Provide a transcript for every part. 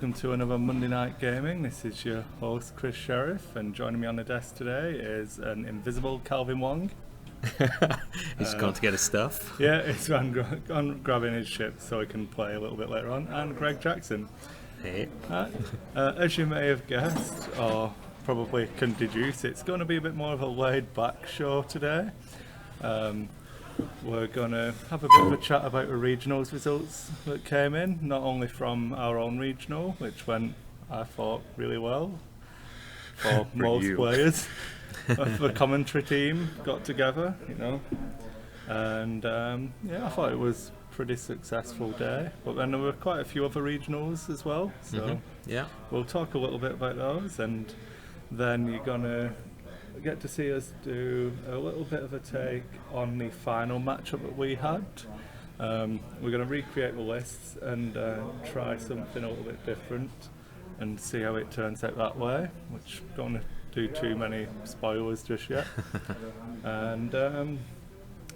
welcome to another Monday Night Gaming. This is your host Chris Sheriff, and joining me on the desk today is an invisible Calvin Wong. He's gone to get his stuff. Yeah, he's gone grabbing his ship so he can play a little bit later on. And Greg Jackson. Hey. As you may have guessed, or probably can deduce, it's going to be a bit more of a laid-back show today. We're going to have a bit of a chat about the regionals results that came in, not only from our own regional, which went, I thought, really well for most players. The commentary team got together, and I thought it was a pretty successful day. But then there were quite a few other regionals as well, so we'll talk a little bit about those, and then you're going to get to see us do a little bit of a take on the final matchup that we had. We're going to recreate the lists and try something a little bit different and see how it turns out that way, which don't want to do too many spoilers just yet. And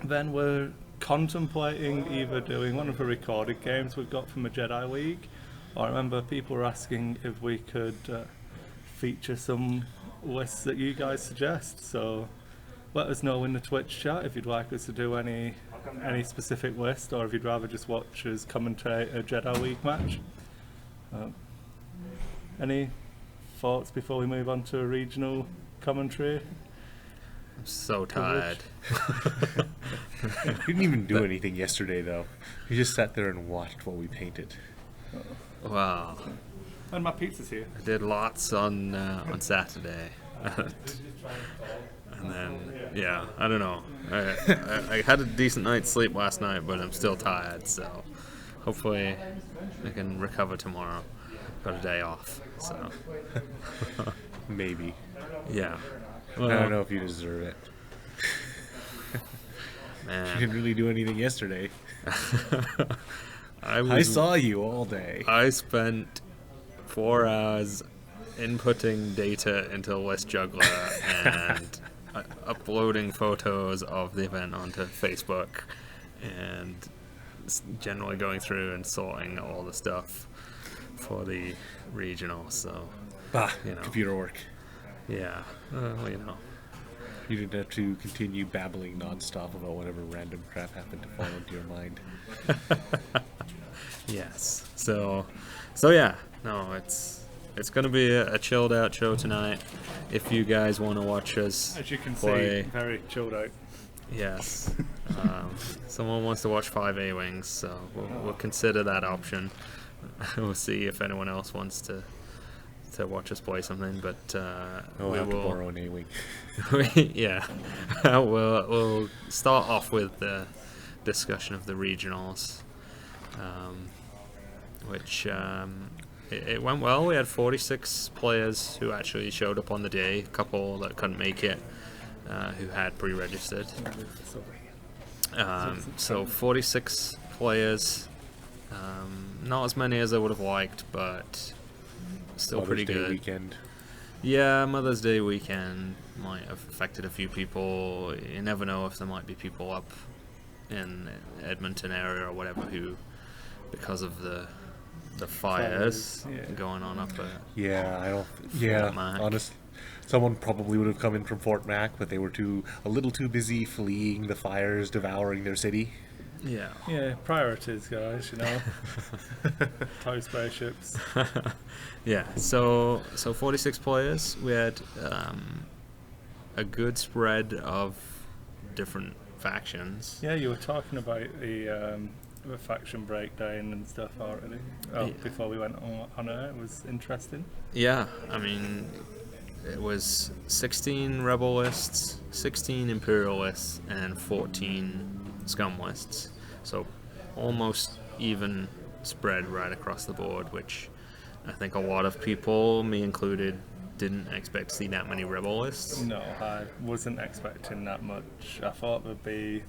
then we're contemplating either doing one of the recorded games we've got from the Jedi League, or I remember people were asking if we could feature some lists that you guys suggest, so let us know in the Twitch chat if you'd like us to do any specific list, or if you'd rather just watch us commentate a Jedi League match. Any thoughts before we move on to a regional commentary? I'm so tired. We didn't even do anything yesterday, though. We just sat there and watched what we painted. Wow. And my pizza's here. I did lots on Saturday. And then, I don't know. I had a decent night's sleep last night, but I'm still tired, so hopefully I can recover tomorrow. Got a day off, so. Maybe. Yeah. Well, I don't know if you deserve it. Man. You didn't really do anything yesterday. I saw you all day. I spent 4 hours inputting data into List Juggler and uploading photos of the event onto Facebook and generally going through and sorting all the stuff for the regional. So, computer work. Yeah, You didn't have to continue babbling nonstop about whatever random crap happened to fall into your mind. Yes. So yeah. No, it's going to be a chilled out show tonight. If you guys want to watch us, as you can play, see, very chilled out. Yes. Someone wants to watch 5 A-Wings, so we'll consider that option. We'll see if anyone else wants to watch us play something, but we will borrow an A-Wing. Yeah. We'll start off with the discussion of the regionals, which it went well. We had 46 players who actually showed up on the day, a couple that couldn't make it, who had pre-registered. So 46 players, not as many as I would have liked, but still pretty good. Mother's Day weekend. Yeah, Mother's Day weekend might have affected a few people. You never know if there might be people up in Edmonton area or whatever who, because of the fires going on up at honestly, someone probably would have come in from Fort Mac, but they were a little too busy fleeing the fires devouring their city. Yeah, priorities, guys, Tow spaceships. Yeah, so 46 players. We had a good spread of different factions. Yeah, you were talking about the faction breakdown and stuff already. Before we went on air, it was interesting. Yeah, I mean, it was 16 rebel lists, 16 imperial lists, and 14 scum lists. So almost even spread right across the board, which I think a lot of people, me included, didn't expect to see that many rebel lists. No, I wasn't expecting that much. I thought there'd be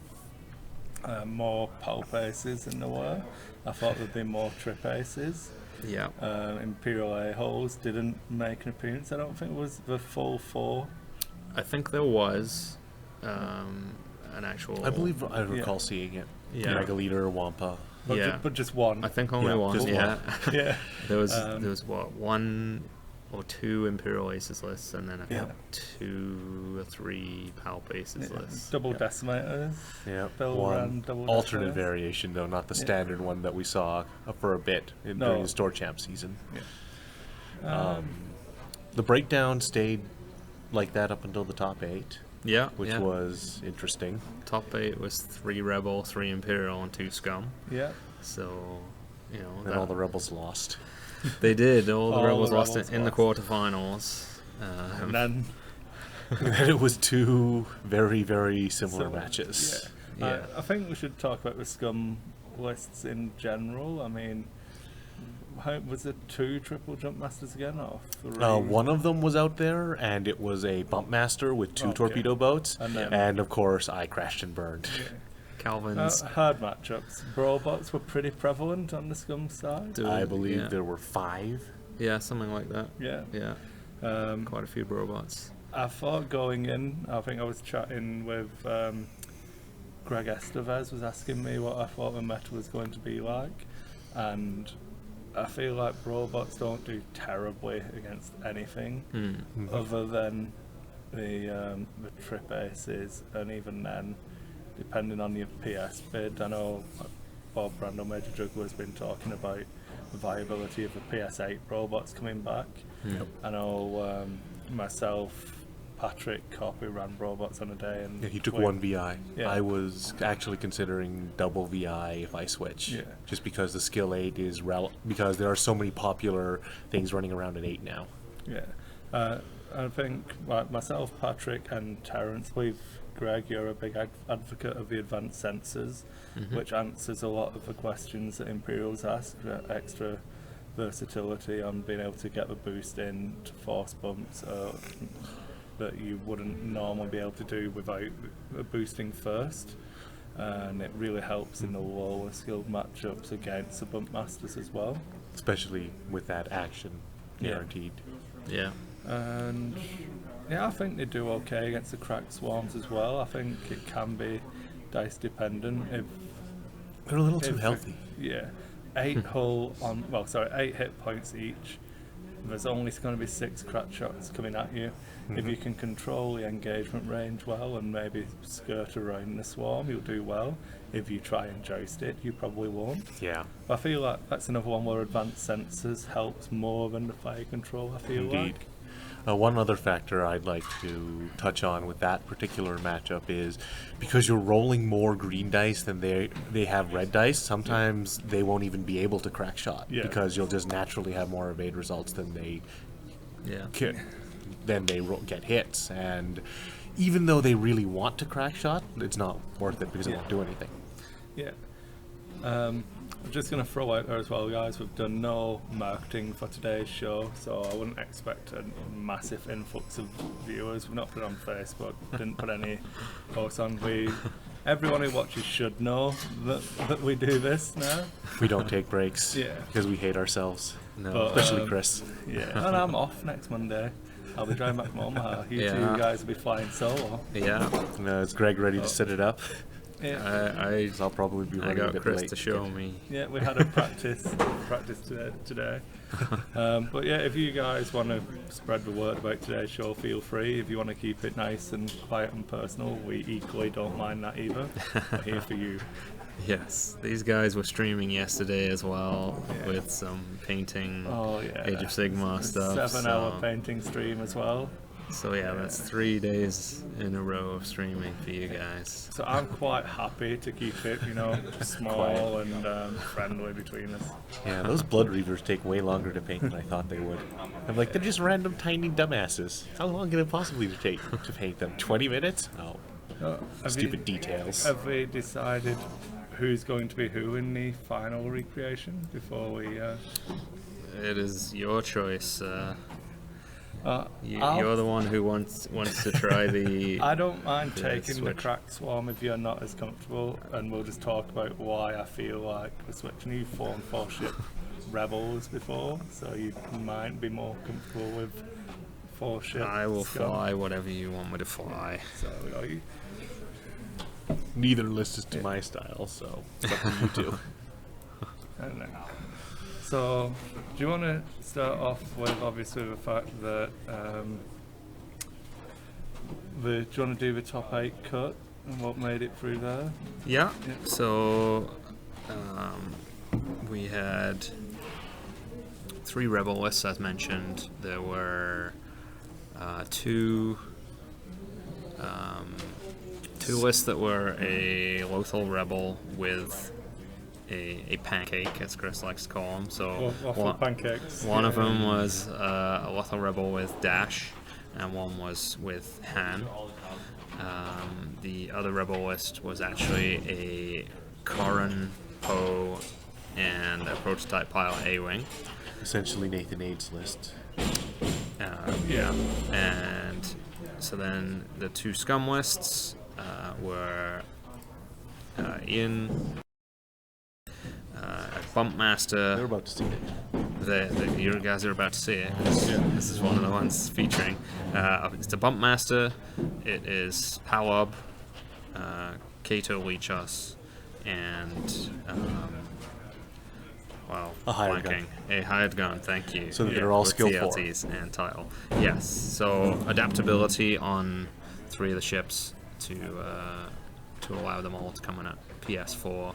more pulp aces than there were. I thought there'd be more trip aces. Yeah. Imperial A-holes didn't make an appearance. I don't think it was the full 4. I think there was an actual... I believe I recall seeing it. Yeah. Megaleader, Wampa. But, Yeah. but just one. I think only Yeah, one. just Yeah. Yeah. there was what, one or two Imperial Aces lists, and then I think Yeah. 2 or 3 Palp Aces Yeah. lists. Double Yeah. decimators. Yeah, Bill one ran double alternate decimators. variation though, not the Yeah. standard one that we saw for a bit during No. the Store Champ season. Yeah. The breakdown stayed like that up until the top 8, Yeah. which yeah. was interesting. Top 8 was 3 Rebel, 3 Imperial, and 2 Scum. Yeah. So, you know, And all the rebels lost. they did. All the All the Rebels lost Rebels in the lost. quarterfinals. And then And it was 2 very, very similar So, matches. Yeah. Yeah. I think we should talk about the scum lists in general. I mean, was it 2 triple jump masters again, or 3? One of them was out there, and it was a bump master with 2 Okay. torpedo boats, And then- and of course I crashed and burned. Calvin's. Hard matchups. Brawl bots were pretty prevalent on the scum side. I believe yeah. there were 5. Yeah, something like that. Yeah. Yeah, quite a few robots. I thought going in, I think I was chatting with Greg Estevez was asking me what I thought the meta was going to be like, and I feel like robots don't do terribly against anything other than the trip aces, and even then, depending on your PS bid. I know Bob Brandel, Major Juggler's been talking about the viability of the PS8 robots coming back. I know myself, Patrick, Copy ran robots on a day, and Yeah, he took Twig- 1 VI. Yeah. I was actually considering double VI if I switch. Yeah. Just because the skill 8 is because there are so many popular things running around at 8 now. Yeah, I think like myself, Patrick, and Terence, Greg, you're a big advocate of the advanced sensors, which answers a lot of the questions that Imperials ask. Extra versatility on being able to get the boost in to force bumps that you wouldn't normally be able to do without boosting first. And it really helps in the lower skilled matchups against the bump masters as well. Especially with that action Yeah. guaranteed. Yeah. And yeah, I think they do okay against the cracked swarms as well. I think it can be dice dependent. If They're a little too if- healthy. Yeah, 8 hit points each. There's only going to be 6 crack shots coming at you. If you can control the engagement range well and maybe skirt around the swarm, you'll do well. If you try and joust it, you probably won't. Yeah. I feel like that's another one where advanced sensors helps more than the fire control, I feel Indeed. like. One other factor I'd like to touch on with that particular matchup is because you're rolling more green dice than they have red dice, sometimes they won't even be able to crack shot Yeah. because you'll just naturally have more evade results than they Yeah. get hits. And even though they really want to crack shot, it's not worth it because it Yeah. won't do anything. Yeah. I'm just going to throw out there as well, guys, we've done no marketing for today's show, so I wouldn't expect a massive influx of viewers. We've not put it on Facebook, didn't put any posts on. Everyone who watches should know that we do this now. We don't take breaks Yeah. because we hate ourselves, No. But, especially Chris. Yeah, and I'm off next Monday. I'll be driving back from Omaha. You Yeah. two guys will be flying solo. Yeah. Is Greg ready to set it up? Yeah. I 'Cause I'll probably be I running a got bit Chris late. to show me. Yeah, we had a practice today. But yeah, if you guys want to spread the word about today's show, feel free. If you want to keep it nice and quiet and personal, we equally don't mind that either. We're here for you. Yes, these guys were streaming yesterday as well Yeah. with some painting, Oh yeah. Age of Sigmar stuff. 7-hour so, painting stream as well. so yeah, that's 3 days in a row of streaming for you guys. So I'm quite happy to keep it, small and friendly between us. Yeah, those Blood Reavers take way longer to paint than I thought they would. I'm like, they're just random tiny dumbasses. How long can it possibly take to paint them? 20 minutes? Oh, Have stupid details. Have we decided who's going to be who in the final recreation before we? It is your choice. I'll- You're the one who wants to try the. I don't mind the taking the switch. crack swarm if you're not as comfortable, and we'll just talk about why I feel like we're switching. You've formed 4-ship rebels before, so you might be more comfortable with 4-ship. I will scum. fly whatever you want me to fly. So you Neither list is to my style, so it's up to you two. And then, so, do you want to start off with obviously the fact that do you want to do the top 8 cut and what made it through there? Yeah. So we had 3 rebel lists, as mentioned. There were two lists that were a Lothal rebel with a pancake, as Chris likes to call them. So Waffle pancakes. One of them was a Lothal rebel with Dash, and one was with Han. The other rebel list was actually a Corran, Poe, and a prototype pilot A-Wing. Essentially Nathan Ade's list. Yeah. And so then the 2 scum lists were Ian, Bumpmaster. They're about to see it. You guys are about to see it. This is one of the ones featuring. It's the Bumpmaster. It is Palob, Cato Leechos, and a hired gun. A hired gun. Thank you. So they're all with skill 4 TLTs and title. Yes. So adaptability on 3 of the ships to allow them all to come in at PS4.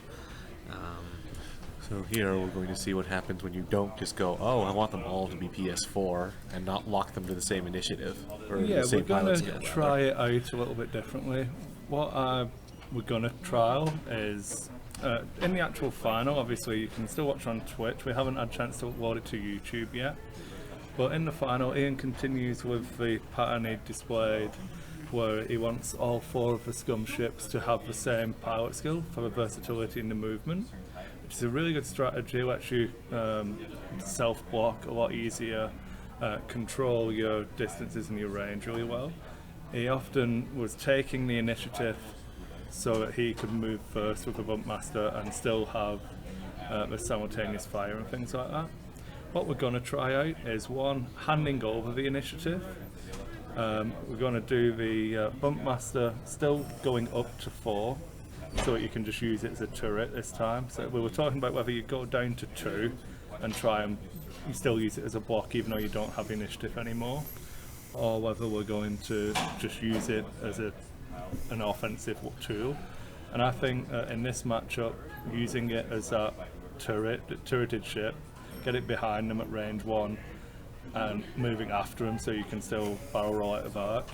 So here we're going to see what happens when you don't just go, oh, I want them all to be PS4 and not lock them to the same initiative or the same pilot skill. We're going to try it out a little bit differently. What we're going to trial is in the actual final, obviously you can still watch on Twitch. We haven't had a chance to upload it to YouTube yet. But in the final, Ian continues with the pattern he displayed where he wants all 4 of the scum ships to have the same pilot skill for the versatility in the movement. Which is a really good strategy, lets you self-block a lot easier, control your distances and your range really well. He often was taking the initiative so that he could move first with the Bumpmaster and still have the simultaneous fire and things like that. What we're going to try out is one, handing over the initiative. We're going to do the Bumpmaster still going up to 4. So that you can just use it as a turret this time. So we were talking about whether you go down to 2 and try and you still use it as a block even though you don't have initiative anymore, or whether we're going to just use it as an offensive tool. And I think in this matchup, using it as a turreted ship, get it behind them at range 1 and moving after them so you can still barrel roll out of arc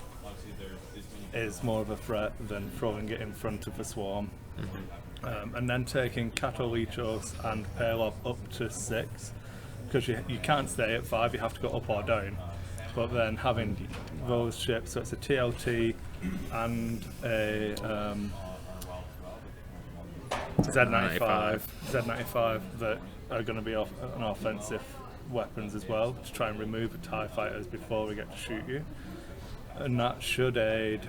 is more of a threat than throwing it in front of the swarm. And then taking Cato Leechos and Palob up to 6, because you can't stay at 5, you have to go up or down. But then having those ships, so it's a TLT and a Z95 that are going to be an offensive weapons as well to try and remove the TIE fighters before we get to shoot you. And that should aid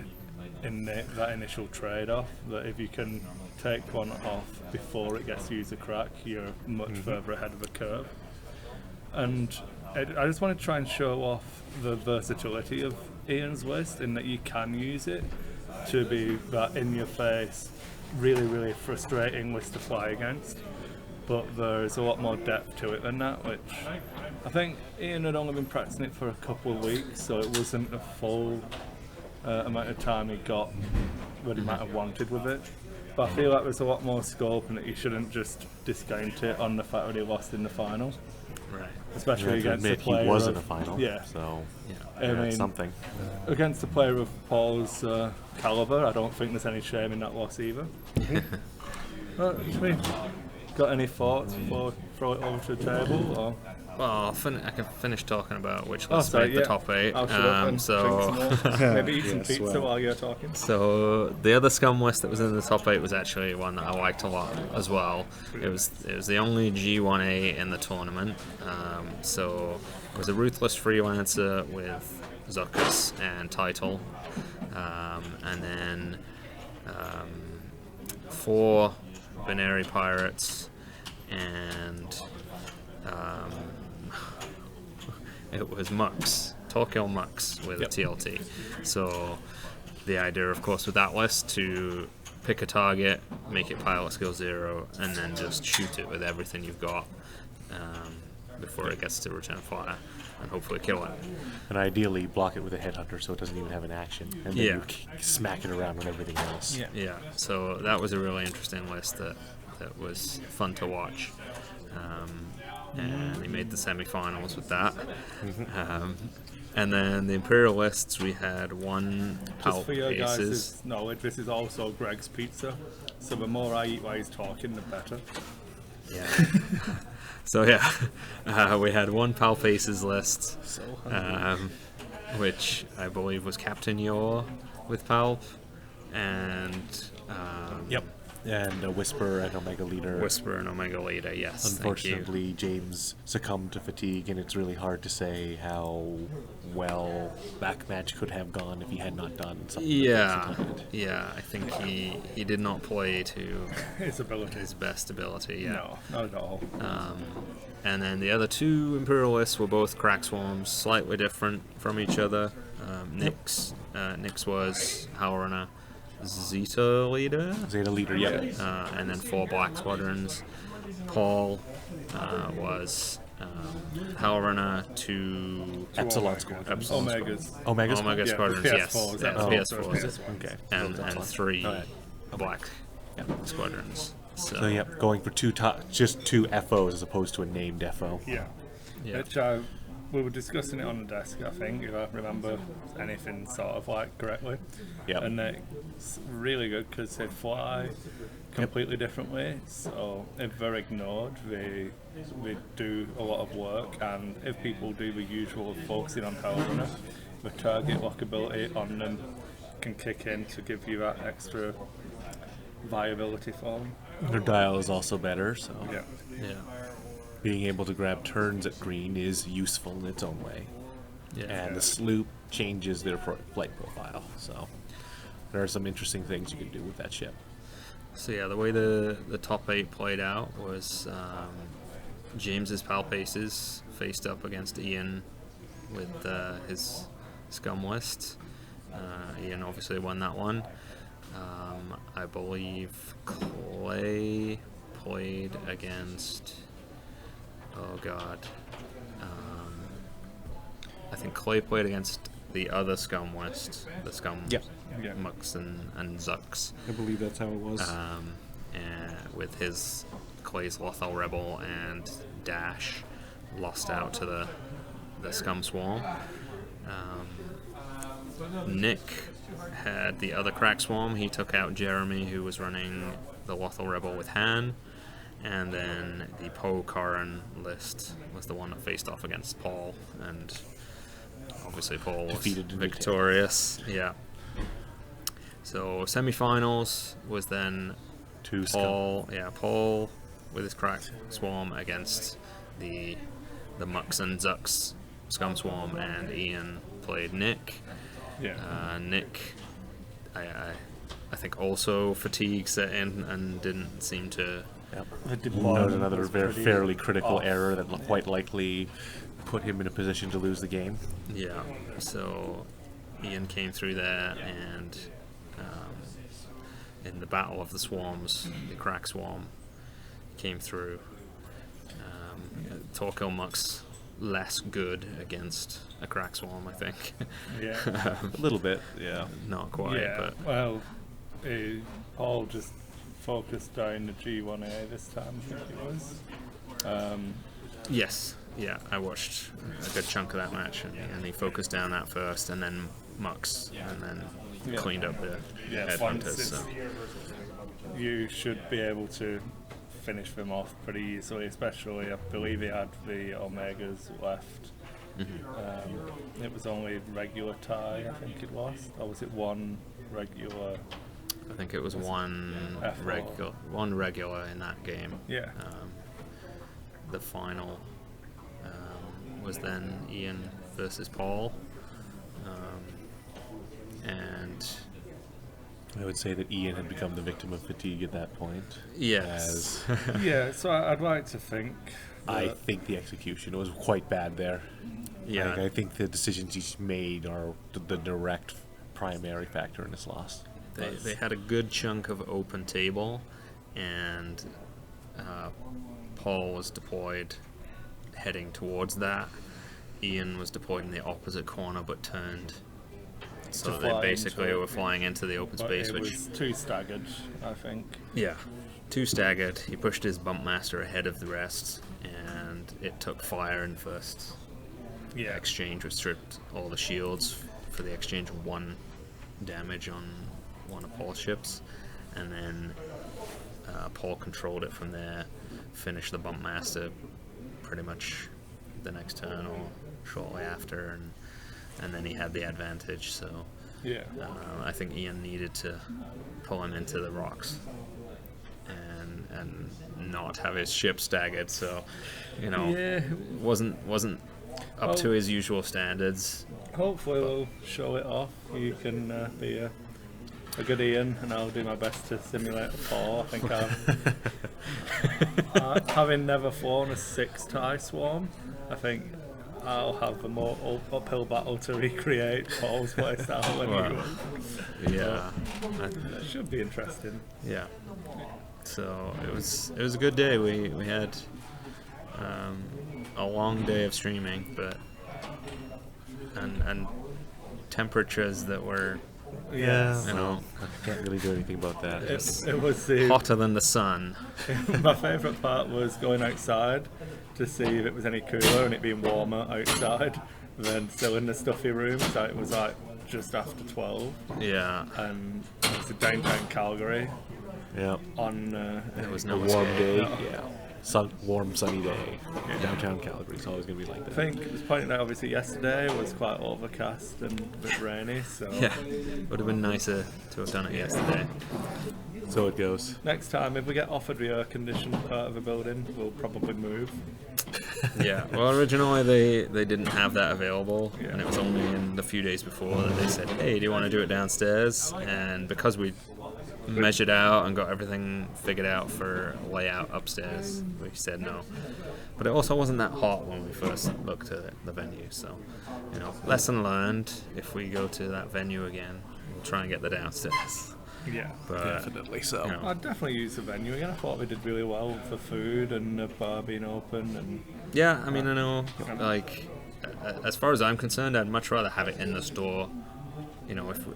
in that initial trade-off, that if you can take one off before it gets to use a crack, you're much further ahead of the curve. And I just want to try and show off the versatility of Ian's list in that you can use it to be that in-your-face, really, really frustrating list to fly against. But there's a lot more depth to it than that, which I think Ian had only been practicing it for a couple of weeks, so it wasn't a full amount of time he got what he might have wanted with it. But I feel like there's a lot more scope and that you shouldn't just discount it on the fact that he lost in the final. Right. Especially against the player he was of, in the final, yeah. So I mean, something. Against the player of Paul's caliber, I don't think there's any shame in that loss either. Got any thoughts before we throw it over to the table? Or? Well, I can finish talking about which list made the top 8. Maybe eat some pizza while you're talking. So the other scum list that was in the top 8 was actually one that I liked a lot as well. It was the only G1A in the tournament. So it was a Ruthless Freelancer with Zuckuss and Title, and then 4 Binary Pirates and it was Mux, Torquil Mux with a TLT. So the idea, of course, with that list to pick a target, make it pilot skill 0, and then just shoot it with everything you've got before it gets to return fire, and hopefully kill it. And ideally, block it with a headhunter so it doesn't even have an action, and then Yeah. you smack it around with everything else. Yeah, so that was a really interesting list that was fun to watch. And he made the semi-finals with that. And then the Imperialists, we had one Just for your Aces. guys' knowledge, this is also Greg's pizza. So the more I eat while he's talking, the better. Yeah. So yeah, we had one Palp Aces list, So hungry. which I believe was Captain Yor with Palp, and Yep. And a Whisper and Omega Leader. Whisper and Omega Leader. Yes, thank you. Unfortunately, James succumbed to fatigue, and it's really hard to say how well that match could have gone if he had not done something. Yeah, that did. yeah. I think he did not play to His ability. his best ability. Yeah. No, not at all. And then the other two Imperialists were both Crack Swarms, slightly different from each other. Nyx was Howrunner Zeta Leader, Zeta Leader, yep. and then 4 Black Squadrons. Paul was Howrunner to Epsilon Squad. Epsilon Omegas. Omega Squad? Omega Yeah, Squadrons, PS4s, yes. that's Yeah, all. PS4s. Okay. And 3 Alright. Black Squadrons. So, So, yep, going for just two FOs as opposed to a named FO. Yeah. yeah. Which we were discussing it on the desk, I think, if I remember anything sort of like correctly. Yep. And it's really good because they fly completely differently. So if they're ignored, they do a lot of work. And if people do the usual of focusing on Hellrunner, the target lock ability on them can kick in to give you that extra viability for them. Their dial is also better, so Yeah. Yeah. being able to grab turns at green is useful in its own way. Yeah. And the sloop changes their flight profile, so there are some interesting things you can do with that ship. So yeah, the way the top 8 played out was James's Palp Aces faced up against Ian with his Scum list. Ian obviously won that one. I believe Clay played against. Oh God. I think Clay played against the other Scum list, the Scum Yep. Yeah. Mux and Zux. I believe that's how it was. And with his Clay's Lothal Rebel and Dash lost out to the Scum Swarm. Nick had the other Crack Swarm. He took out Jeremy, who was running the Lothal Rebel with Han. And then the Poe Karan list was the one that faced off against Paul. And obviously Paul was Defeated and victorious. Yeah. So semi-finals was then Two Scum. Paul with his Crack Swarm against the Mux and Zux Scum Swarm, and Ian played Nick. Yeah. Nick, I think also fatigue set in and didn't seem to. Yep. The That deployment was another was very pretty fairly critical off. error that quite likely put him in a position to lose the game. Yeah. So Ian came through there, and in the Battle of the Swarms, the Crack Swarm came through. Torquil Mux less good against a Crack Swarm, I think. Yeah. A little bit, yeah. Not quite, Yeah, but well, Paul just focused down the G1A this time, I think it was. yes, yeah, I watched a good chunk of that match, and he focused down that first, and then Mux, and then Yeah. cleaned up the Yeah, once headhunters. it's, So. you should be able to finish them off pretty easily, especially I believe he had the Omegas left. It was only regular tie, I think it was, or was it one regular? I think it was one F4. regular in that game. Yeah. The final was then Ian versus Paul, and I would say that Ian had become the victim of fatigue at that point. yes, Yeah, so I'd like to think. I that- think the execution was quite bad there. yeah, I think the decisions he's made are the direct primary factor in his loss. They had a good chunk of open table, and Paul was deployed heading towards that. Ian was deployed in the opposite corner but turned. So they basically were flying into the open space, it which was 2 staggered, I think. yeah, 2 staggered. He pushed his bump master ahead of the rest, and it took fire in first exchange, which stripped all the shields for the exchange of 1 damage on one of Paul's ships, and then Paul controlled it from there, finished the bump master pretty much the next turn or shortly after, and then he had the advantage. So Yeah. I think Ian needed to pull him into the rocks and not have his ship staggered. So wasn't up to his usual standards. Hopefully we'll show it off. You can be a good Ian, and I'll do my best to simulate a Paul. I think having never flown a 6 TIE Swarm, I think I'll have a more uphill battle to recreate Paul's playstyle when he was. Yeah, That should be interesting. yeah. So it was a good day. We had a long day of streaming, but and temperatures that were Yeah. you know I can't really do anything about that. It was the hotter than the sun. my favourite part was going outside to see if it was any cooler and it being warmer outside than still in the stuffy room. So it was like just after 12, Yeah, and it was downtown Calgary Yeah. on there was A no warm escape. day. No. Yeah. Warm, sunny day. Downtown Calgary is always going to be like I that. think it was pointing out obviously yesterday was quite overcast and a bit rainy, so Yeah, would have been nicer to have done it yesterday. So it goes. next time if we get offered the air conditioned part of a building, we'll probably move. Yeah, well, originally they didn't have that available, Yeah. and it was only in the few days before that they said, "Hey, do you want to do it downstairs?" And because we measured out and got everything figured out for layout upstairs, we said no. But it also wasn't that hot when we first looked at the venue, so lesson learned. If we go to that venue again, we'll try and get the downstairs. Yeah. But Definitely so. you know, I'd definitely use the venue again. I thought we did really well for food and the bar being open, and yeah, I mean, I know, like, as far as I'm concerned, I'd much rather have it in the store.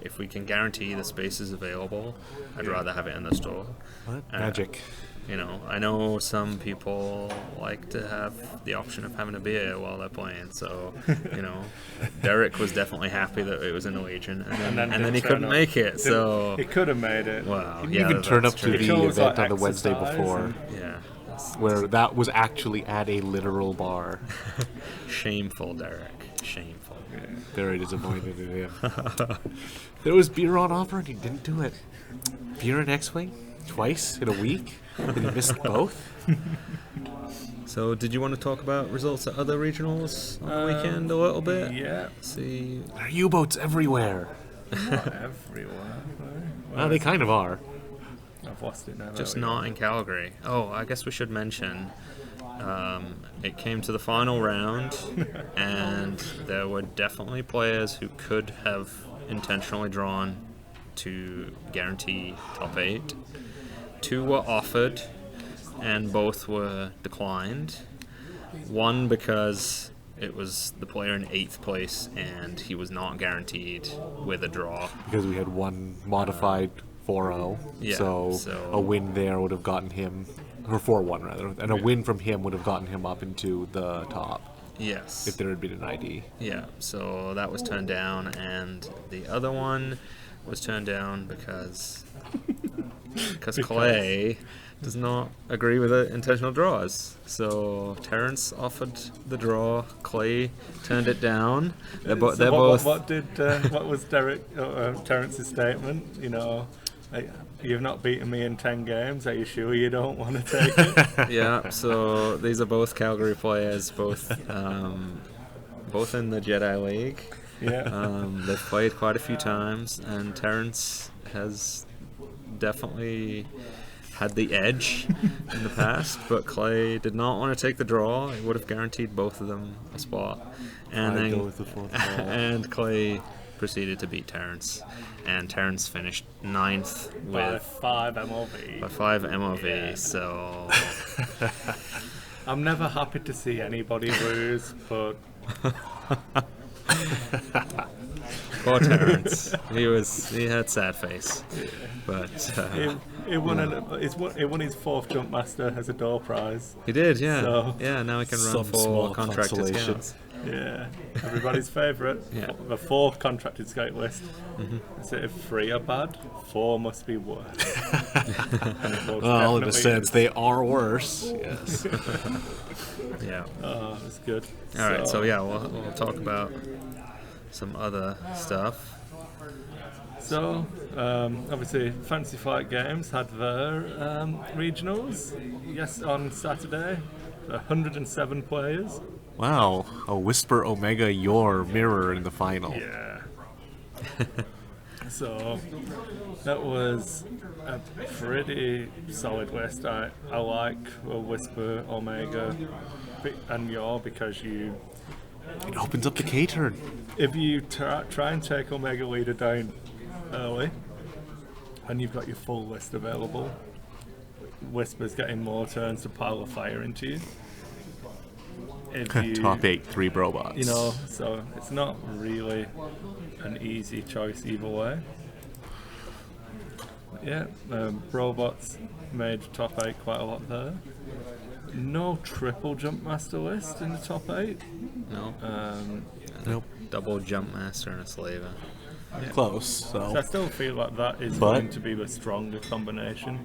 If we can guarantee the space is available, I'd rather have it in the store. What? Magic. I know some people like to have the option of having a beer while they're playing, so, Derek was definitely happy that it was in Norwegian, and then he didn't couldn't turn make it, so, he could have made it. wow. You Yeah, even turn up that's to true. the It was event like on the Wednesday exercise before, and- Yeah, where that was actually at a literal bar. shameful, Derek, shameful. Very disappointed in him. There was beer on offer and he didn't do it. Beer and X-Wing? Twice in a week? And he missed both? So, did you want to talk about results at other regionals on the weekend a little bit? Yeah, See, There are U-boats everywhere. not everywhere. Well, they kind of are. I've lost it now. just there we not in Calgary. Oh, I guess we should mention it came to the final round, and there were definitely players who could have intentionally drawn to guarantee top 8. 2 were offered, and both were declined. One because it was the player in 8th place, and he was not guaranteed with a draw. Because we had one modified 4-0. Yeah, so so- a win there would have gotten him, or 4-1 rather, and a win from him would have gotten him up into the top Yes. if there had been an ID. Yeah, so that was turned down, and the other one was turned down because Clay does not agree with the intentional draws. So Terrence offered the draw, Clay turned it down. They're, So they're what, both. what was Terrence's statement? You've not beaten me in 10 games. Are you sure you don't want to take it? Yeah, so these are both Calgary players, both in the Jedi League. Yeah. They've played quite a few times, and Terrence has definitely had the edge in the past, but Clay did not want to take the draw. He would have guaranteed both of them a spot. And I'd then go with the fourth ball. and Clay proceeded to beat Terrence, and Terrence finished 9th By with 5 MOV. by 5 MOV. So I'm never happy to see anybody lose, but poor Terrence, he had sad face, but he won his 4th Jumpmaster as a door prize. he did, yeah, So- yeah. Now he can run Some 4 small contracted consolation. scouts. Yeah, everybody's favourite. Yeah. The 4th contracted scout list. Is it if 3 are bad? 4 must be worse. And it most Well, in definitely a sense, is. they are worse. Yes. Yeah. Oh, it's good. All right, so yeah, we'll talk about some other stuff. So, obviously, Fantasy Flight Games had their regionals on Saturday. 107 players. Wow. A Whisper Omega your mirror in the final. Yeah. So, that was a pretty solid list. I like a Whisper Omega and your because It opens up the K turn. if you try and take Omega Leader down early and you've got your full list available, Whisper's getting more turns to pile a fire into you. If you Top 8, 3 Brobots. You know, so it's not really an easy choice either way. Yeah, Robots made top 8 quite a lot there. No triple jump master list in the top 8. No, Nope. double jump master and a slaver. Close. So I So still feel like that is But- going to be the stronger combination.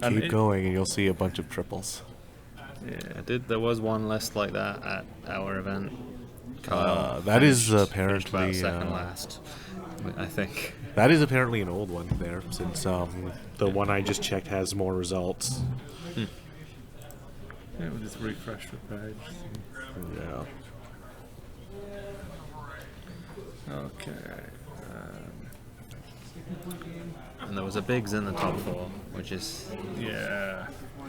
And keep it- going and you'll see a bunch of triples. Yeah. There was one list like that at our event. Kyle That is finished apparently about second last, I think. that is apparently an old one there, since the one I just checked has more results. Yeah, we'll just refresh the page. Yeah. Okay. And there was a Biggs in the top 4, which is Yeah.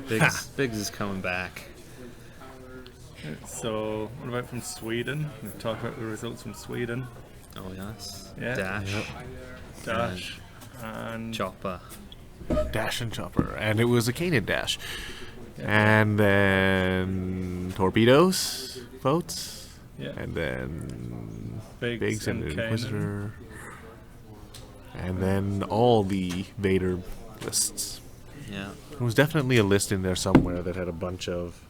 Biggs is coming back. So, what about from Sweden? We'll talk about the results from Sweden. Oh yes, Yeah. Dash, Dash and Chopper. Dash and Chopper, and it was a Kanan Dash. And then Torpedoes votes, yeah. and then Biggs and and Inquisitor, and then all the Vader lists. Yeah, There was definitely a list in there somewhere that had a bunch of.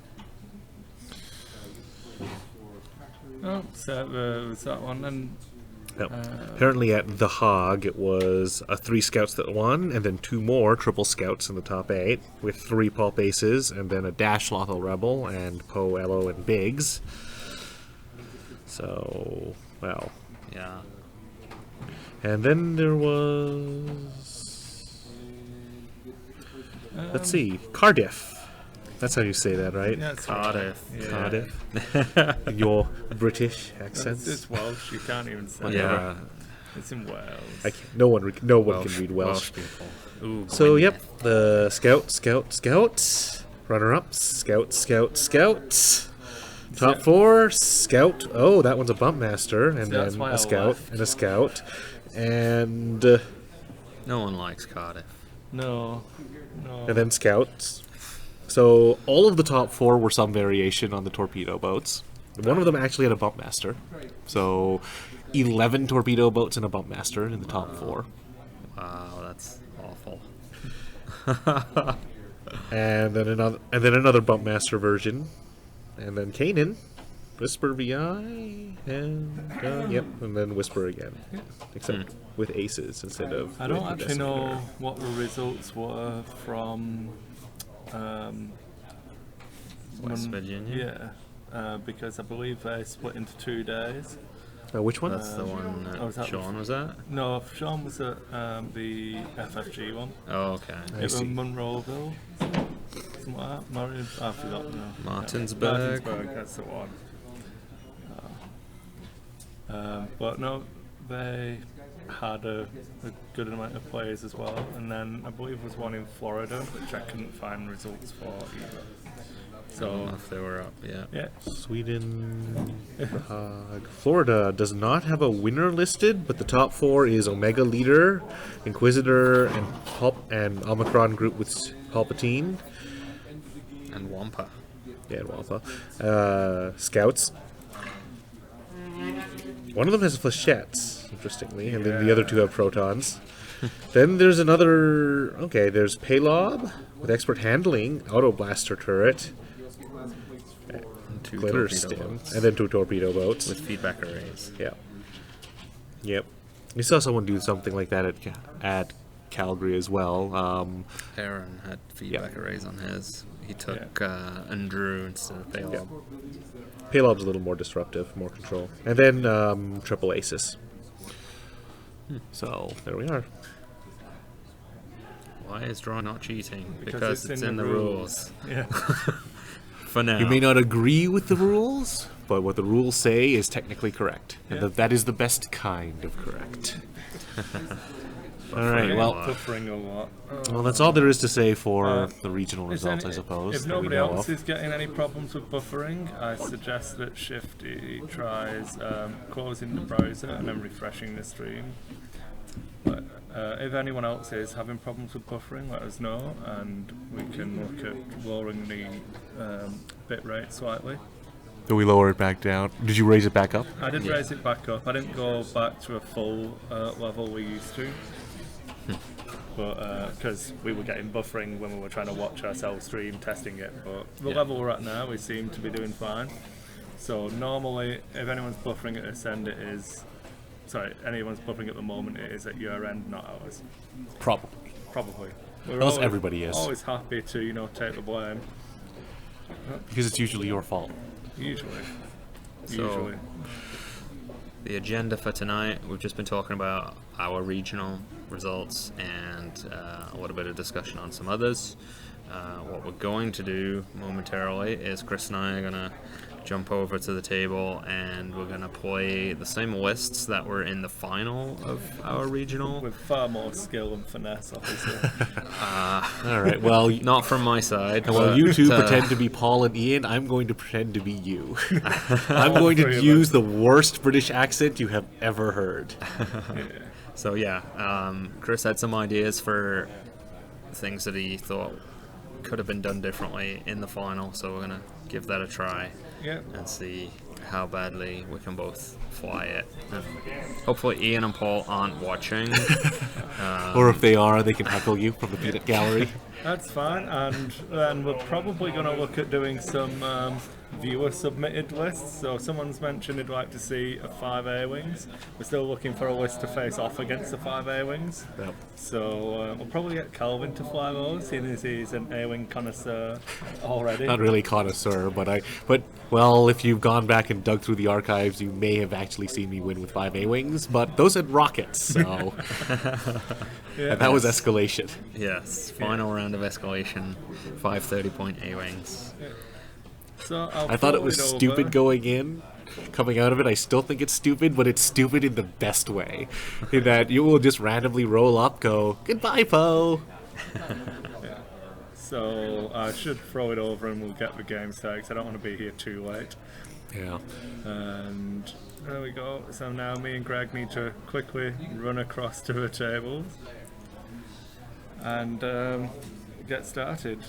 Oh, so was that one and Apparently at The Hog, it was 3 scouts that won, and then 2 more triple scouts in the top 8, with 3 Pulp Aces, and then a Dash Lothal Rebel, and Poe, Elo, and Biggs. So, well. yeah. And then there was. Let's see, Cardiff. That's how you say that, right? yeah, it's Cardiff. Yeah. Cardiff. Your British accents. It's Welsh. You can't even say it. Yeah, It's in Wales. No one can read Welsh. people. Ooh, So Gwynedd. yep, the scout, runner-up, scout. Top 4, scout. Oh, that one's a bump master, and See, that's then why I a scout left. and a scout, and No one likes Cardiff. No. then scouts. So all of the top 4 were some variation on the torpedo boats. One of them actually had a bump master. So 11 torpedo boats and a bump master in the top 4. Wow, that's awful. And then another bump master version, and then Kanan, Whisper VI, and and then Whisper again, except with aces instead of. I don't with actually Decimator. know what the results were from West Virginia? Yeah, because I believe they split into 2 days. Which one? That's the one that was that Sean was at? No, Sean was at the FFG one. Oh, okay. I It was see. Monroeville. Something like that. I forgot now. Martinsburg. Martinsburg, that's the one. But no, they had a good amount of players as well. And then I believe there was one in Florida, which I couldn't find results for either. I don't know if they were up yet. Yeah. Sweden, Florida does not have a winner listed, but the top 4 is Omega Leader, Inquisitor, and Omicron group with Palpatine. And Wampa. Yeah, and Wampa. Scouts. One of them has flechettes, interestingly, and then the other 2 have protons. Then there's another. Okay, there's Paylob with expert handling, auto blaster turret, And 2 glitter torpedo stim, boats and then 2 torpedo boats. with feedback arrays. Yeah. Yep. We saw someone do something like that at Calgary as well. Aaron had feedback arrays on his. He took Andrew instead of Paylob. Paylob's a little more disruptive, more control. And then triple Aces. So there we are. Why is draw not cheating? Because it's in the rules. Yeah. For now. You may not agree with the rules, but what the rules say is technically correct. And that is the best kind of correct. All right, well, Buffering or what? well, that's all there is to say for the regional results, I If suppose. that we nobody know else of. is getting any problems with buffering, I suggest that Shifty tries closing the browser and then refreshing the stream. But if anyone else is having problems with buffering, let us know, and we can look at lowering the bitrate slightly. Do we lower it back down? Did you raise it back up? I did raise it back up. I didn't go back to a full level we used to. But because we were getting buffering when we were trying to watch ourselves stream testing it, but the level we're at now we seem to be doing fine. So normally if anyone's buffering at this end, anyone's buffering at the moment, it is at your end, not ours. Probably. Unless everybody is. Always happy to Because take the blame. it's usually your fault. Usually. So, the agenda for tonight, we've just been talking about our regional results and a little bit of discussion on some others. What we're going to do momentarily is Chris and I are going to jump over to the table and we're going to play the same lists that were in the final of our regional. With far more skill and finesse, obviously. All right, well, Not from my side. while but, you two pretend to be Paul and Ian, I'm going to pretend to be you. I'm going three to of use the worst British accent you have ever heard. So Chris had some ideas for things that he thought could have been done differently in the final, so we're going to give that a try. Yeah. And see how badly we can both fly it. And hopefully Ian and Paul aren't watching. Or if they are, they can heckle you from the peanut gallery. That's fine, and then we're probably going to look at doing some viewer submitted lists. So someone's mentioned he'd like to see a 5 A-Wings. We're still looking for a list to face off against the 5 A-Wings. Yep. So we'll probably get Calvin to fly those, seeing as he's an A-Wing connoisseur already. Not really connoisseur, but well, if you've gone back and dug through the archives, you may have actually seen me win with 5 A-Wings, but those had rockets, so Yeah. and that was escalation. Yes, final round of escalation, 530-point A-Wings. So I thought it was stupid going in. Coming out of it, I still think it's stupid, but it's stupid in the best way. In that you will just randomly roll up, go, goodbye, Poe. So I should throw it over and we'll get the game started, 'cause I don't want to be here too late. Yeah. And there we go. So now me and Greg need to quickly run across to the tables and get started.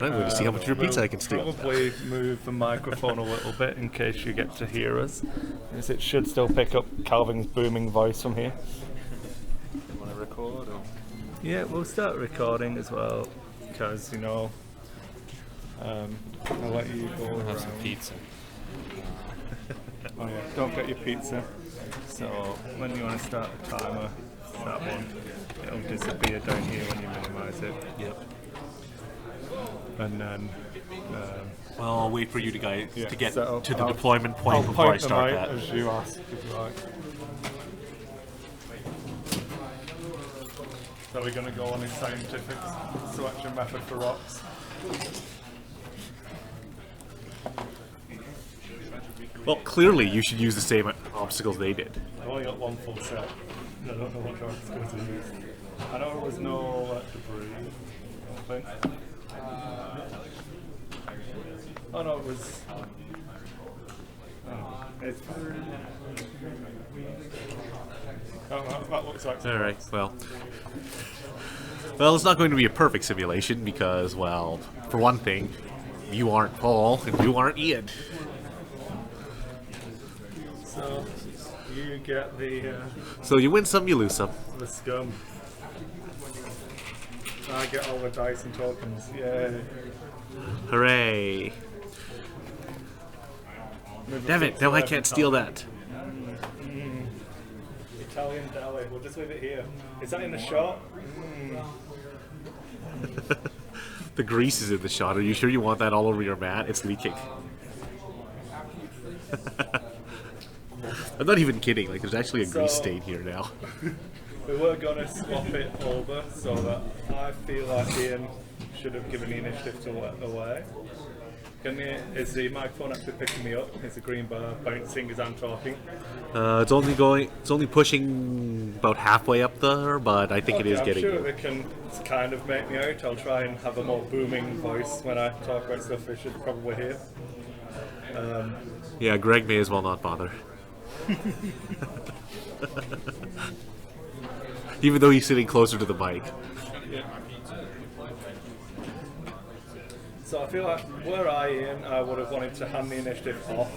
I'm going to see how much of your pizza I can steal. Probably move the microphone a little bit in case you get to hear us, as it should still pick up Calvin's booming voice from here. You want to record? Or? Yeah, we'll start recording as well, because I'll let you go Have around. some pizza. Oh yeah, don't get your pizza. So when you want to start the timer, that one, it'll disappear down here when you minimise it. Yep. And then Well, I'll wait for you guys yeah, to get so to the I'll- deployment point I'll before I point them start out that. as you ask, if you like. So we're going to go on a scientific selection method for rocks. Well, clearly you should use the same obstacles they did. I've only got one full set. I don't know what rocks going to use. I know there was no debris, I don't think. Oh no, it was. Oh, it's that looks like. All right. Well, it's not going to be a perfect simulation because, well, for one thing, you aren't Paul and you aren't Ian. So you get the. So you win some, you lose some. The scum. I get all the dice and tokens. Yay. Hooray! Damn it! Now I can't steal that. Italian deli. We'll just leave it here. Is that in the shot? The grease is in the shot. Are you sure you want that all over your mat? It's leaking. I'm not even kidding. Like, there's actually a grease stain here now. We were going to swap it over so that I feel like Ian should have given the initiative away. Is the microphone actually picking me up? Is the green bar bouncing as I'm talking? It's only pushing about halfway up there, but I think it is getting. I'm sure it can kind of make me out. I'll try and have a more booming voice when I talk about stuff we should probably hear. Yeah, Greg may as well not bother. Even though he's sitting closer to the mic. Yeah. So I feel like, were I in, I would have wanted to hand the initiative off,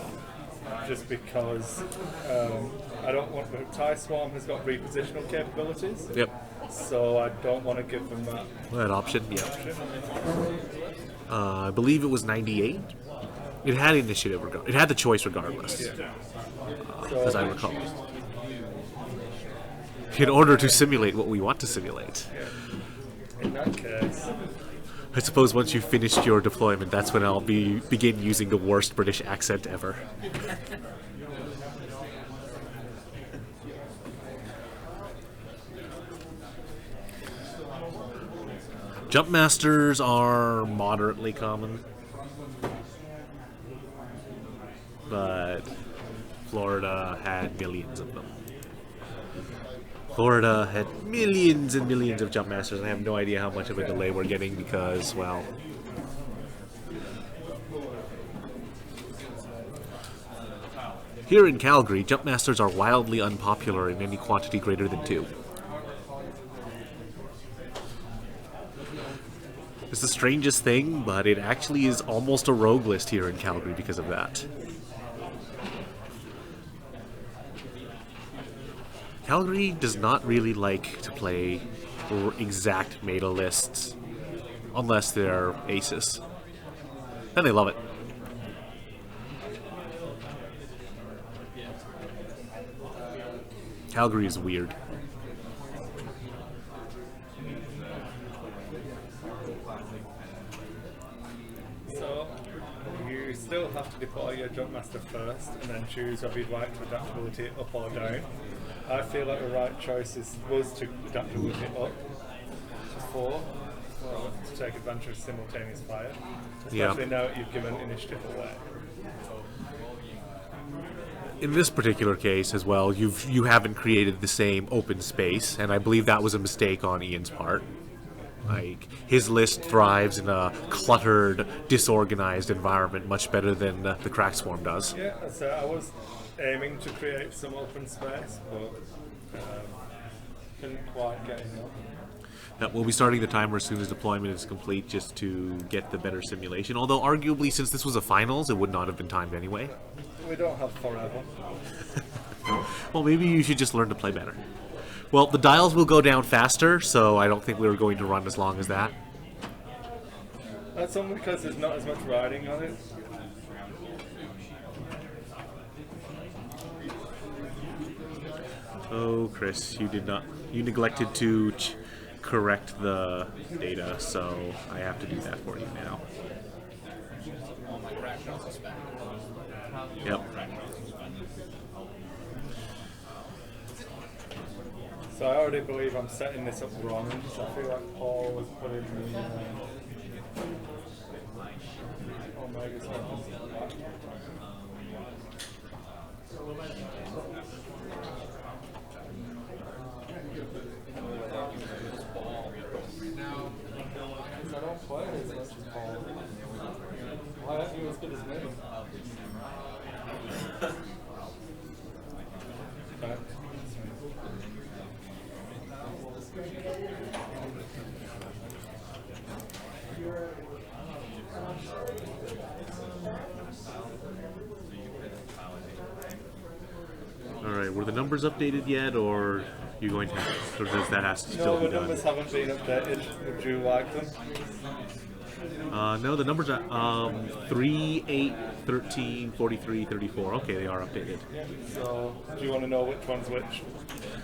just because I don't want. The TIE Swarm has got repositional capabilities. Yep. So I don't want to give them That option. Yeah. option. I believe it was 98. It had initiative. It had the choice regardless, as I recall. In order to simulate what we want to simulate. In that case. I suppose once you've finished your deployment, that's when I'll begin using the worst British accent ever. Jump Masters are moderately common, but Florida had millions of them. Florida had millions and millions of Jump Masters, and I have no idea how much of a delay we're getting because, well... Here in Calgary, Jump Masters are wildly unpopular in any quantity greater than 2. It's the strangest thing, but it actually is almost a rogue list here in Calgary because of that. Calgary does not really like to play exact meta lists unless they're aces. And they love it. Calgary is weird. So you still have to deploy your Jump Master first and then choose whether you'd like to adaptability up or down. I feel like the right choice was to adaptability up to 4 to take advantage of simultaneous fire. Especially now that you've given initiative away. In this particular case as well, you haven't created the same open space, and I believe that was a mistake on Ian's part. Like, his list thrives in a cluttered, disorganized environment much better than the Crack Swarm does. Yeah, so I was aiming to create some open space, but couldn't quite get enough. Now, we'll be starting the timer as soon as deployment is complete just to get the better simulation, although arguably since this was a finals, it would not have been timed anyway. We don't have forever. Well, maybe you should just learn to play better. Well, the dials will go down faster, so I don't think we were going to run as long as that. That's only because there's not as much riding on it. Oh, Chris, you neglected to correct the data, so I have to do that for you now. Yep. So I already believe I'm setting this up wrong. So I feel like Paul was putting the Omega's weapons in the back. I don't play as much as Paul. Why aren't you as good Alright, were the numbers updated yet, or you going to, or does that have to still No, be the done? numbers haven't been updated. Would you like them? No, the numbers are 3, 8, 13, 43, 34. Okay, they are updated. So, do you want to know which one's which?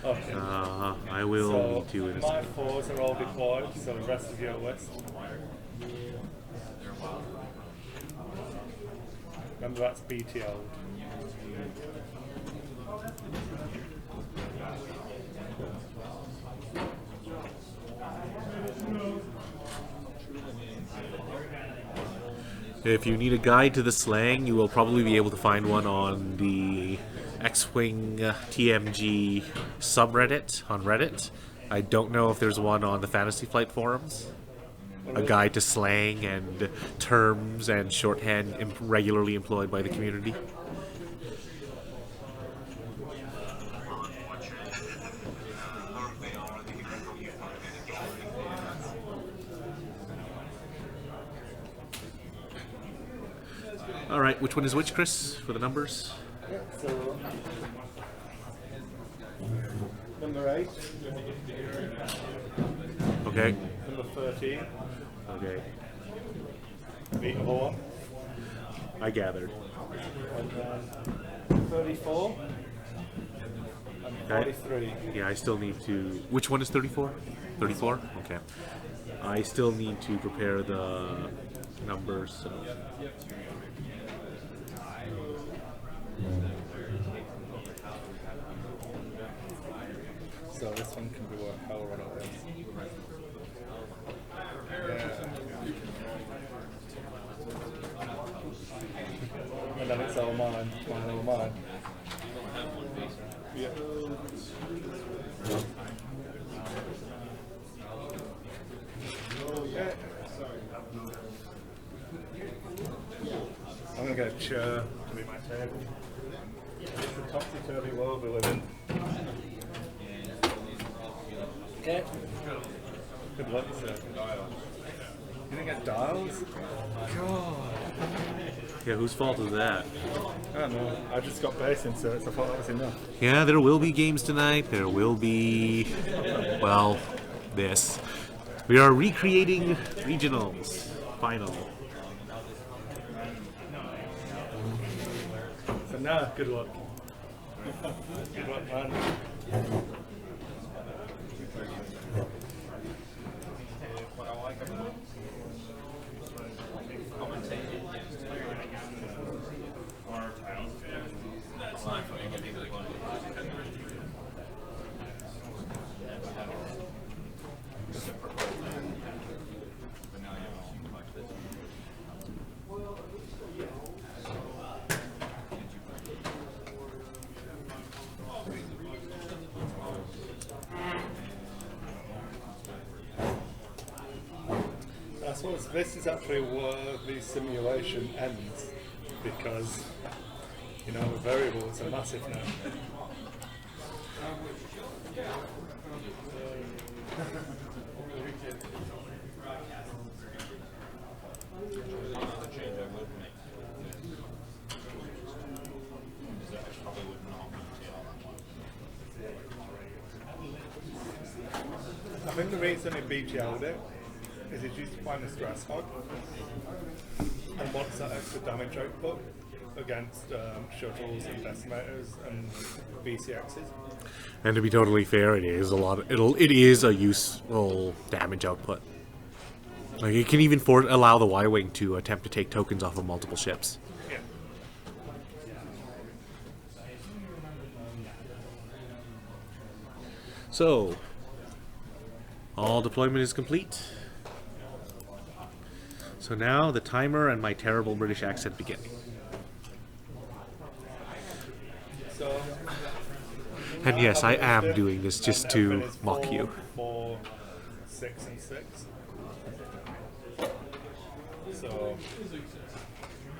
Okay. I will So, need to in a my second. 4s are all deployed, so the rest of your list. Remember, that's BTO. If you need a guide to the slang, you will probably be able to find one on the X-Wing TMG subreddit on Reddit. I don't know if there's one on the Fantasy Flight forums. A guide to slang and terms and shorthand regularly employed by the community. Alright, which one is which, Chris, for the numbers? So, number 8, Okay. number 13, Okay. Beta Horn, I gathered. and then 34, and Okay. 43. Yeah, I still need to... Which one is 34? 34? Okay. I still need to prepare the numbers, so... So this one can be what hell run it is. Yeah. And then it's all mine, all mine. Yeah. I'm gonna get a chair to be my table. It's the topsy-turvy world we live in. Okay. Good luck, sir. You didn't get dials? God. Yeah, whose fault is that? I don't know. I just got base inserts. I thought that was enough. Yeah, there will be games tonight. There will be... Well, this. We are recreating regionals. Finally. So now, good luck. Good luck, man. I suppose this is actually where the simulation ends, because, you know, the variables are massive now. I think the reason it BTL'd it is it used to find the stress hog and wants that extra damage output against shuttles and decimators and BCXs. And to be totally fair, it is a lot. It is a useful damage output. Like it can even allow the Y-wing to attempt to take tokens off of multiple ships. Yeah. So, all deployment is complete. So now the timer and my terrible British accent begin. So, And yes, I am Everything doing this just and to everything is mock you. 4, 6, and 6. So,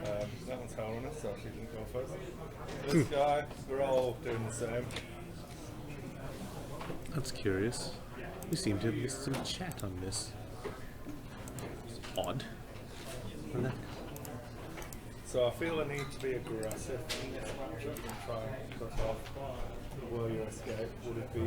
that one's Hellrunner, so she didn't go first. This guy, we're all doing the same. That's curious. We seem to have missed some chat on this. It's odd. Where did that go? So I feel I need to be aggressive in this matchup and try and cut off the warrior escape. Would it be?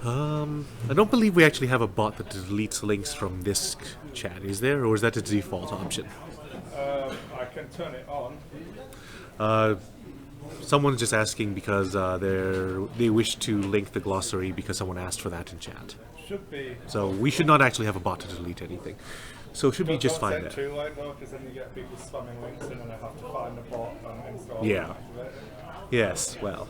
I don't believe we actually have a bot that deletes links from this chat, is there? Or is that a default option? I can turn it on. Someone's just asking because they wish to link the glossary because someone asked for that in chat. Should be. So we should not actually have a bot to delete anything. So it should be just fine Don't there. too late though, because then you get people spamming links and then I have to find the bot and install it. Yeah. and activate it. Yes, well.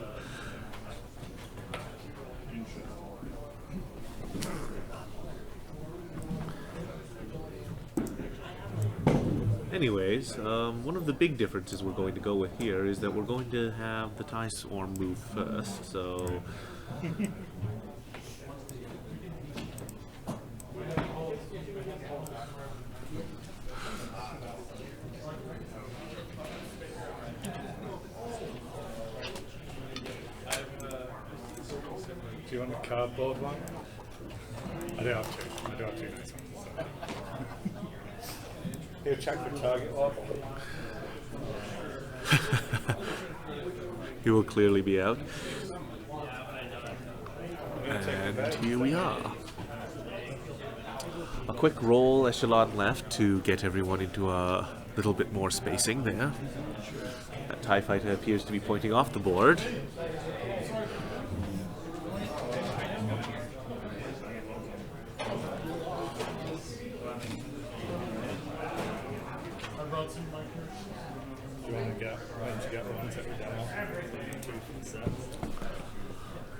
Anyways, one of the big differences we're going to go with here is that we're going to have the TIE Swarm move first, so... Do you want a cardboard one? I do have two. I do have two nice ones. So. Here, check the target log. He will clearly be out. And here we are. A quick roll echelon left to get everyone into a little bit more spacing there. That TIE fighter appears to be pointing off the board. Do you want to get one? Take it down.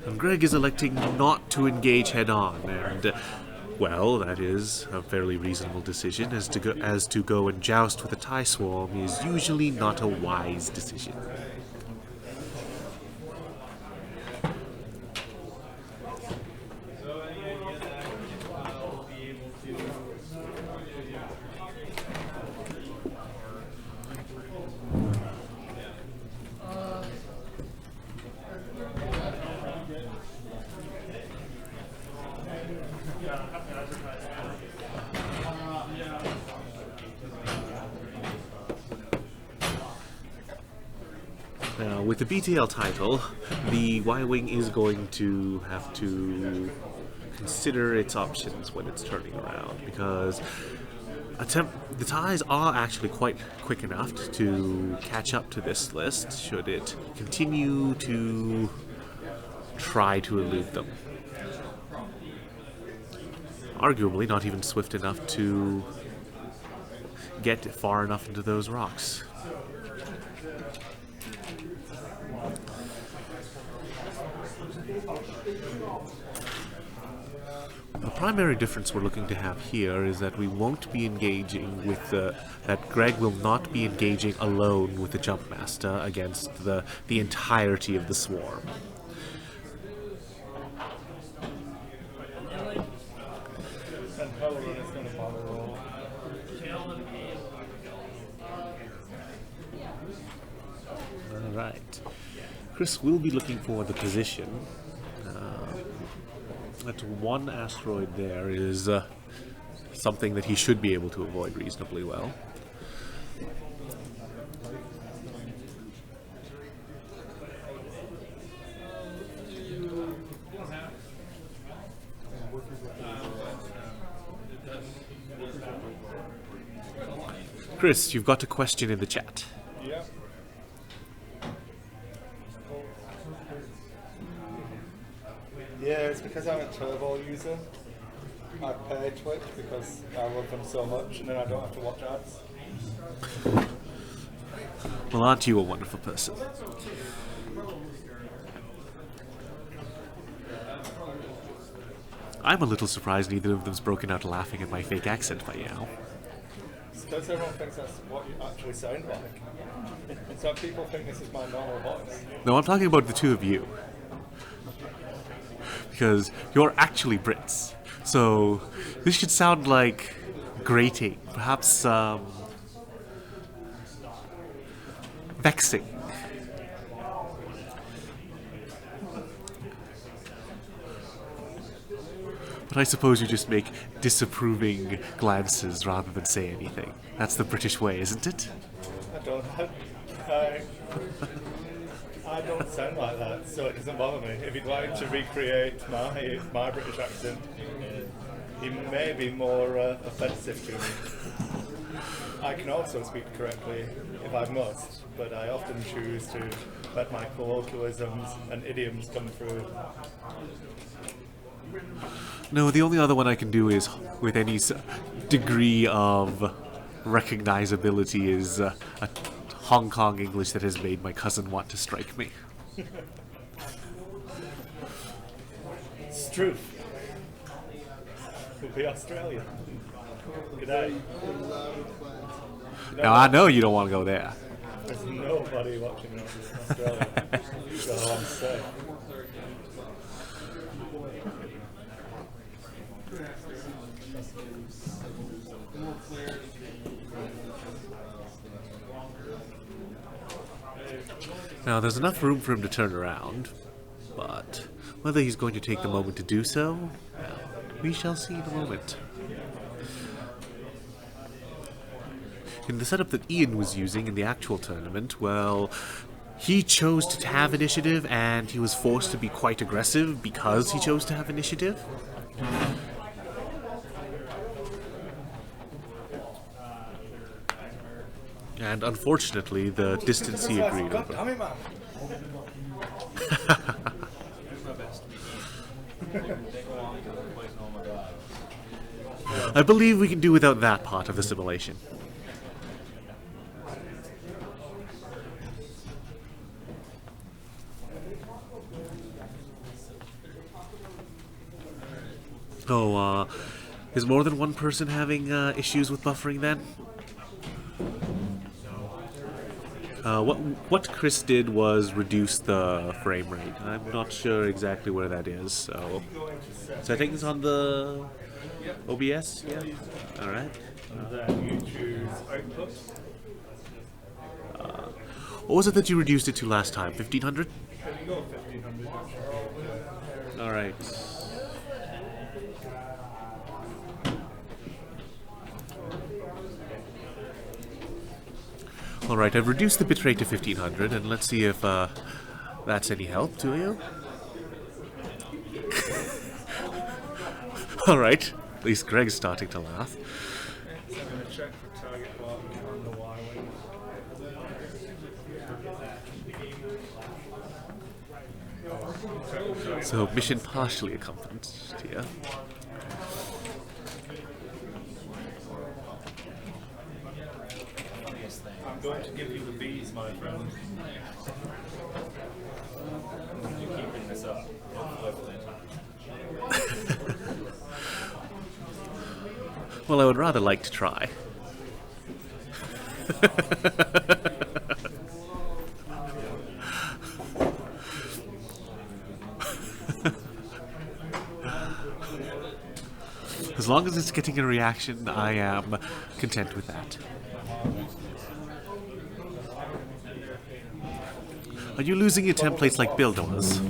And Greg is electing not to engage head-on, and well, that is a fairly reasonable decision. As to go and joust with a TIE Swarm is usually not a wise decision. Now, with the BTL title, the Y-Wing is going to have to consider its options when it's turning around, because the TIEs are actually quite quick enough to catch up to this list, should it continue to try to elude them. Arguably not even swift enough to get far enough into those rocks. The primary difference we're looking to have here is that we won't be engaging with that Greg will not be engaging alone with the Jumpmaster against the entirety of the swarm. And Hellrun is going to follow roll. Alright. Chris will be looking for the position. That one asteroid there is something that he should be able to avoid reasonably well. Chris, you've got a question in the chat. Yep. Yeah, it's because I'm a Turbo user. I pay Twitch because I love them so much, and then I don't have to watch ads. Well, aren't you a wonderful person? I'm a little surprised neither of them's broken out laughing at my fake accent by now. It's because everyone thinks that's what you actually sound like. And so people think this is my normal voice. No, I'm talking about the two of you. Because you're actually Brits. So this should sound like grating. Perhaps vexing. But I suppose you just make disapproving glances rather than say anything. That's the British way, isn't it? I don't sound like that, so it doesn't bother me. If you'd like to recreate my British accent, he may be more offensive to me. I can also speak correctly if I must, but I often choose to let my colloquialisms and idioms come through. No, the only other one I can do is, with any degree of recognizability, is a Hong Kong English that has made my cousin want to strike me. Struth. Will be Australia. Good day. Now I know you don't want to go there. There's nobody watching in Australia, so I'm safe. Now, there's enough room for him to turn around, but whether he's going to take the moment to do so, well, we shall see in a moment. In the setup that Ian was using in the actual tournament, well, he chose to have initiative, and he was forced to be quite aggressive because he chose to have initiative. And unfortunately, the distance he agreed God over. damn it, man. I believe we can do without that part of the simulation. Oh, is more than one person having issues with buffering then? What Chris did was reduce the frame rate. I'm not sure exactly where that is, so I think it's on the OBS, yeah? Alright. And then you choose output. What was it that you reduced it to last time? 1500? There you go, 1500. Alright. Alright, I've reduced the bitrate to 1500, and let's see if that's any help to you. Alright, at least Greg's starting to laugh. So I'm going to check for target lock on the Y-wing. So, mission partially accomplished here. I'm going to give you the bees, my friend. You're keeping this up. Well, I would rather like to try. As long as it's getting a reaction, I am content with that. Are you losing your templates like Bill does? I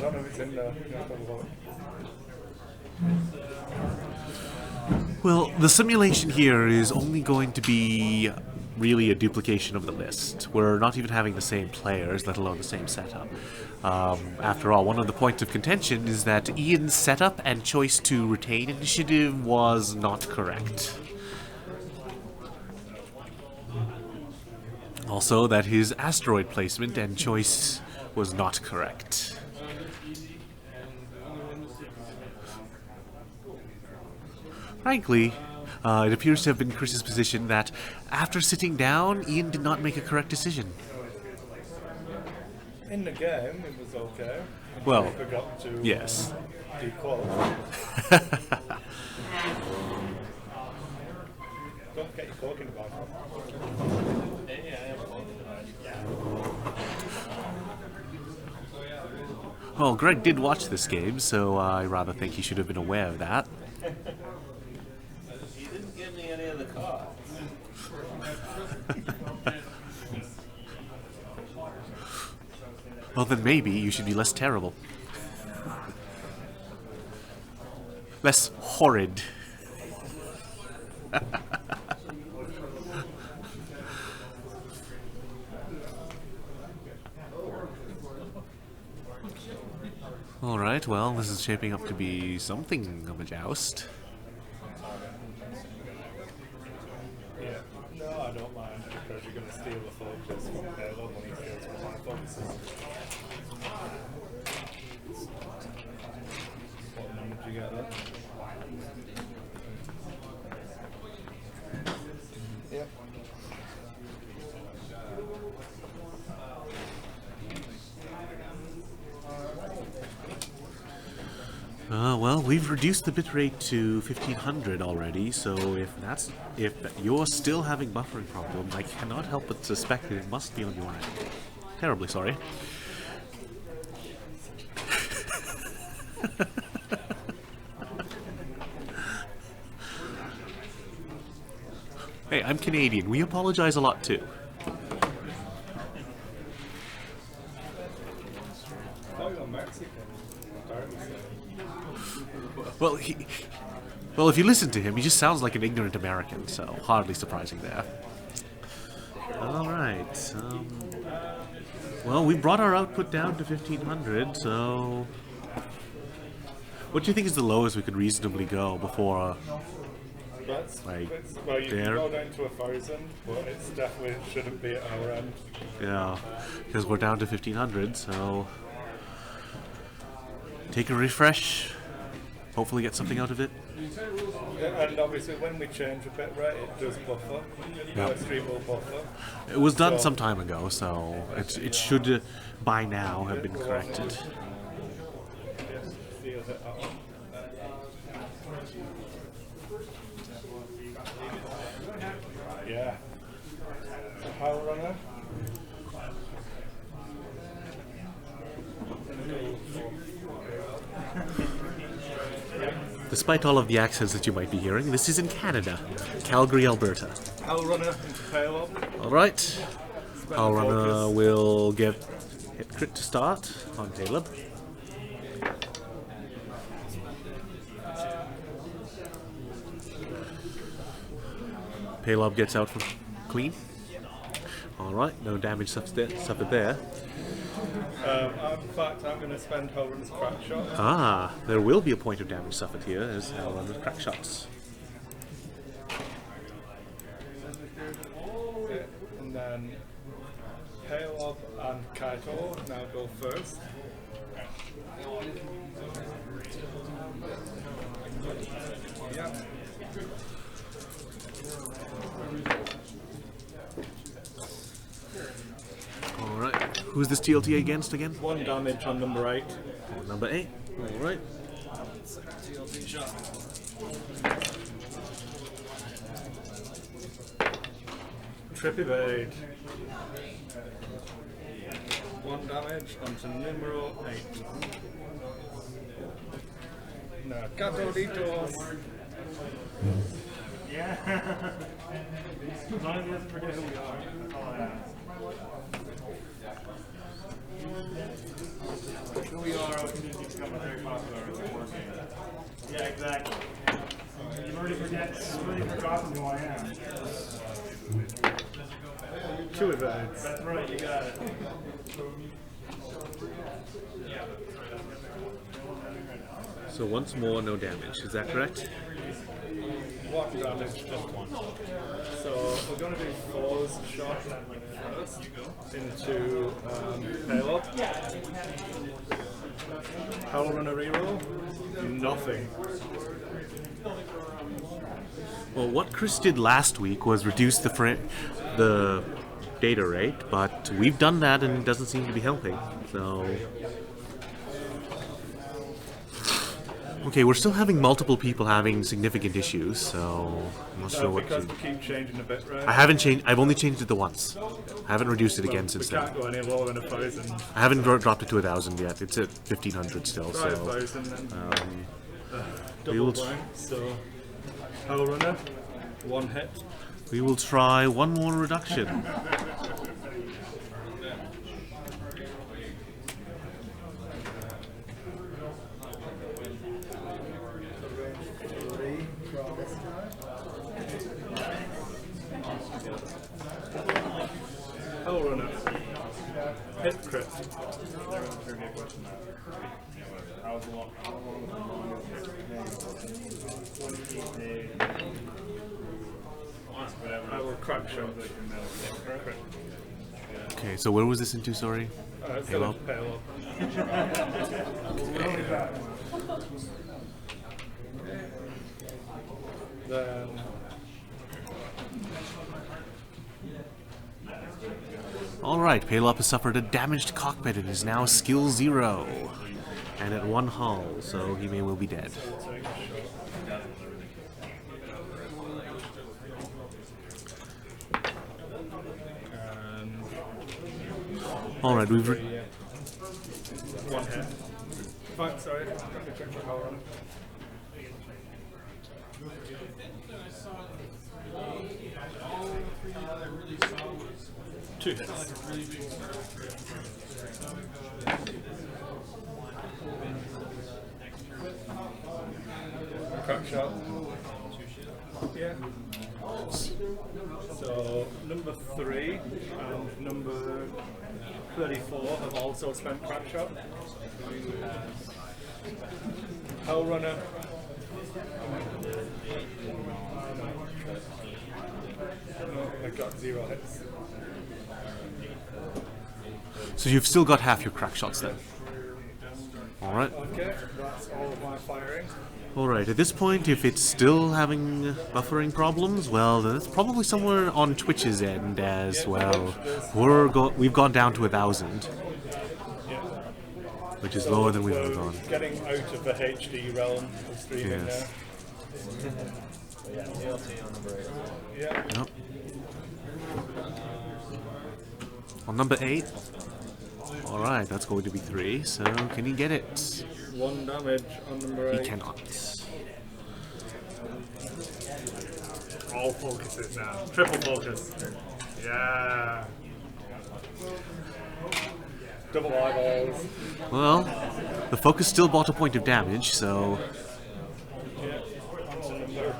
don't know if it's in there. Well, the simulation here is only going to be really a duplication of the list. We're not even having the same players, let alone the same setup. After all, one of the points of contention is that Ian's setup and choice to retain initiative was not correct. Also, that his asteroid placement and choice was not correct. Frankly, it appears to have been Chris's position that after sitting down, Ian did not make a correct decision. In the game, it was okay. Well, I forgot to yes. dequalify. Don't get your talking about it. Well, Greg did watch this game, so I rather think he should have been aware of that. He didn't give me any of the cards. Well, then maybe you should be less terrible. Less horrid. Alright, well, this is shaping up to be something of a joust. Yeah. No, I don't mind because you're going to steal the focus from Caleb when he steals one of my focuses. What number did you get there? Yep. Well, we've reduced the bitrate to 1500 already, so if you're still having buffering problems, I cannot help but suspect that it must be on your end. Terribly sorry. Hey, I'm Canadian. We apologize a lot too. Oh, you're Mexican. Well, if you listen to him, he just sounds like an ignorant American, so hardly surprising there. All right. Well, we brought our output down to 1500, so what do you think is the lowest we could reasonably go before? Well, you can go down to 1,000, but it's definitely shouldn't be at our end. Yeah, because we're down to 1500, so take a refresh. Hopefully get something out of it. Yeah, and obviously when we change a bit rate, it does buffer. Yep. The stream will buffer. It was done some time ago, so it should by now have been corrected. Yeah. Power runner. Despite all of the accents that you might be hearing, this is in Canada, Calgary, Alberta. Power runner into payload. Alright. Power runner will get hit crit to start on Caleb. Paylob gets out from clean. Alright, no damage suffered there. In fact, I'm going to spend Hellrun's crack shot. Ah, there will be a point of damage suffered here as Hellrun's crack shots. Okay, and then Paylob and Kaito now go first. Yeah. Alright, who's this TLT against again? 1 damage on number 8. Number 8. Alright. Trip evade. 1 damage onto numero 8. Now, Catoditos. Yeah. As long as he doesn't forget who we are. That's all I ask. Who we are is becoming very popular in the war game. Yeah, exactly. You've already forgotten who I am. 2 evades. That's right, you got it. So once more, no damage. Is that correct? 1 damage, just 1. So we're going to do Four's shot first into Paylob. Power runner reroll. Nothing. Well, what Chris did last week was reduce the data rate, but we've done that and it doesn't seem to be helping. So, okay, we're still having multiple people having significant issues, so I'm not sure what to. Because we keep changing a bit, right? I haven't changed. I've only changed it the once. I haven't reduced it again since we then. can't go any lower than 1,000. I haven't dropped it to 1,000 yet. It's at 1,500 still. Try So 1,000 and we will double blank. So Power runner, 1 hit. we will try one more reduction. Hell runner. Hit crit. I will crack shot. Crit. Okay, so where was this into, sorry? Pale up. Then Alright, Palop has suffered a damaged cockpit and is now skill 0. And at 1 hull, so he may well be dead. Alright, we've... one hit. Fine, sorry. Hell runner. Two hits. Crack shot. Yeah. So number 3 and number 34 have also spent crack shot. Hell runner. No, I got 0 hits. So you've still got half your crack shots then. Alright. Okay, that's all of my firing. Alright, at this point, if it's still having buffering problems, well, that's probably somewhere on Twitch's end as well. We've gone down to 1,000. Which is lower than we've ever gone. Getting out of the HD realm of streaming Yes. now. Yeah. Yep. On number 8. Alright, that's going to be 3, so can he get it? 1 damage on number 8. He cannot. All focuses now. Triple focus. Yeah. Double eyeballs. Well, the focus still bought a point of damage, so... Yeah. On number.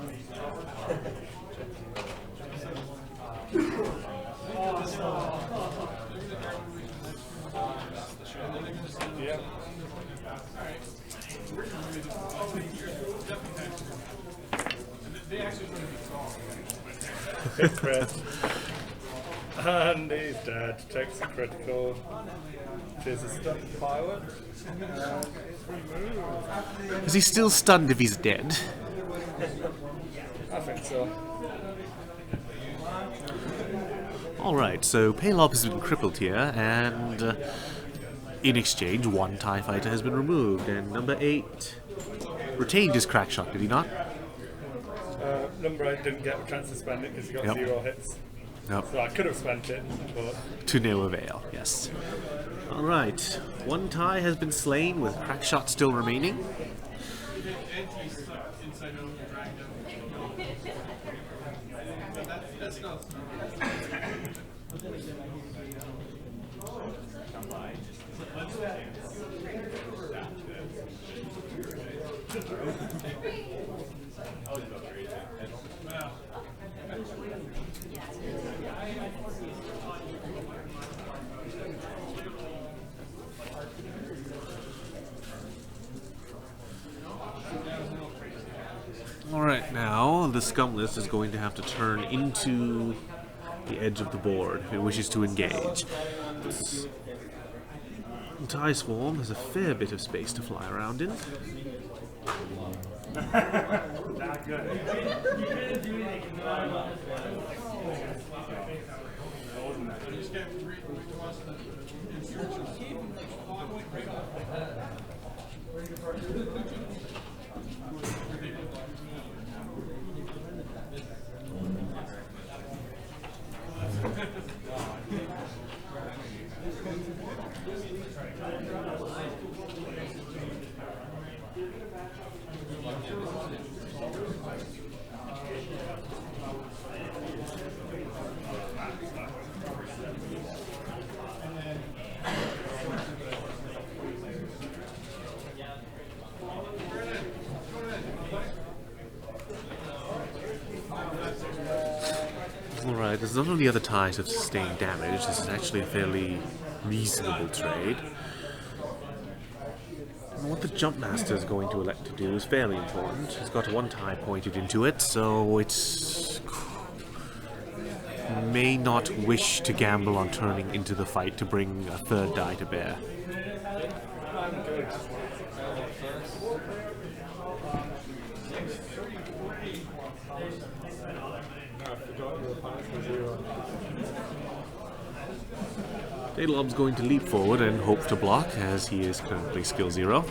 Yeah. Hit crit. And he's dead. Takes a critical. Which is a stunned pilot. And is removed. Is he still stunned if he's dead? I think so. Alright, so Palop has been crippled here, and in exchange, 1 TIE fighter has been removed, and number 8 retained his crack shot, did he not? Number 8 didn't get a chance to spend it because he got Yep. 0 hits. Nope. So I could have spent it, but To no avail, yes. Alright, 1 TIE has been slain with crack shot still remaining. Alright, now the scum list is going to have to turn into the edge of the board if it wishes to engage. The TIE Swarm has a fair bit of space to fly around in. Not good. Alright, as because none of the other ties have sustained damage. This is actually a fairly reasonable trade. And what the Jump Master is going to elect to do is fairly important. He's got one tie pointed into it, so it's may not wish to gamble on turning into the fight to bring a third die to bear. Daylob's going to leap forward and hope to block, as he is currently skill 0.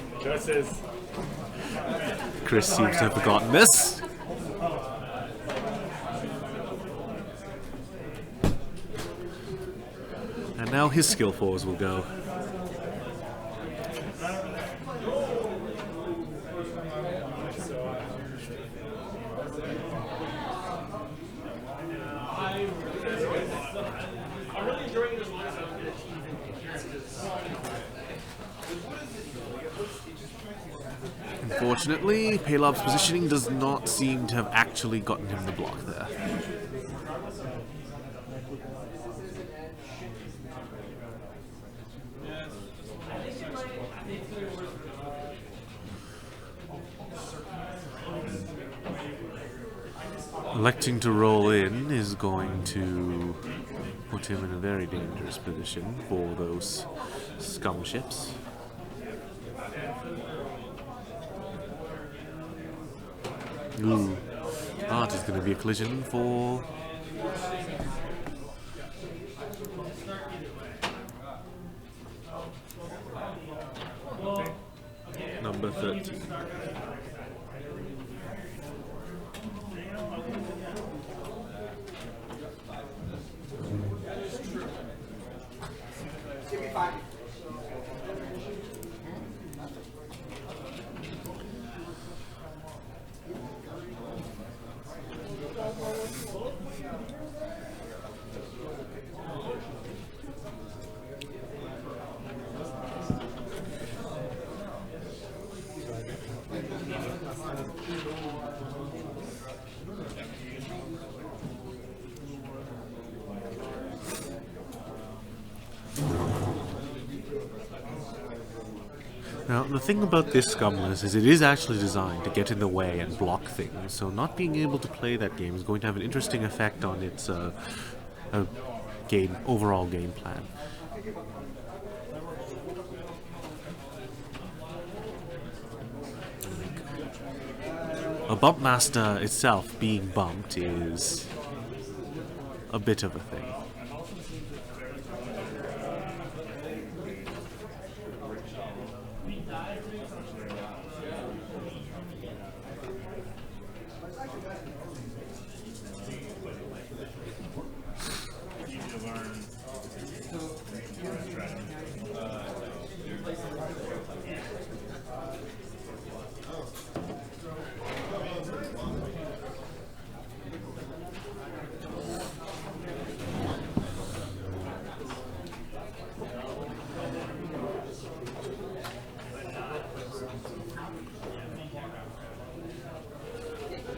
Chris seems to have forgotten this. And now his skill 4s will go. Unfortunately, Palob's positioning does not seem to have actually gotten him the block there. Electing to roll in is going to put him in a very dangerous position for those scum ships. Ooh, that is going to be a collision for number 13. Now, the thing about this Scumless is it is actually designed to get in the way and block things, so not being able to play that game is going to have an interesting effect on its overall game plan. A Bump Master itself being bumped is a bit of a thing.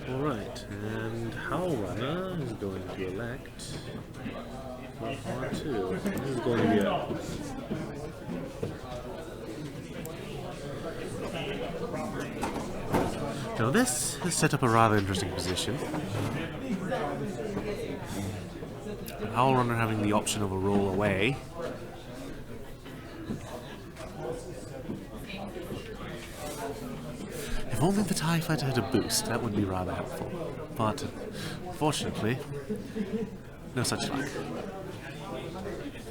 Alright, and Howlrunner is going to elect for R2. This is going to be a... Now this has set up a rather interesting position. Howlrunner having the option of a roll away. If only the TIE Fighter had a boost, that would be rather helpful. But, unfortunately, no such luck.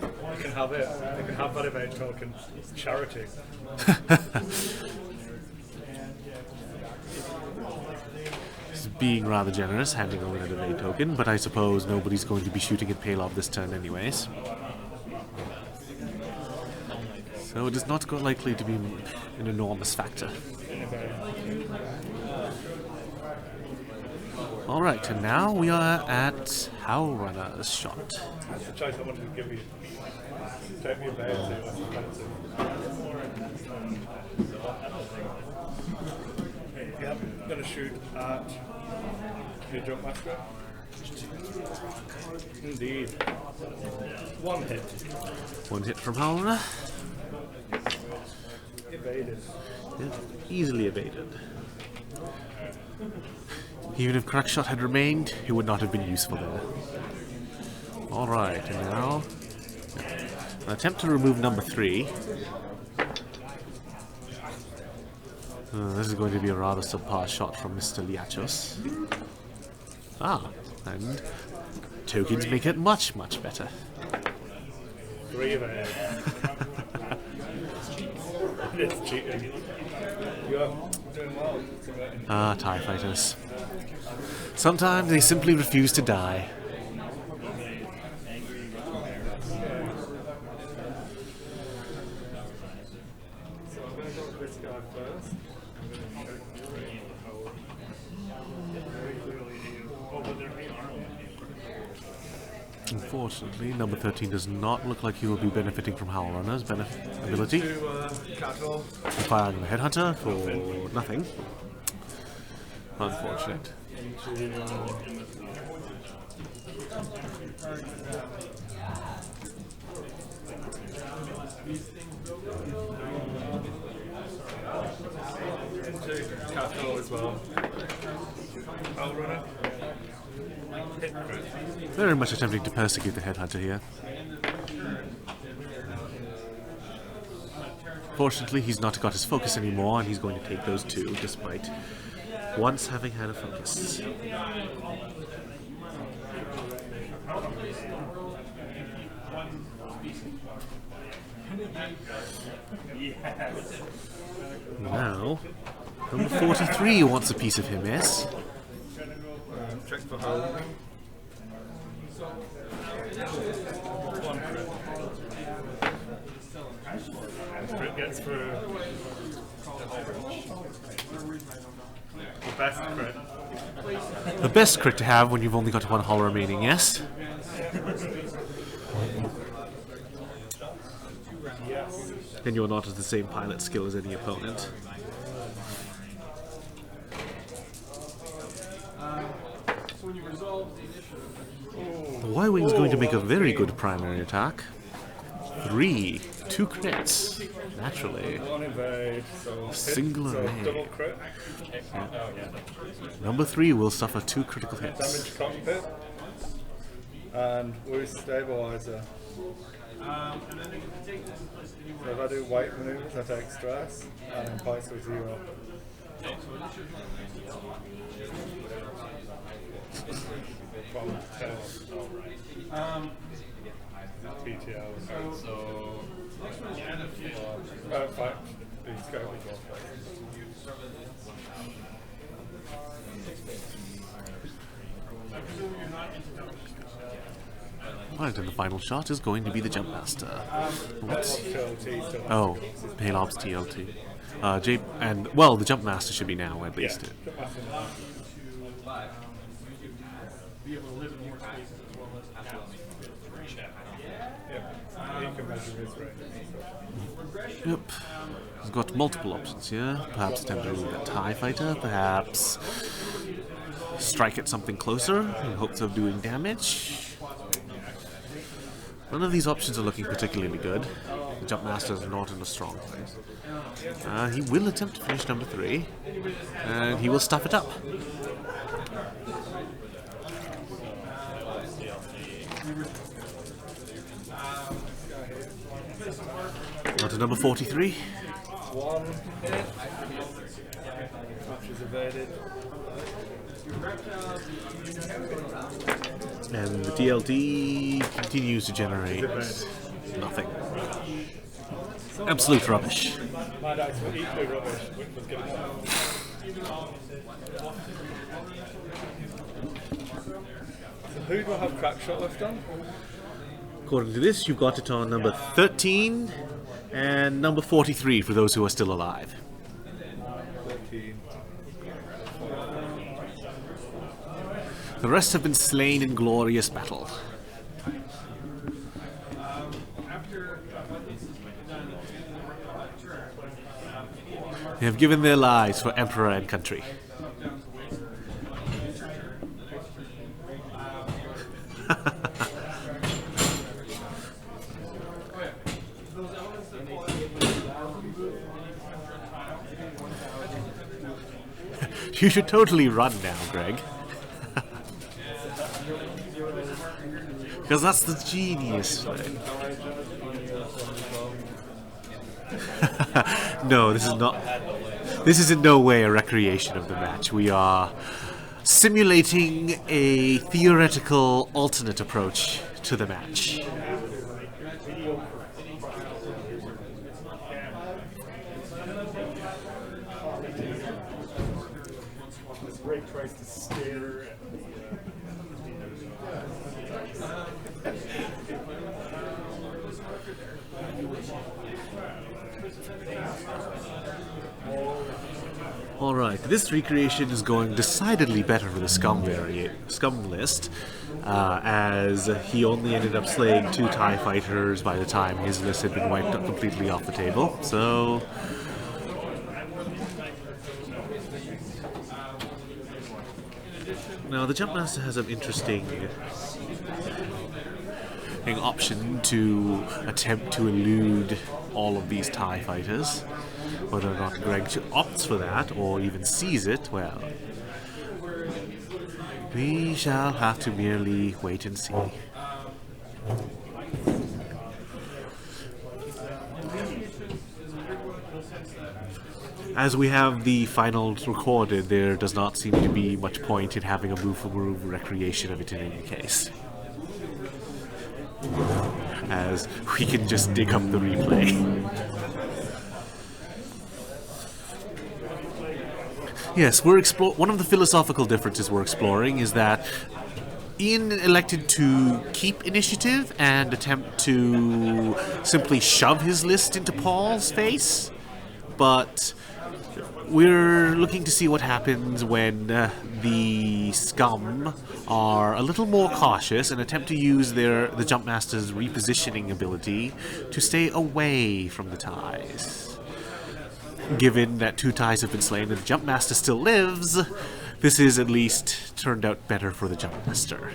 You can have it. You can have that event token. It's charity. He's being rather generous, handing over that evade token, but I suppose nobody's going to be shooting at Palob this turn anyways. So it is not likely to be an enormous factor. Alright, and now we are at Howlrunner's shot. That's the choice I wanted to give you. Take me away and say what's expensive. If you're going to shoot at your Jump Master, Indeed. One hit. One hit from Howlrunner. Evaded. Yeah, easily evaded. Even if Crackshot had remained, it would not have been useful there. Alright, and now an attempt to remove number 3. This is going to be a rather subpar shot from Mr. Liachos. Ah, and tokens make it much, much better. 3 evade. It's cheating. You're doing well. Ah, TIE fighters. Sometimes they simply refuse to die. So I'm going to go for this guy first. Unfortunately, number 13 does not look like he will be benefiting from Howlrunner's ability. Cattle. Firing the Headhunter for nothing. Unfortunate. Cattle as well. Howlrunner. Very much attempting to persecute the Headhunter here. Fortunately, he's not got his focus anymore, and he's going to take those 2, despite once having had a focus. Now, number 43 wants a piece of him, yes? Check for hole. One crit. Crit gets through the best crit. The best crit to have when you've only got 1 hull remaining, yes? And you're not at the same pilot skill as any opponent. The Y-Wing's going to make a very good primary attack. 3, 2 crits, naturally. 1 evade, so Single so evade. double crit. Number 3 will suffer 2 critical hits. Damage cockpit. And Woo's stabilizer. So if I do white maneuvers, I take stress, and then points with 0. PTO. So, fight. These go with your Right, and the final shot is going to be the Jump Master. What's... TLT still. Oh, Palops TLT. Well, the Jump Master should be now, at least. Yep. He's got multiple options here. Perhaps attempt to remove that TIE Fighter. Perhaps strike at something closer in hopes of doing damage. None of these options are looking particularly good. The Jump Master is not in a strong place. He will attempt to finish number 3, and he will stuff it up. On to number 43. 1 hit. Match is evaded. And the DLD continues to generate nothing. Absolute rubbish. My dice were equally rubbish, which was good enough. So who do I have Crackshot left on? According to this, you've got it on number 13 and number 43 for those who are still alive. 13. The rest have been slain in glorious battle. They have given their lives for emperor and country. You should totally run now, Greg. Because that's the genius way. No, this is not. This is in no way a recreation of the match. We are simulating a theoretical alternate approach to the match. Greg tries to stare at Alright, this recreation is going decidedly better for the Scum list, as he only ended up slaying 2 TIE fighters by the time his list had been wiped up completely off the table, so... Now, the Jumpmaster has an interesting option to attempt to elude all of these TIE fighters. Whether or not Greg opts for that, or even sees it, well, we shall have to merely wait and see. As we have the finals recorded, there does not seem to be much point in having a move-for-move recreation of it in any case, as we can just dig up the replay. Yes, one of the philosophical differences we're exploring is that Ian elected to keep initiative and attempt to simply shove his list into Paul's face, but we're looking to see what happens when the Scum are a little more cautious and attempt to use the Jumpmaster's repositioning ability to stay away from the TIEs. Given that 2 TIEs have been slain and the Jumpmaster still lives, this is at least turned out better for the Jumpmaster.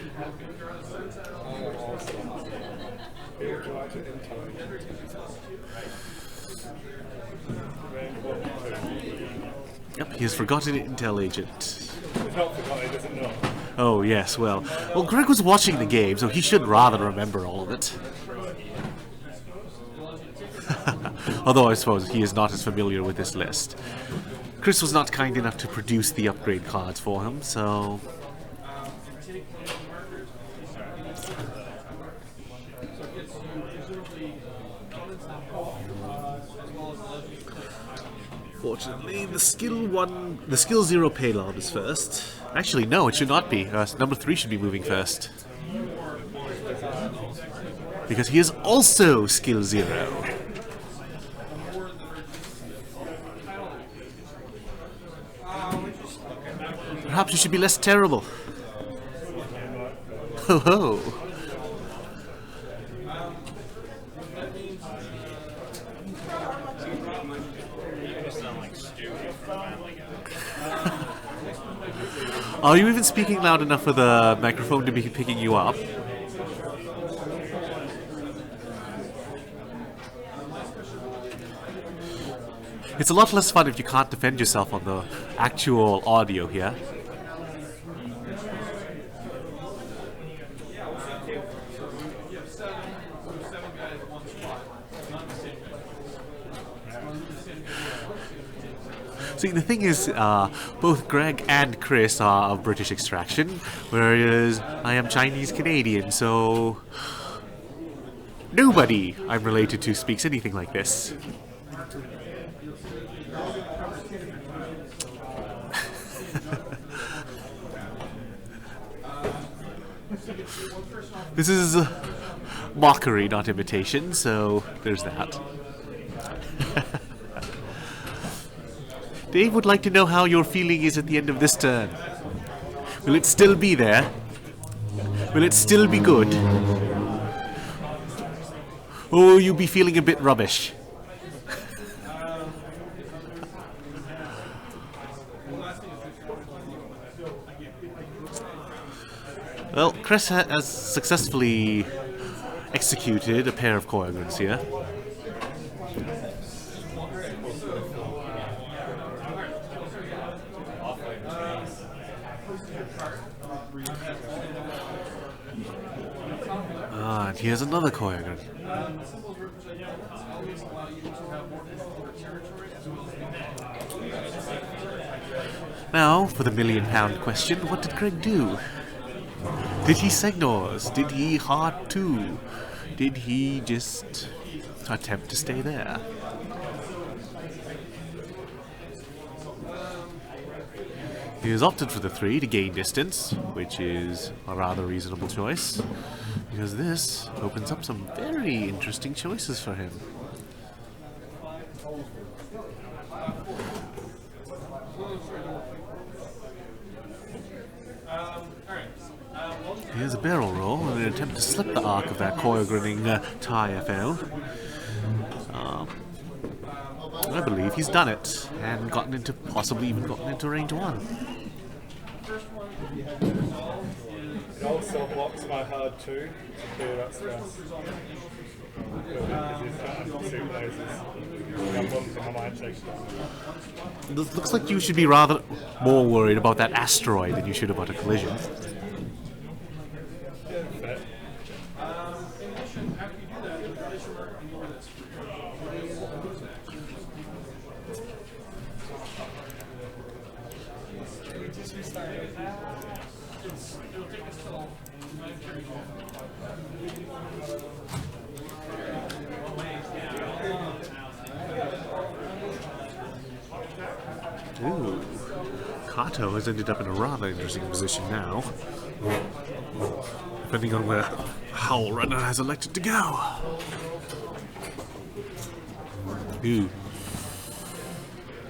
Yep, he has forgotten Intel agent. It's not forgotten, he doesn't know. Oh, yes, well, Greg was watching the game, so he should rather remember all of it. Although I suppose he is not as familiar with this list. Chris was not kind enough to produce the upgrade cards for him, so... Fortunately, the skill 0 payload is first. Actually, no, it should not be. Number 3 should be moving first. Because he is also skill 0. Perhaps you should be less terrible. Ho ho! Are you even speaking loud enough for the microphone to be picking you up? It's a lot less fun if you can't defend yourself on the actual audio here. See, the thing is, both Greg and Chris are of British extraction, whereas I am Chinese-Canadian, so nobody I'm related to speaks anything like this. This is mockery, not imitation, so there's that. Dave would like to know how your feeling is at the end of this turn. Will it still be there? Will it still be good? Or will you be feeling a bit rubbish? Well, Chris has successfully executed a pair of Koyagons here. And here's another Koyagrin. Now, for the £1,000,000 question, what did Greg do? Did he Segnors? Did he Heart 2? Did he just attempt to stay there? He has opted for the 3 to gain distance, which is a rather reasonable choice, because this opens up some very interesting choices for him. Here's a barrel roll in an attempt to slip the arc of that coil-grinning tie FL. I believe he's done it, and possibly even gotten into range 1. It also blocks my hard 2 to clear that stress. It looks like you should be rather more worried about that asteroid than you should about a collision. Ooh, Kato has ended up in a rather interesting position now, depending on where Howl Runner has elected to go. Ooh.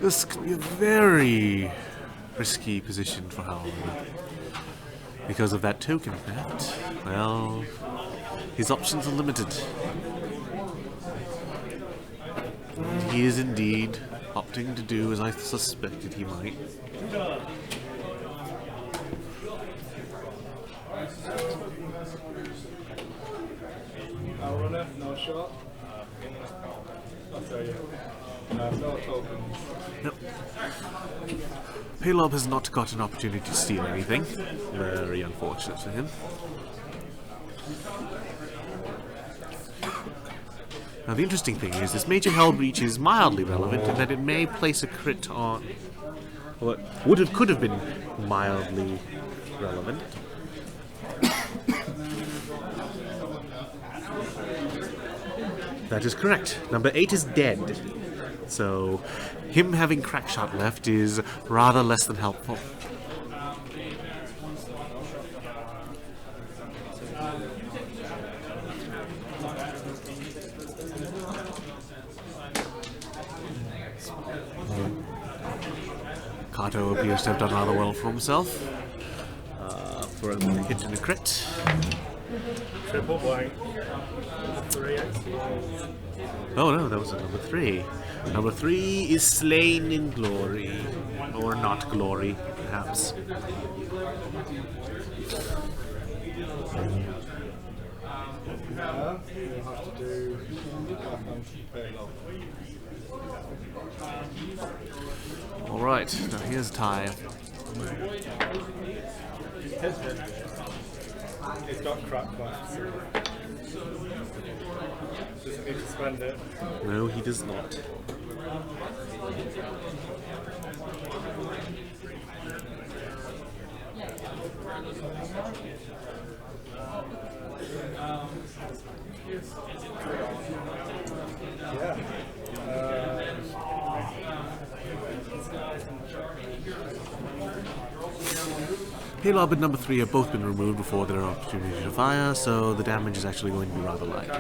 This could be a very risky position for Howl Runner. Because of that token theft, well, his options are limited. He is indeed opting to do as I suspected he might. I'll run it, no shot. I'll tell you. No tokens. Yep. Palob has not got an opportunity to steal anything. Very unfortunate for him. Now the interesting thing is this Major Hell Breach is mildly relevant in that it may place a crit on... Well, it could have been mildly relevant. That is correct. Number 8 is dead. So him having Crackshot left is rather less than helpful. Kato appears to have done rather well for himself. For a hit and a crit. Triple blank. 3 Oh no, that was a number 3. Number 3 is slain in glory. Or not glory, perhaps. You'll have to do Alright, now here's Ty. He's got crack left, so doesn't need to spend it. No, he does not. Yeah. Palob and number 3 have both been removed before their opportunity to fire, so the damage is actually going to be rather light.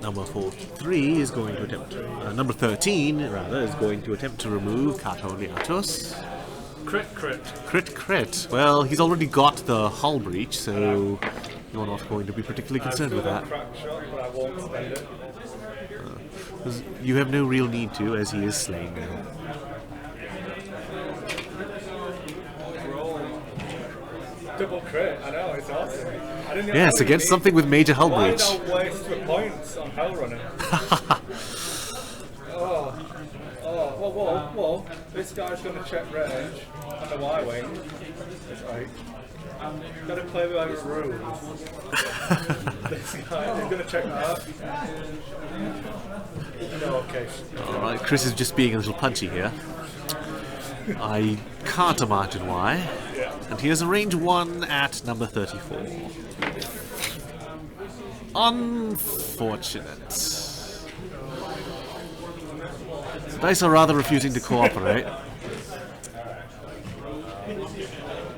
Number 3 is going to attempt, number 13 rather, is going to attempt to remove Kato Liatos. Crit. Well, he's already got the hull breach, so you're not going to be particularly concerned with that. Crack shot, but I won't spend it. You have no real need to, as he is slain now. Double crit, I know, it's awesome. I didn't Yes, against something with major hull Why breach. not waste the points on Hell Runner? Whoa. This guy's going to check range on the Y-wing. That's right. Gotta play by the rules. This guy is gonna check that out. No, okay. Alright, Chris is just being a little punchy here. I can't imagine why. And he has a range 1 at number 34. Unfortunate. The dice are rather refusing to cooperate.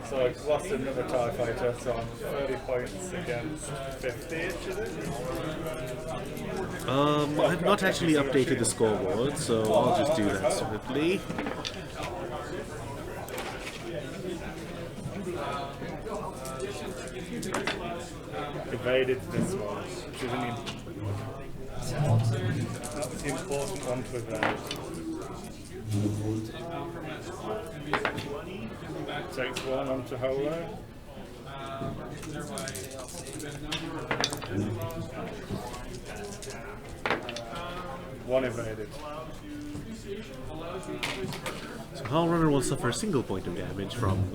So I lost another TIE fighter, so I'm 30 points against 50, is it? I've not actually updated the scoreboard, so I'll just do that swiftly. Evaded this one, which is that was the important one to evade. Takes one onto Holo. One evaded. So Hull Runner will suffer a single point of damage from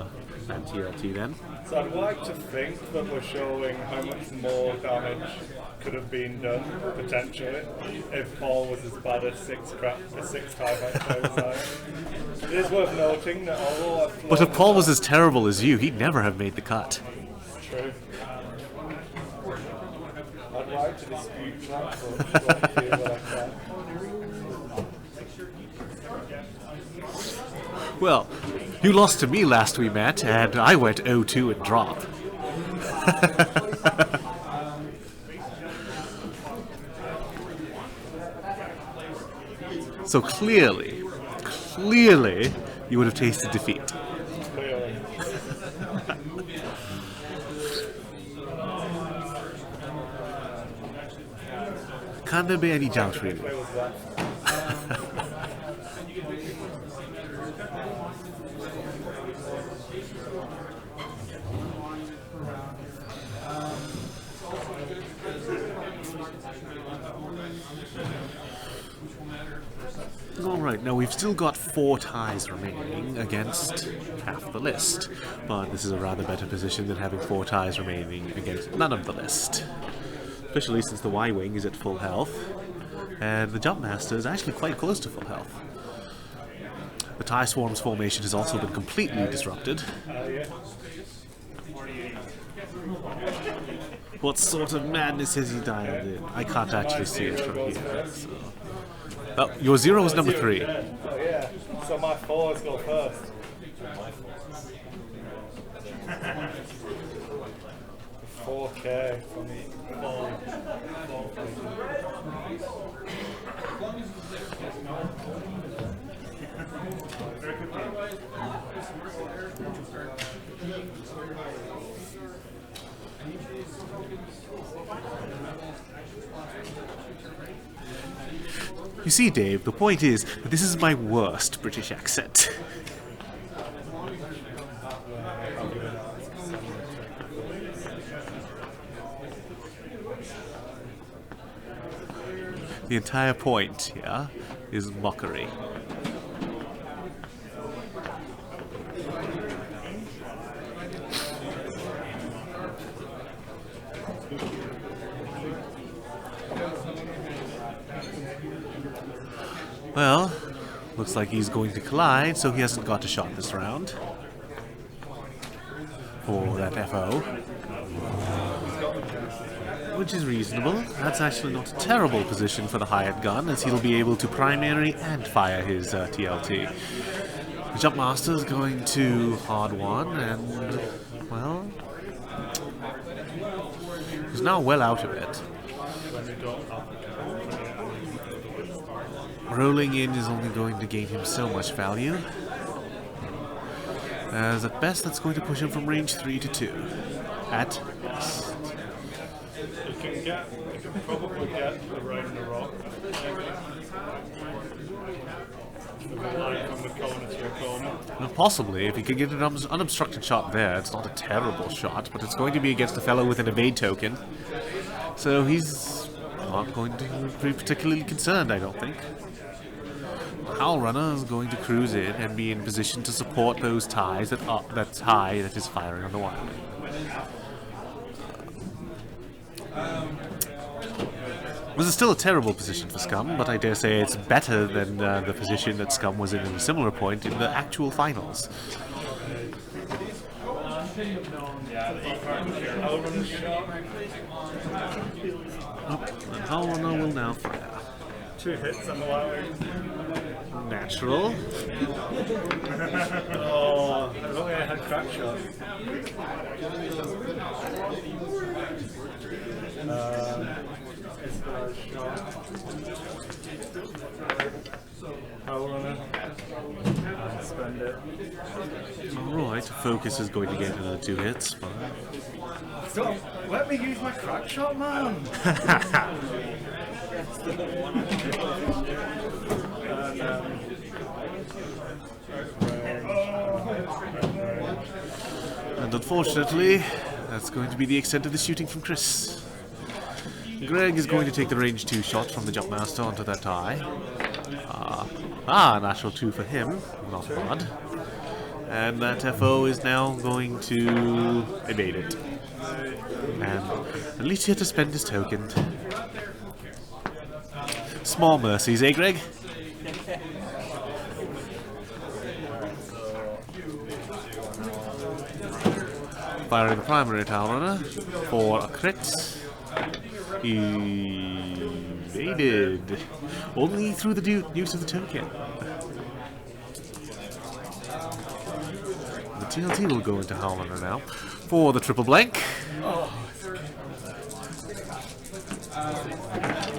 that TLT then. So I'd like to think that we're showing how much more damage could have been done, potentially, if Paul was as bad as 6 TIE fighters. It is worth noting that although I've But if Paul was as terrible as you, he'd never have made the cut. True. I'd like to dispute that, but won't do what I can. Well, you lost to me last we met, and I went 0-2 and drop. So clearly, you would have tasted defeat. Clearly. Can there be any doubt, really? Where was that? Alright, now we've still got 4 ties remaining against half the list, but this is a rather better position than having 4 ties remaining against none of the list. Especially since the Y-Wing is at full health, and the Jumpmaster is actually quite close to full health. The TIE Swarm's formation has also been completely disrupted. Yeah. What sort of madness has he dialed in? I can't actually see it from here. So. Oh, your 0 is number 3. Oh yeah, so my 4s go first. $4K from the 4. You see, Dave, the point is that this is my worst British accent. The entire point here is mockery. Well, looks like he's going to collide, so he hasn't got a shot this round. For that FO. Which is reasonable. That's actually not a terrible position for the hired gun, as he'll be able to primary and fire his TLT. The Jumpmaster is going to hard 1, and, well, he's now well out of it. Rolling in is only going to gain him so much value, as at best that's going to push him from range 3 to 2. At best. You can probably get the right in the rock. From the corner to your corner. Well, possibly, if he can get an unobstructed shot there, it's not a terrible shot, but it's going to be against a fellow with an evade token. So he's not going to be particularly concerned, I don't think. Howl Runner is going to cruise in and be in position to support those ties that tie that is firing on the wire. This is still a terrible position for Scum, but I dare say it's better than the position that Scum was in at a similar point in the actual finals. And Howl Runner will now fire. 2 hits on the wire. Natural. Oh, I only had crack shot. Howl Runner. And spend it. Alright, Focus is going to get another 2 hits. But Stop! Let me use my crack shot, man! And unfortunately, that's going to be the extent of the shooting from Chris. Greg is going to take the range 2 shot from the Jumpmaster onto that tie. Natural 2 for him. Not bad. And that FO is now going to evade it. And at least he had to spend his token. Small mercies, eh, Greg? Firing the primary Howl Runner for a crit. Evaded. Only through the use of the token. The TLT will go into Howl Runner now for the triple blank.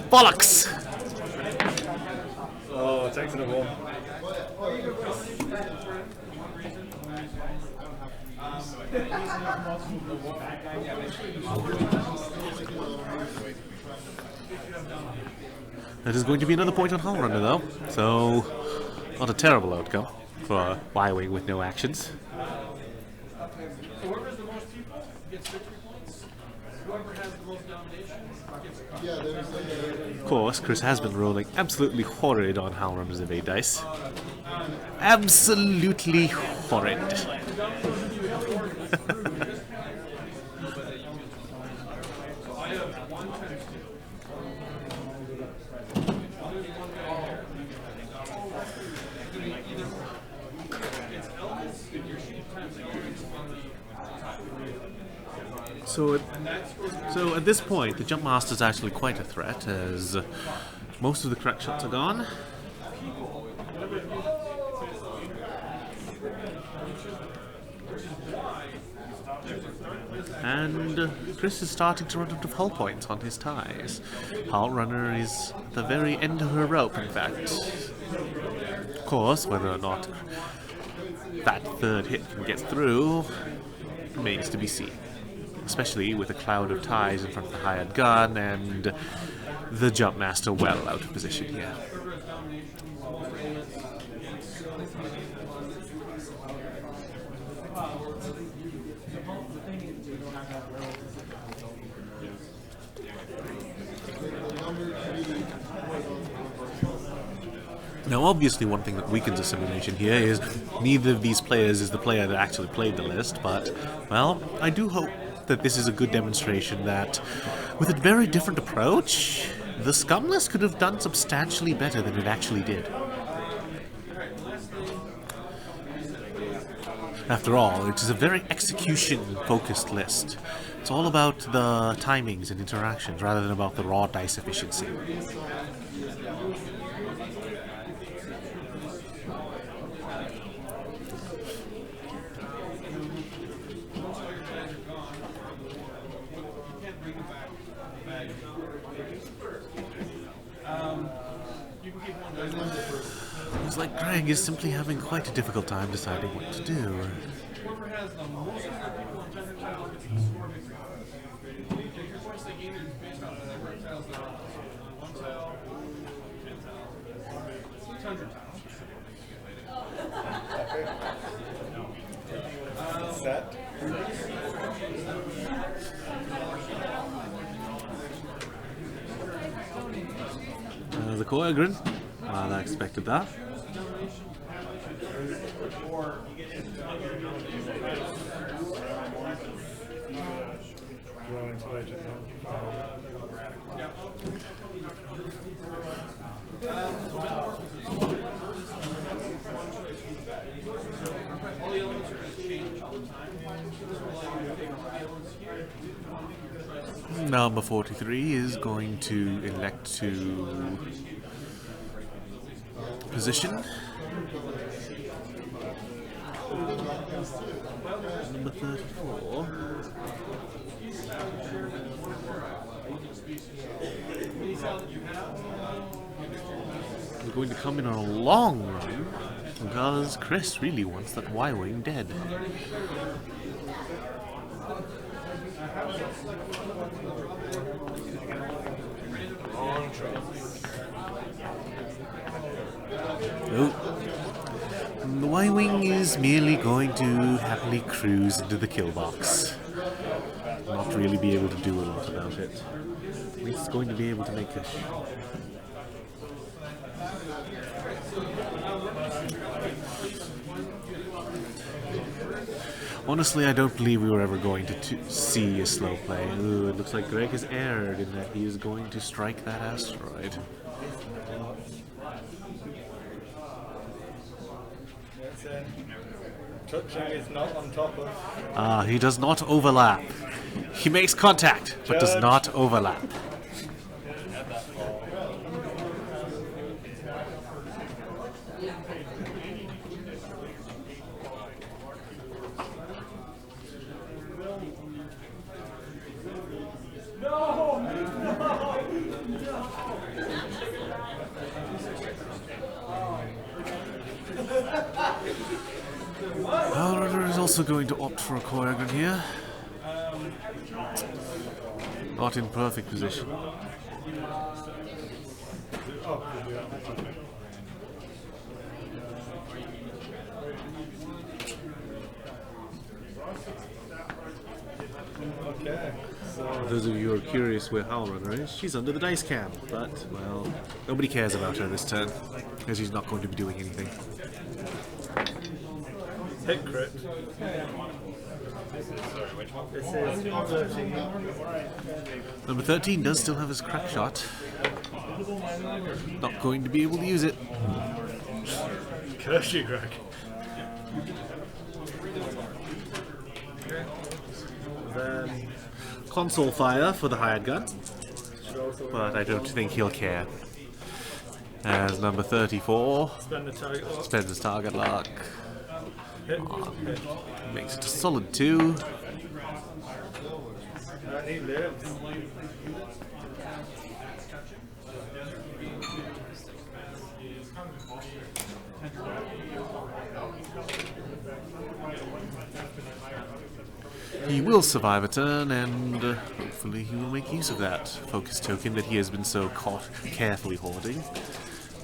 Bollocks! Oh, it takes another one. That is going to be another point on Howl Runner though, so not a terrible outcome for Y-Wing with no actions. Of course, Chris has been rolling absolutely horrid on Howl Runner's evade dice. Absolutely horrid. So at this point, the Jumpmaster is actually quite a threat, as most of the crack shots are gone. And Chris is starting to run out of hull points on his ties. Howl Runner is at the very end of her rope, in fact. Of course, whether or not that third hit can get through remains to be seen. Especially with a cloud of ties in front of the hired gun and the Jumpmaster well out of position here. Now obviously one thing that weakens a simulation here is neither of these players is the player that actually played the list, but, well, I do hope that this is a good demonstration that, with a very different approach, the Scum list could have done substantially better than it actually did. After all, it is a very execution-focused list. It's all about the timings and interactions rather than about the raw dice efficiency. Looks like Greg is simply having quite a difficult time deciding what to do. Set. The Koyagrin. I expected that. Number 43 is going to elect to position. Number 34. We're going to come in on a long run because Chris really wants that Y-Wing dead. The Y-Wing is merely going to happily cruise into the kill box. Not really be able to do a lot about it. At least it's going to be able to make a... Honestly, I don't believe we were ever going to see a slow play. Ooh, it looks like Greg has erred in that he is going to strike that asteroid. Touching is not on top of. Ah, he does not overlap. He makes contact, but does not overlap. Howler is also going to opt for a Koyagan here. Not in perfect position. Okay. For those of you who are curious where Howlrunner is, she's under the dice cam, but, well, nobody cares about her this turn, because she's not going to be doing anything. Hit crit. This is 13. Number 13 does still have his crack shot. Not going to be able to use it. Curse you, Greg. Then Console fire for the hired gun, but I don't think he'll care. As number 34 spend the target lock. spends his target lock. Hit. Makes it a solid 2. He lives. He will survive a turn, and hopefully he will make use of that focus token that he has been so carefully hoarding.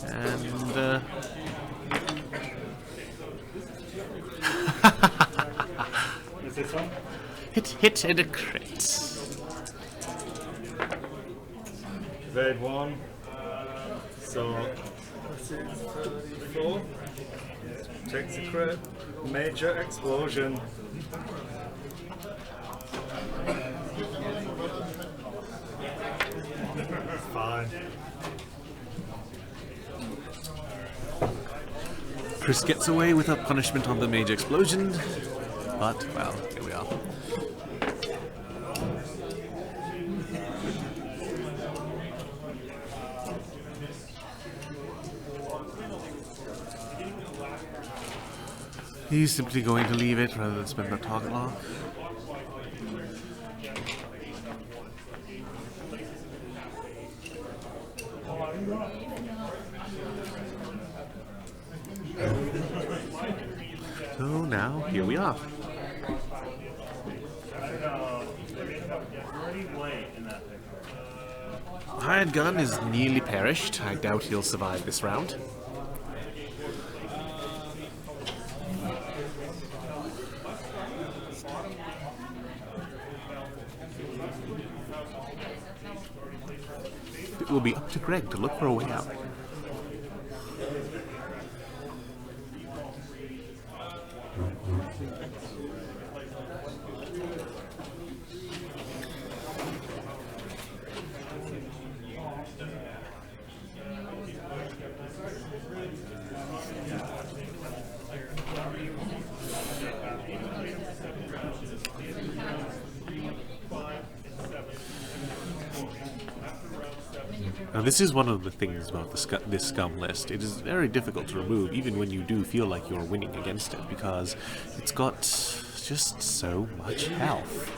And Is this one? hit and a crit. Evade 1. So, this is 34. Takes a crit. Major explosion. Fine. Chris gets away with a punishment on the major explosion, but, well, here we are. He's simply going to leave it rather than spend that target lock. So now, here we are. Hired gun is nearly perished. I doubt he'll survive this round. It will be up to Greg to look for a way out. this is one of the things about this scum list. It is very difficult to remove, even when you do feel like you're winning against it, because it's got just so much health.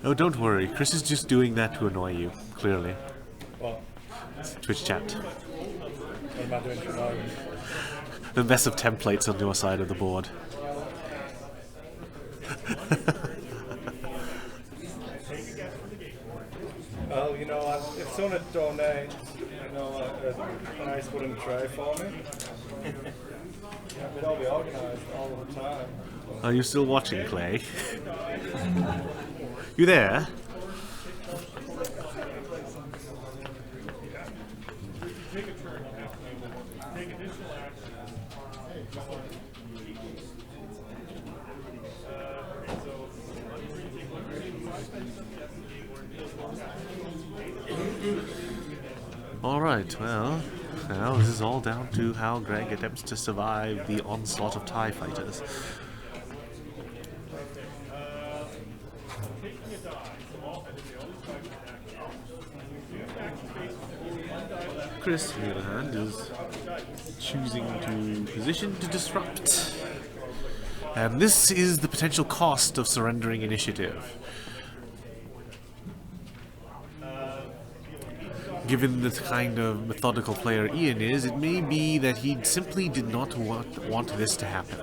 Oh, don't worry. Chris is just doing that to annoy you, clearly. What? Twitch chat. What am I doing to know? The mess of templates on your side of the board. Well, you know, if someone had donated, you know, a nice wooden tray for me, we'd all be organised all the time. Are you still watching, Clay? You there? Alright, well, now this is all down to how Greg attempts to survive the onslaught of TIE fighters. Chris, on the other hand, is choosing to position to disrupt. And this is the potential cost of surrendering initiative. Given the kind of methodical player Ian is, it may be that he simply did not want this to happen.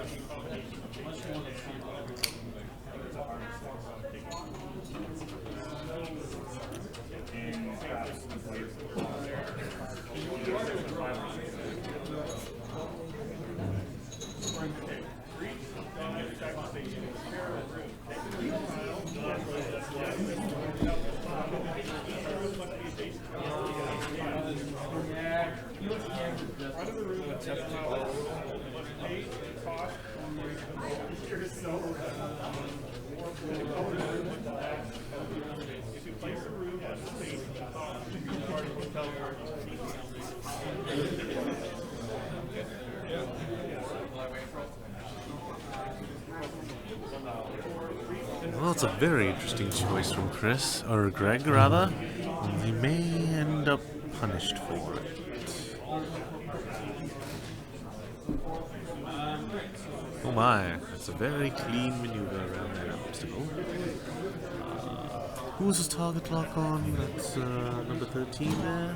Well, it's a very interesting choice from Chris, or Greg rather. He may end up punished for it. Oh my, that's a very clean maneuver around that obstacle. Who's his target lock on? That's number 13 there.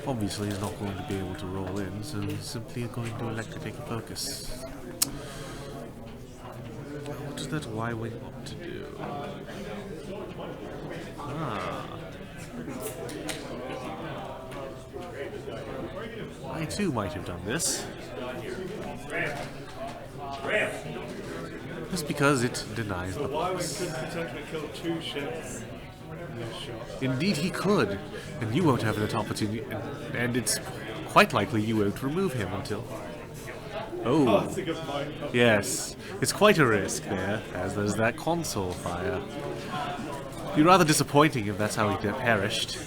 Obviously he's not going to be able to roll in, so he's simply going to elect to take a focus. What does that Y-wing want to do? Ah. I too might have done this. Just because it denies the box. Could potentially kill 2 ships in this shot. Indeed he could, and you won't have an opportunity, and it's quite likely you won't remove him until... Oh, That's a good point. yes, it's quite a risk there, as there's that console fire. It'd be rather disappointing if that's how he perished.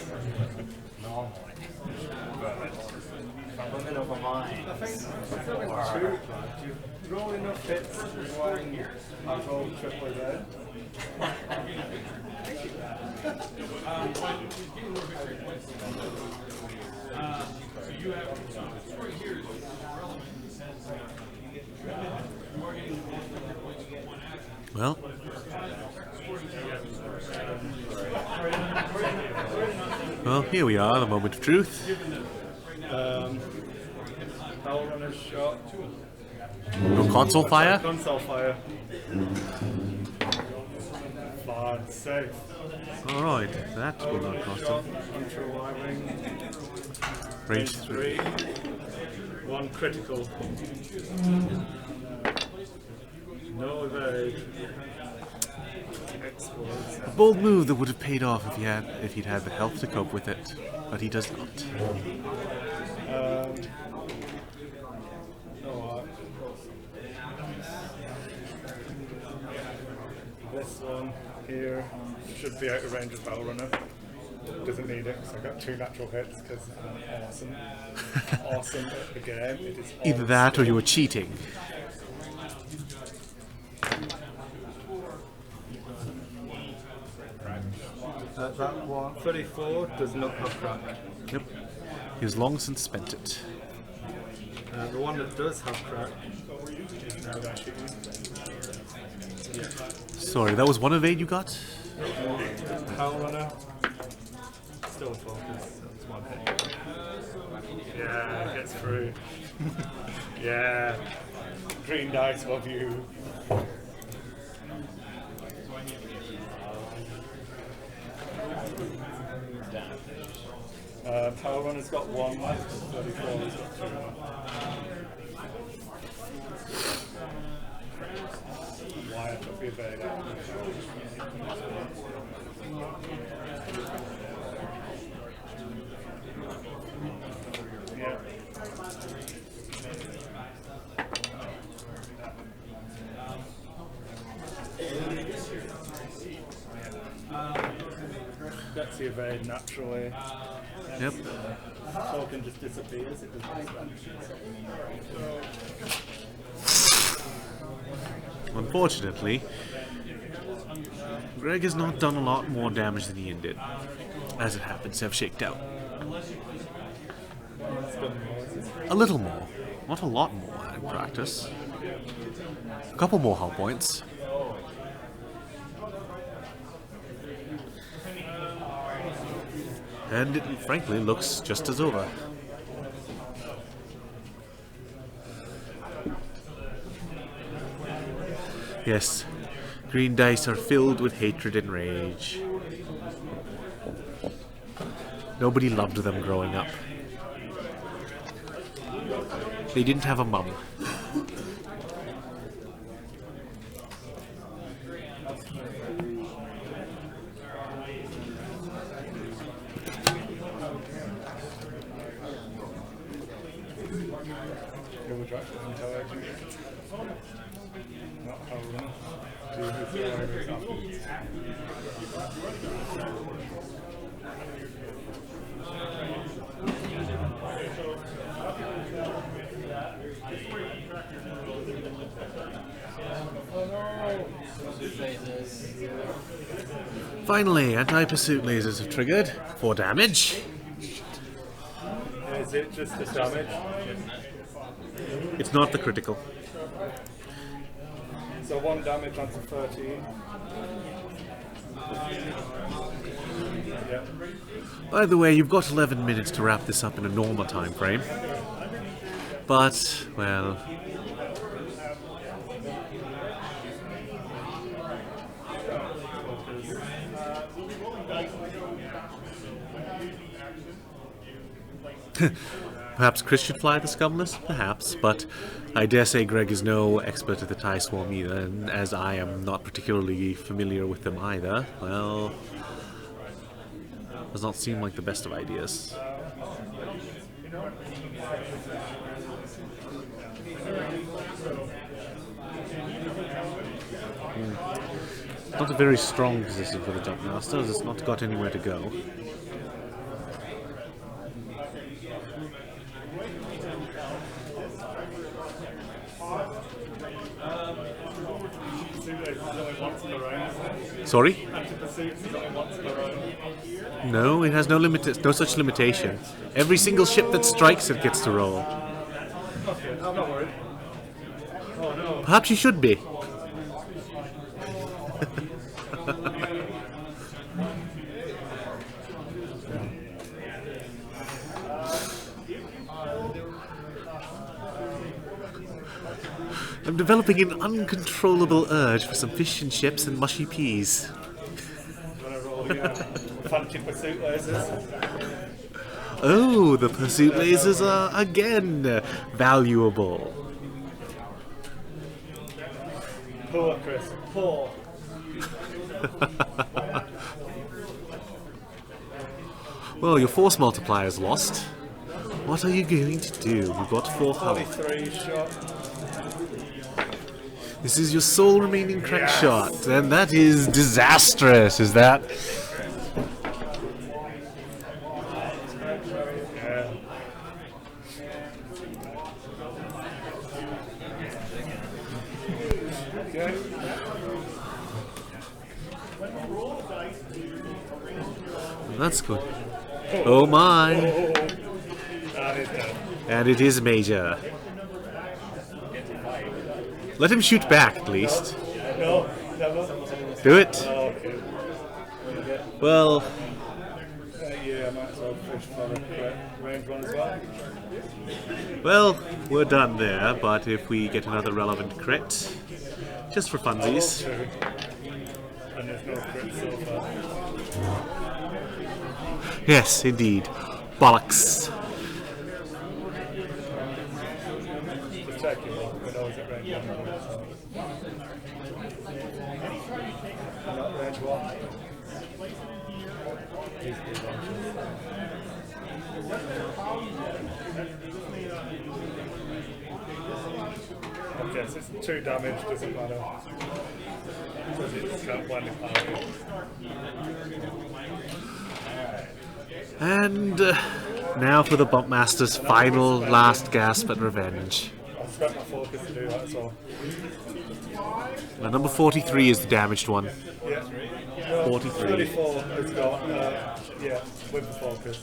Roll enough hits requiring I roll triple red. Well, here we are, the moment of truth. Power runner shot. No console fire? Console fire. Fine, safe. Alright, that will not cost him. Control Y-wing. Range 3. 1 critical. No evade. Explodes. A bold move that would have paid off if he'd had the health to cope with it, but he does not. This one. here. Should be out of range of Foul Runner. Doesn't need it because I got 2 natural hits because I'm awesome. Awesome at the game. It is Either that or you were cheating. That one, 34 does not have crack. Yep. He's long since spent it. The one that does have crack is now going to shoot you. Sorry, that was one evade you got? Foul Runner. Still focus. That's one hit. Yeah, gets through. Yeah. Green dice love you. Power Runner's got 1 left, 34 has got 2 left. Why I took the evade out. Yeah. Gets the evade naturally. Yep. Token just disappears. It doesn't Unfortunately, Greg has not done a lot more damage than Ian did, as it happens to have shaked out. A little more. Not a lot more in practice. A couple more hull points. And it frankly looks just as over. Yes, green dice are filled with hatred and rage. Nobody loved them growing up. They didn't have a mum. Not Power Runner. Do his fires afterwards. Finally, anti-pursuit lasers have triggered for damage. Is it just the damage? It's not the critical. So 1 damage onto 13. Yeah. By the way, you've got 11 minutes to wrap this up in a normal time frame. But, well... Perhaps Chris should fly the Scumless? Perhaps, but I dare say Greg is no expert at the TIE Swarm either, and as I am not particularly familiar with them either, well... does not seem like the best of ideas. Not a very strong position for the Jumpmaster, as it's not got anywhere to go. Sorry? No, it has no such limitation. Every single ship that strikes it gets to roll. Okay, I'm not worried. Oh no. Perhaps you should be. I'm developing an uncontrollable urge for some fish and chips and mushy peas. Gonna roll here. Fancy pursuit lasers. Oh, the pursuit lasers are again valuable. Poor Chris. Poor. Well, your force multiplier's lost. What are you going to do? You've got 4 health. 43 shot. This is your sole remaining crack shot, and that is disastrous, is that? That's good. Oh my! And it is major. Let him shoot back, at least. No, never. Do it. Oh, okay. Well, Yeah, I might as well push for the range one as well. well, we're done there, but if we get another relevant crit, just for funsies. True. And there's no crit so far. Yes, indeed. Bollocks. Just checking when I was at range one. So. Not range one. These two launches. Okay, so it's 2 damage, doesn't matter. Because it's got one power. And now for the Bumpmaster's final last gasp at revenge. I've spent my focus to do that, so. Now, number 43 is the damaged one. Yeah. No, 43. 34 has got, yeah, with the focus.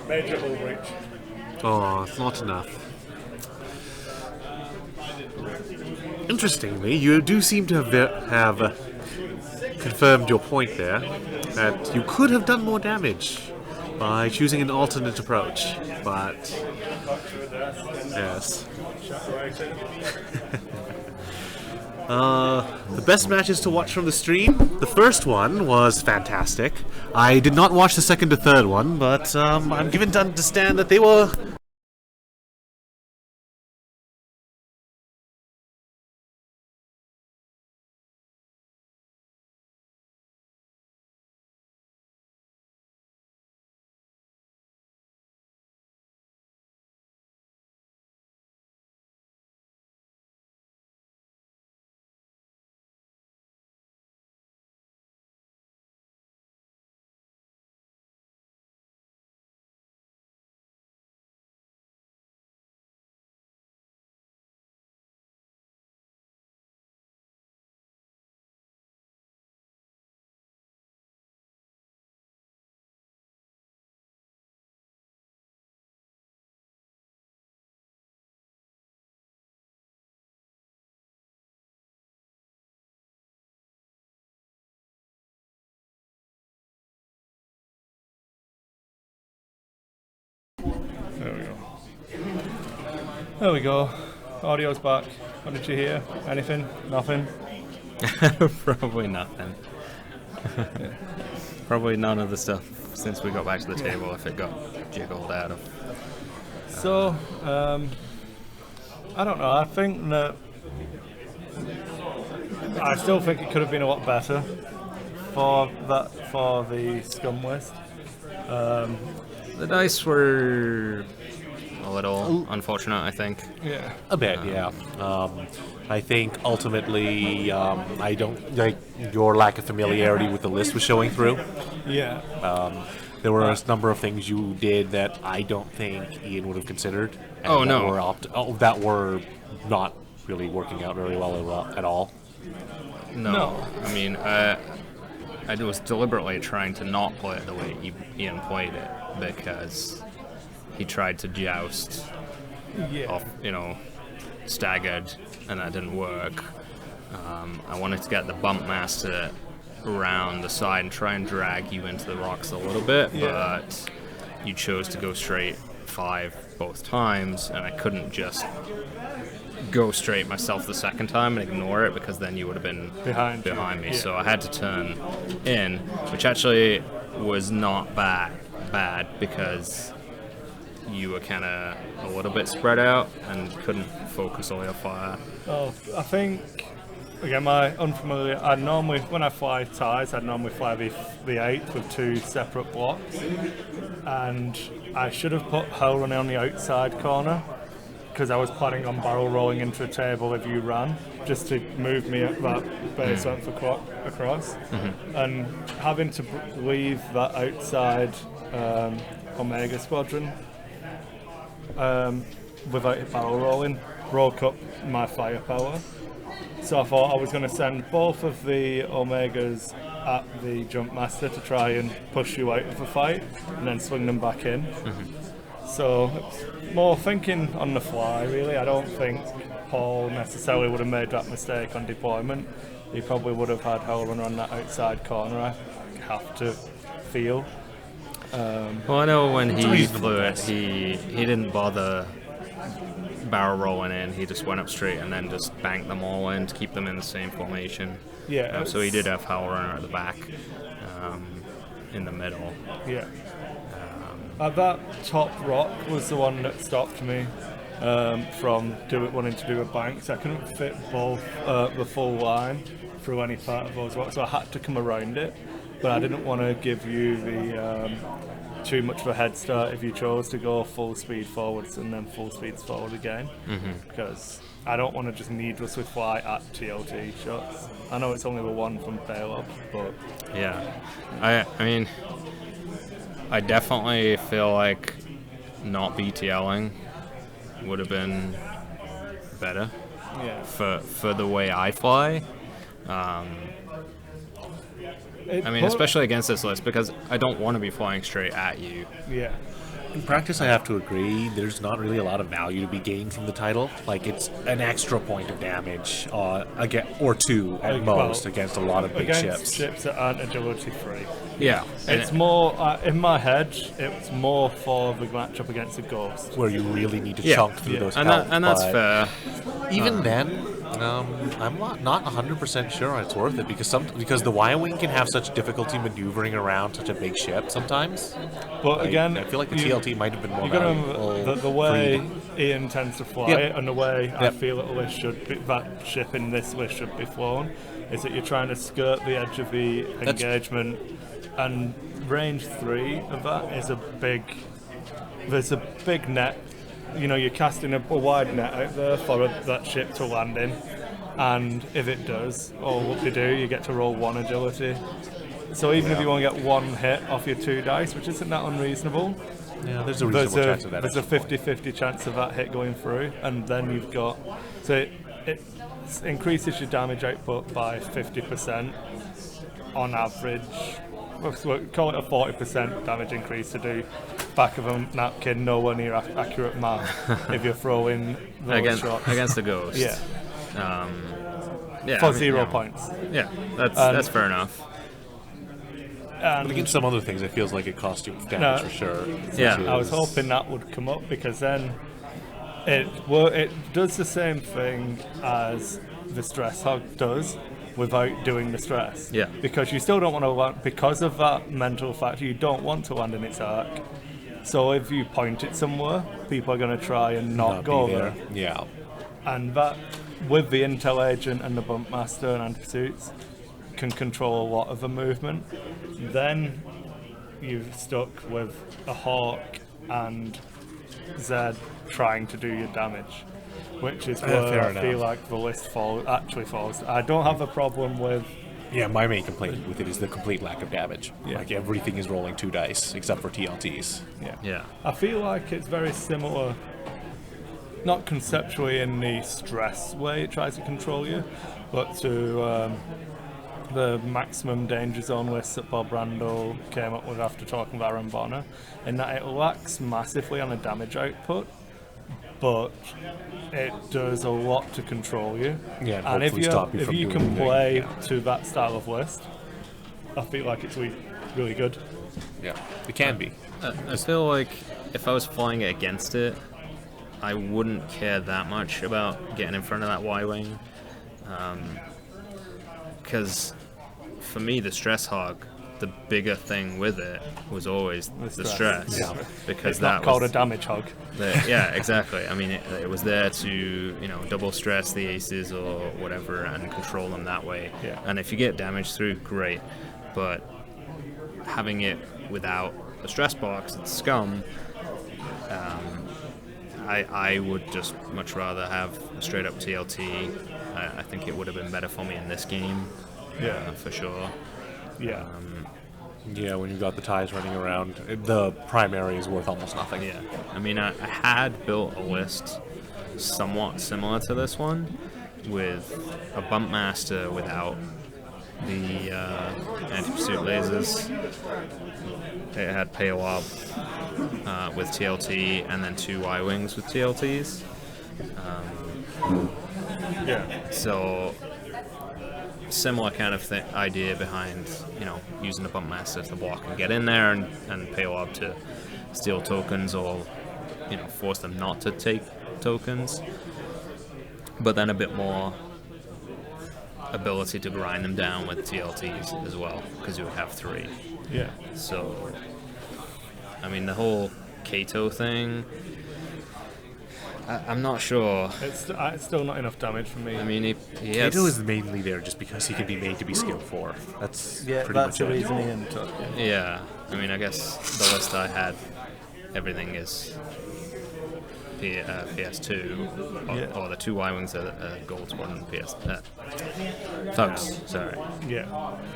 Major hull breach. Oh, it's not enough. Interestingly, you do seem to have confirmed your point there, that you could have done more damage by choosing an alternate approach, but yes. The best matches to watch from the stream. The first one was fantastic. I did not watch the second to third one, but I'm given to understand that they were There we go. There we go. Audio's back. What did you hear? Anything? Nothing? Probably nothing. Probably none of the stuff since we got back to the table if it got jiggled out of. So, I don't know. I think that I still think it could have been a lot better for the scum list. The dice were a little unfortunate, I think. Yeah. a bit, yeah. I think ultimately, I don't like your lack of familiarity with the list was showing through. Yeah. There were a number of things you did that I don't think Ian would have considered. And Oh, that no. Were that were not really working out very well at all. No. I mean, I was deliberately trying to not play it the way Ian played it because he tried to joust Yeah. off, staggered, and that didn't work. I wanted to get the Bumpmaster around the side and try and drag you into the rocks a little bit, but you chose to go straight 5 both times, and I couldn't just go straight myself the second time and ignore it because then you would have been Behind me. you, yeah. So I had to turn in, which actually was not bad because you were kind of a little bit spread out and couldn't focus all your fire. Oh, I think again, my unfamiliar. I normally, when I fly ties, I normally fly the 8 with 2 separate blocks, and I should have put Hell Running on the outside corner because I was planning on barrel rolling into a table if you ran, just to move me at that base length across, and having to leave that outside Omega Squadron without it barrel rolling broke up my firepower. So I thought I was going to send both of the Omegas at the Jump Master to try and push you out of the fight and then swing them back in. So it's more thinking on the fly, really. I don't think Paul necessarily would have made that mistake on deployment. He probably would have had Hellrunner on that outside corner, I have to feel. Well, I know when he flew it, he didn't bother barrel rolling in. He just went up straight and then just banked them all in to keep them in the same formation. Yeah. So he did have Hellrunner at the back, in the middle. Yeah. That top rock was the one that stopped me from wanting to do a bank. So I couldn't fit both the full line through any part of those rocks, so I had to come around it. But I didn't want to give you the too much of a head start if you chose to go full speed forwards and then full speeds forward again, because I don't want to just needlessly fly at TLT shots. I know it's only the one from Paylob, but Yeah, I mean, I definitely feel like not BTLing would have been better yeah. for the way I fly. I mean, especially against this list, because I don't want to be flying straight at you. Yeah. In practice, I have to agree, there's not really a lot of value to be gained from the title. Like, it's an extra point of damage, or 2 at most, against a lot of big Against ships. ships that aren't agility free. Yeah, It's more, in my head, it's more for the matchup against a Ghost. Where you really need to Yeah. chunk through those and health, that's but fair. Even then, I'm not 100% sure it's worth it, because the Y-Wing can have such difficulty maneuvering around such a big ship sometimes. But Like, again, I feel like the TLT might have been more you got to valuable. remember the way freedom. Ian tends to fly Yep. it, and the way I Yep. feel that ship in this list should be flown, is that you're trying to skirt the edge of the engagement, and range 3 of that is there's a big net. You know, you're casting a wide net out there for that ship to land in, and if it does, or what they do, you get to roll 1 agility. So even if you only get 1 hit off your 2 dice, which isn't that unreasonable, Yeah, there's a reasonable chance of that. there's a 50-50 chance of that hit going through, and then you've got, so it increases your damage output by 50% on average. We'll call it a 40% damage increase to do back of a napkin, nowhere near accurate math if you're throwing those shots. Against the Ghost. Yeah, Yeah, for I mean, 0 points. Yeah, that's fair enough. And But against some other things, it feels like it costs you damage No. for sure. Yeah. which I was is- hoping that would come up, because then it does the same thing as the Stress Hog does without doing the stress. Yeah. Because you still don't want to land, because of that mental factor, you don't want to land in its arc. So if you point it somewhere, people are going to try and not go be there. Yeah. And that, with the Intel Agent and the Bump Master and Anti-Suits, can control a lot of the movement. Then you're stuck with a Hawk and Zed trying to do your damage, which is where fair I feel enough. like the list actually falls. I don't have a problem with Yeah, my main complaint with it is the complete lack of damage. Yeah. Like, everything is rolling 2 dice, except for TLTs. Yeah. I feel like it's very similar, not conceptually in the stress way it tries to control you, but to the maximum danger zone list that Bob Randall came up with after talking about Aaron Bonner, in that it lacks massively on the damage output, but it does a lot to control you. Yeah, and and if hopefully you stop you if from you doing can anything. play to that style of list, I feel like it's really good. Yeah, it can be. I feel like if I was flying against it, I wouldn't care that much about getting in front of that Y-Wing. Because for me, the Stress Hog the bigger thing with it was always the stress, Yeah. because It's that not called was a damage hog. yeah, exactly. I mean, it was there to double stress the aces or whatever and control them that way. Yeah. And if you get damage through, great. But having it without a stress box, it's scum. I would just much rather have a straight up TLT. I think it would have been better for me in this game. Yeah. For sure. Yeah. Yeah, when you've got the ties running around, the primary is worth almost nothing. Yeah, I mean, I had built a list somewhat similar to this one with a bump master without the anti-pursuit lasers. It had Payoab with TLT and then 2 Y-Wings with TLTs. Yeah. So similar kind of idea behind using the bump master to block and get in there and pay up to steal tokens or force them not to take tokens, but then a bit more ability to grind them down with TLTs as well, because you would have 3. Yeah. So I mean, the whole Kato thing, I'm not sure. It's still not enough damage for me. I mean, he has, Kato is mainly there just because he can be made to be skill 4. That's pretty that's much the it. reason Ian took it. yeah. I mean, I guess the list I had, everything is PS2, Yeah. or the 2 Y-Wings are Gold Squadron PS. Thugs, sorry. Yeah.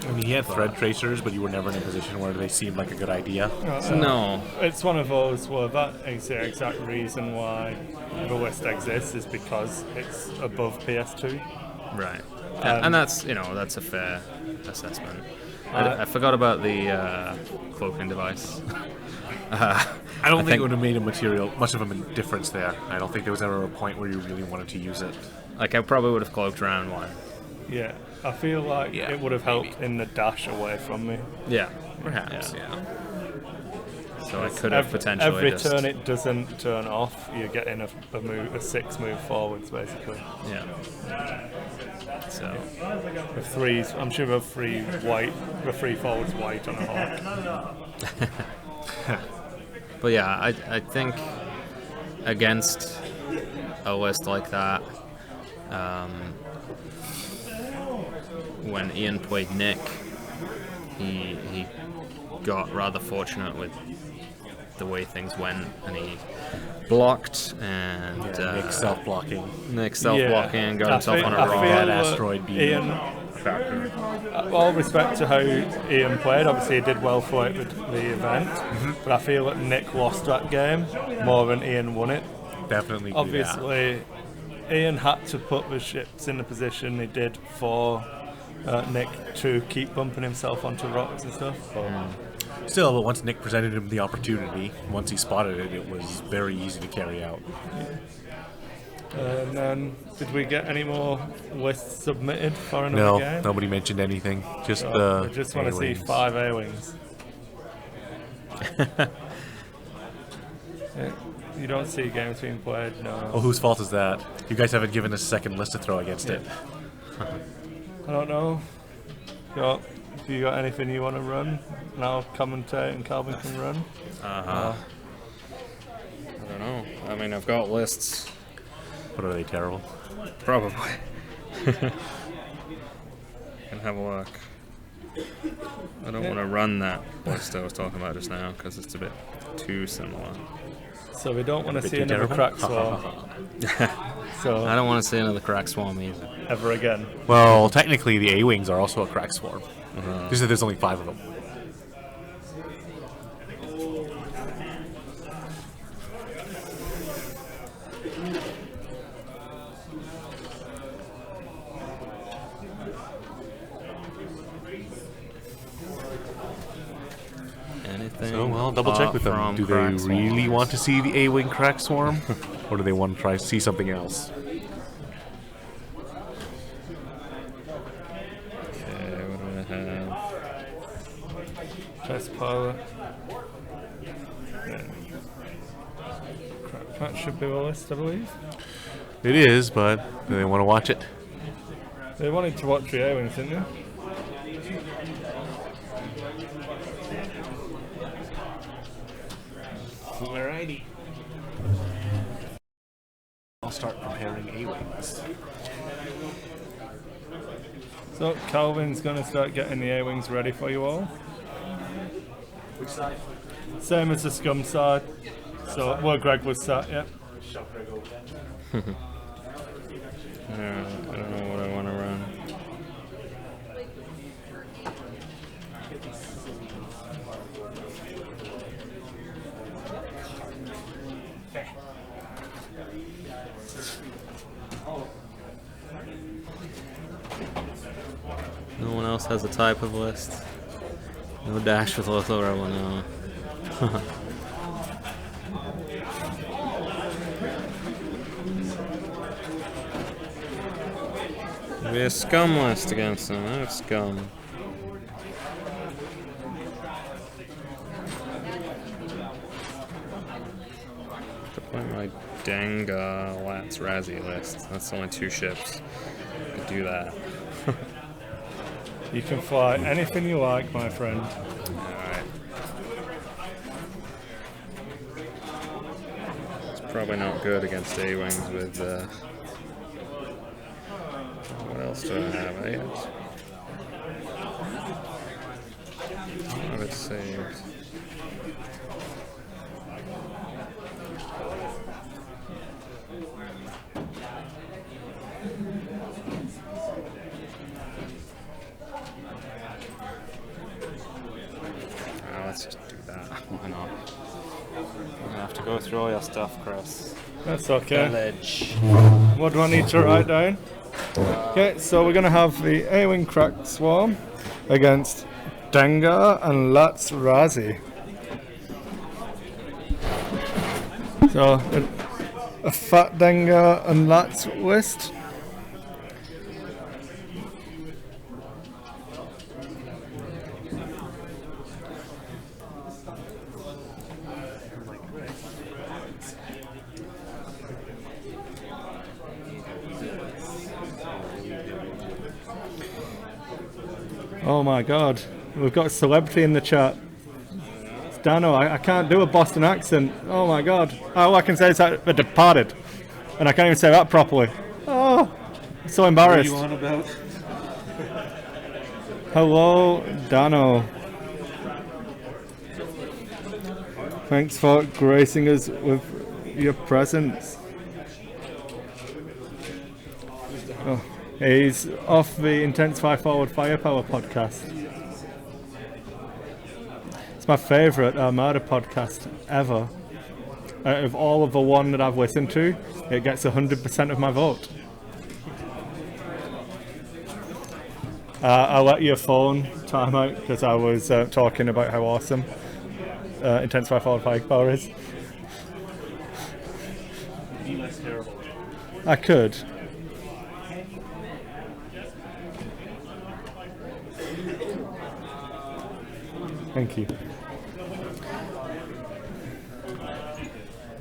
I mean, he had thread tracers, but you were never in a position where they seemed like a good idea. No. It's one of those where that is the exact reason why the list exists, is because it's above PS2. Right. And that's a fair assessment. I forgot about the cloaking device. I don't think it would have made much of a difference there. I don't think there was ever a point where you really wanted to use it. Like, I probably would have cloaked round 1. Yeah. I feel like Yeah, it would have helped in the dash away from me. Yeah. Perhaps, yeah. So I could have potentially Every just... turn it doesn't turn off, you're getting a 6 move forwards, basically. Yeah. So... With 3s, I'm sure with 3 forwards white on a hawk. But yeah, I think against a list like that, when Ian played Nick, he got rather fortunate with the way things went, and he blocked and Nick self-blocking. Nick self-blocking, got himself on a I roll. feel That that asteroid beam. Ian, all respect to how Ian played, obviously he did well for it with the event, but I feel that Nick lost that game more than Ian won it. Definitely do Obviously, Ian had to put the ships in the position he did for Nick to keep bumping himself onto rocks and stuff. But that. Still, but once Nick presented him the opportunity, once he spotted it, it was very easy to carry out. and then, did we get any more lists submitted for another game? No, nobody mentioned anything. Just I just want to see A-wings. 5 A-Wings. Yeah, you don't see games being played, no. Oh, whose fault is that? You guys haven't given us a second list to throw against it. I don't know. Have you got anything you want to run? And I'll commentate and Calvin can run. I don't know. I mean, I've got lists. But are they terrible? Probably. Can have a look. I don't want to run that list I was talking about just now because it's a bit too similar. So we don't want to Bit see too another terrible? crack swarm. I So don't want to see another crack swarm either. ever again. Well, technically, the A-wings are also a crack swarm. Just that there's only 5 of them. Anything? So, well, double check with them. from Do they crack really swarms? want to see the A-wing crack swarm? Or do they want to try to see something else? Okay, what do I have? Test pilot. Yeah. Crap, that should be the list, I believe. It is, but do they want to watch it? They wanted to watch the A-Wings, didn't they? Alrighty. I'll start preparing A-wings. So Calvin's going to start getting the A-wings ready for you all. Which side? Same as the scum side. So where Greg was sat, yeah. Shove Greg over there. I don't know what I want to run. No one else has a type of list. No dash with Lotho Rebel now. Be a scum list against them. I have scum. To play my Danga Lats Razzie list. That's only 2 ships. Could do that. You can fly anything you like, my friend. Alright. It's probably not good against A-Wings with what else do I have? I have it saved. Let's just do that. Why not? I'm gonna have to go through all your stuff, Chris. That's okay. Village. What do I need to write down? Okay, so we're going to have the A-Wing Cracked Swarm against Dengar and Lats Razzie. So, a fat Dengar and Lats list. Oh my god, we've got a celebrity in the chat. It's Dano, I can't do a Boston accent. Oh my god. All I can say is that The Departed. And I can't even say that properly. Oh, I'm so embarrassed. What are you on about? Hello, Dano. Thanks for gracing us with your presence. Oh. He's off the Intensify Forward Firepower podcast. It's my favourite Armada podcast ever. Out of all of the one that I've listened to, it gets 100% of my vote. I let your phone time out because I was talking about how awesome Intensify Forward Firepower is. That's terrible. I could. Thank you.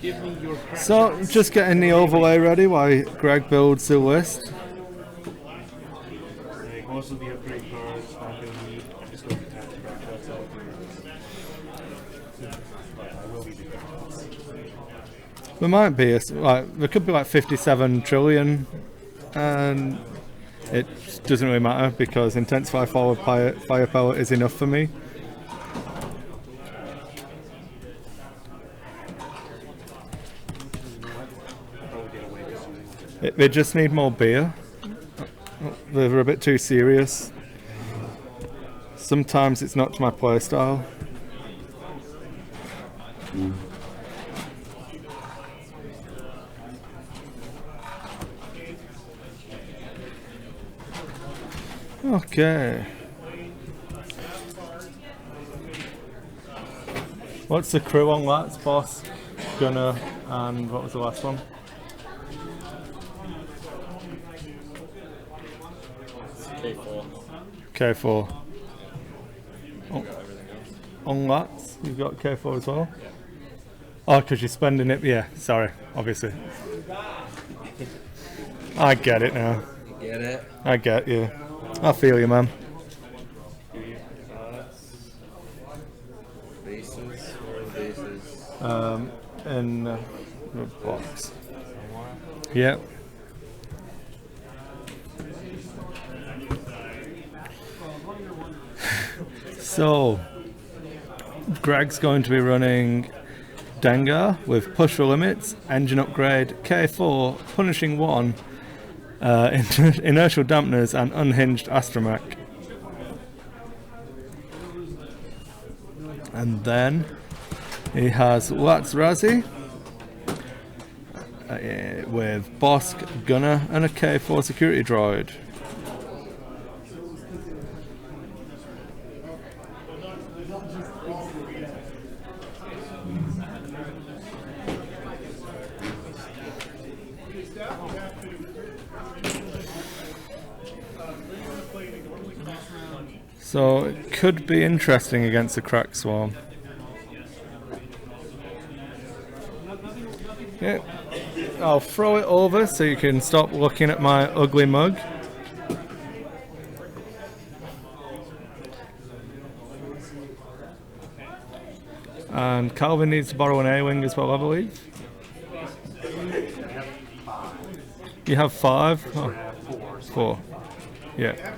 Give me your So, just getting the overlay ready while Greg builds the list. most of the upgrade cards, not going to need. I'm just going to tap the card shots out. I will be doing that. There might be there could be like 57 trillion, and it doesn't really matter because Intensify Forward Firepower is enough for me. They just need more beer. They're a bit too serious. Sometimes it's not to my playstyle. Okay. What's the crew on that? Boss, Gunner, and what was the last one? K4. K4. On lats, you've got K4 as well? Oh, because you're spending it, yeah, sorry, obviously. I get it now. Get it? I get you. I feel you, man. Bases? Where are the bases? in the box. Yep. So, Greg's going to be running Dengar with push for limits, engine upgrade, K4, punishing 1, inertial dampeners, and unhinged astromech. And then he has Lats Razi with Bosk, Gunner, and a K4 security droid. So it could be interesting against the Crack Swarm. Yeah. I'll throw it over so you can stop looking at my ugly mug. And Calvin needs to borrow an A-Wing as well, I believe. You have 5? Oh. 4. Yeah.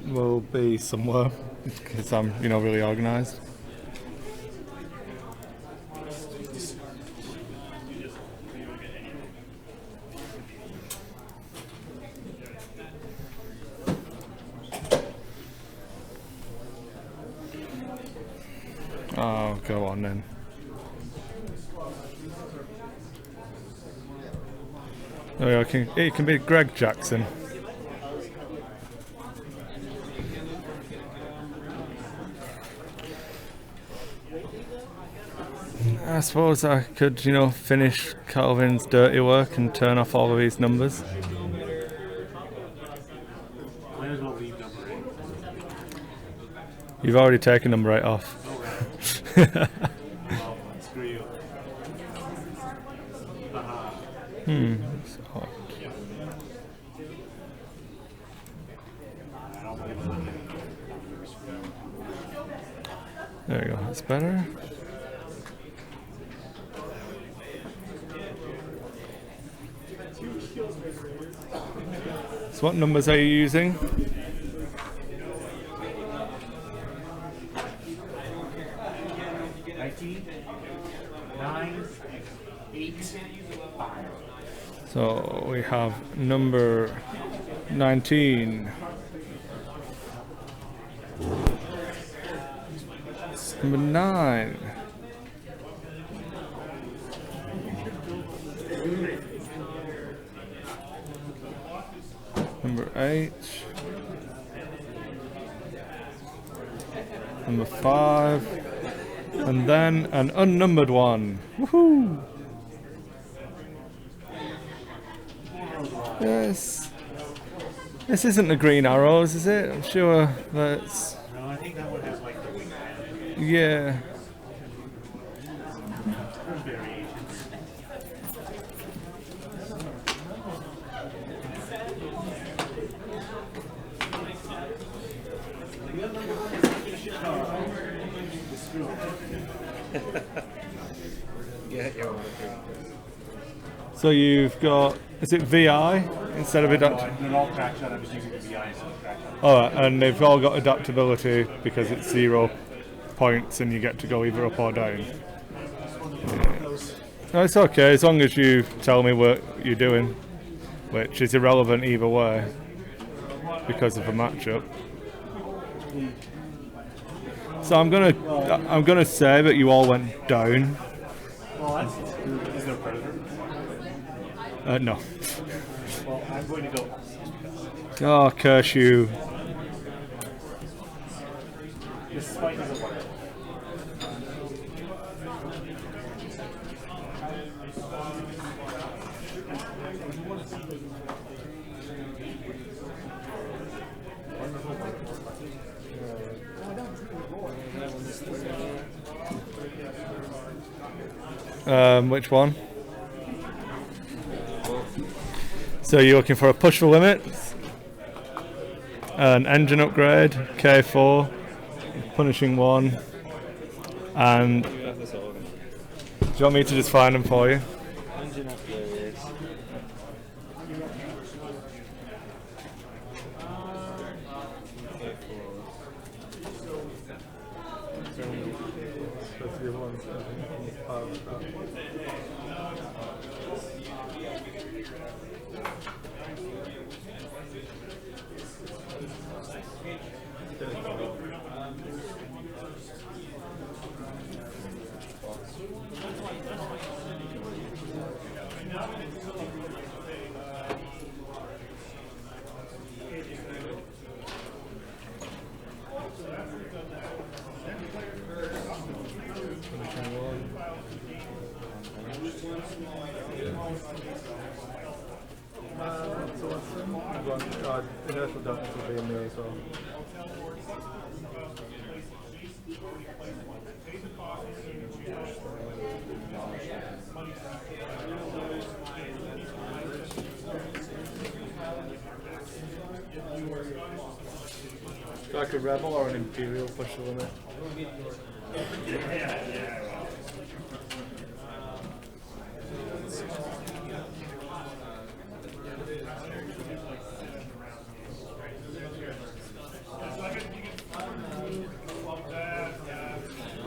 Will be somewhere because I'm, really organised. Oh, go on then. There we go. It can be Greg Jackson. I suppose I could, finish Calvin's dirty work and turn off all of these numbers. Might as well leave number 8. You've already taken number 8 off. Well, screw you. So, there we go, that's better. So what numbers are you using? 19, 9, 8, 5. So we have number 19. Number 9. Number 8. Number 5. And then an unnumbered one. Woohoo! Yes. This isn't the Green Arrows, is it? I'm sure that's... No, I think that one has like the wing man. Yeah. There's variations. So you've got, is it VI instead of adaptability? They're all crack shot. I'm just using the VI instead of crack shot. Alright, and they've all got adaptability because it's 0 points and you get to go either up or down. No, it's okay as long as you tell me what you're doing, which is irrelevant either way because of the matchup. So I'm gonna say that you all went down. Well, that's... Is there a predator? No. Well, I'm going to go. Oh, curse you. This spike doesn't work. Which one? So you're looking for a push for limits, an engine upgrade, K4, punishing 1, and do you want me to just find them for you? Engine upgrades. Inertial damage will be in there as well. Like a rebel or an imperial push the limit?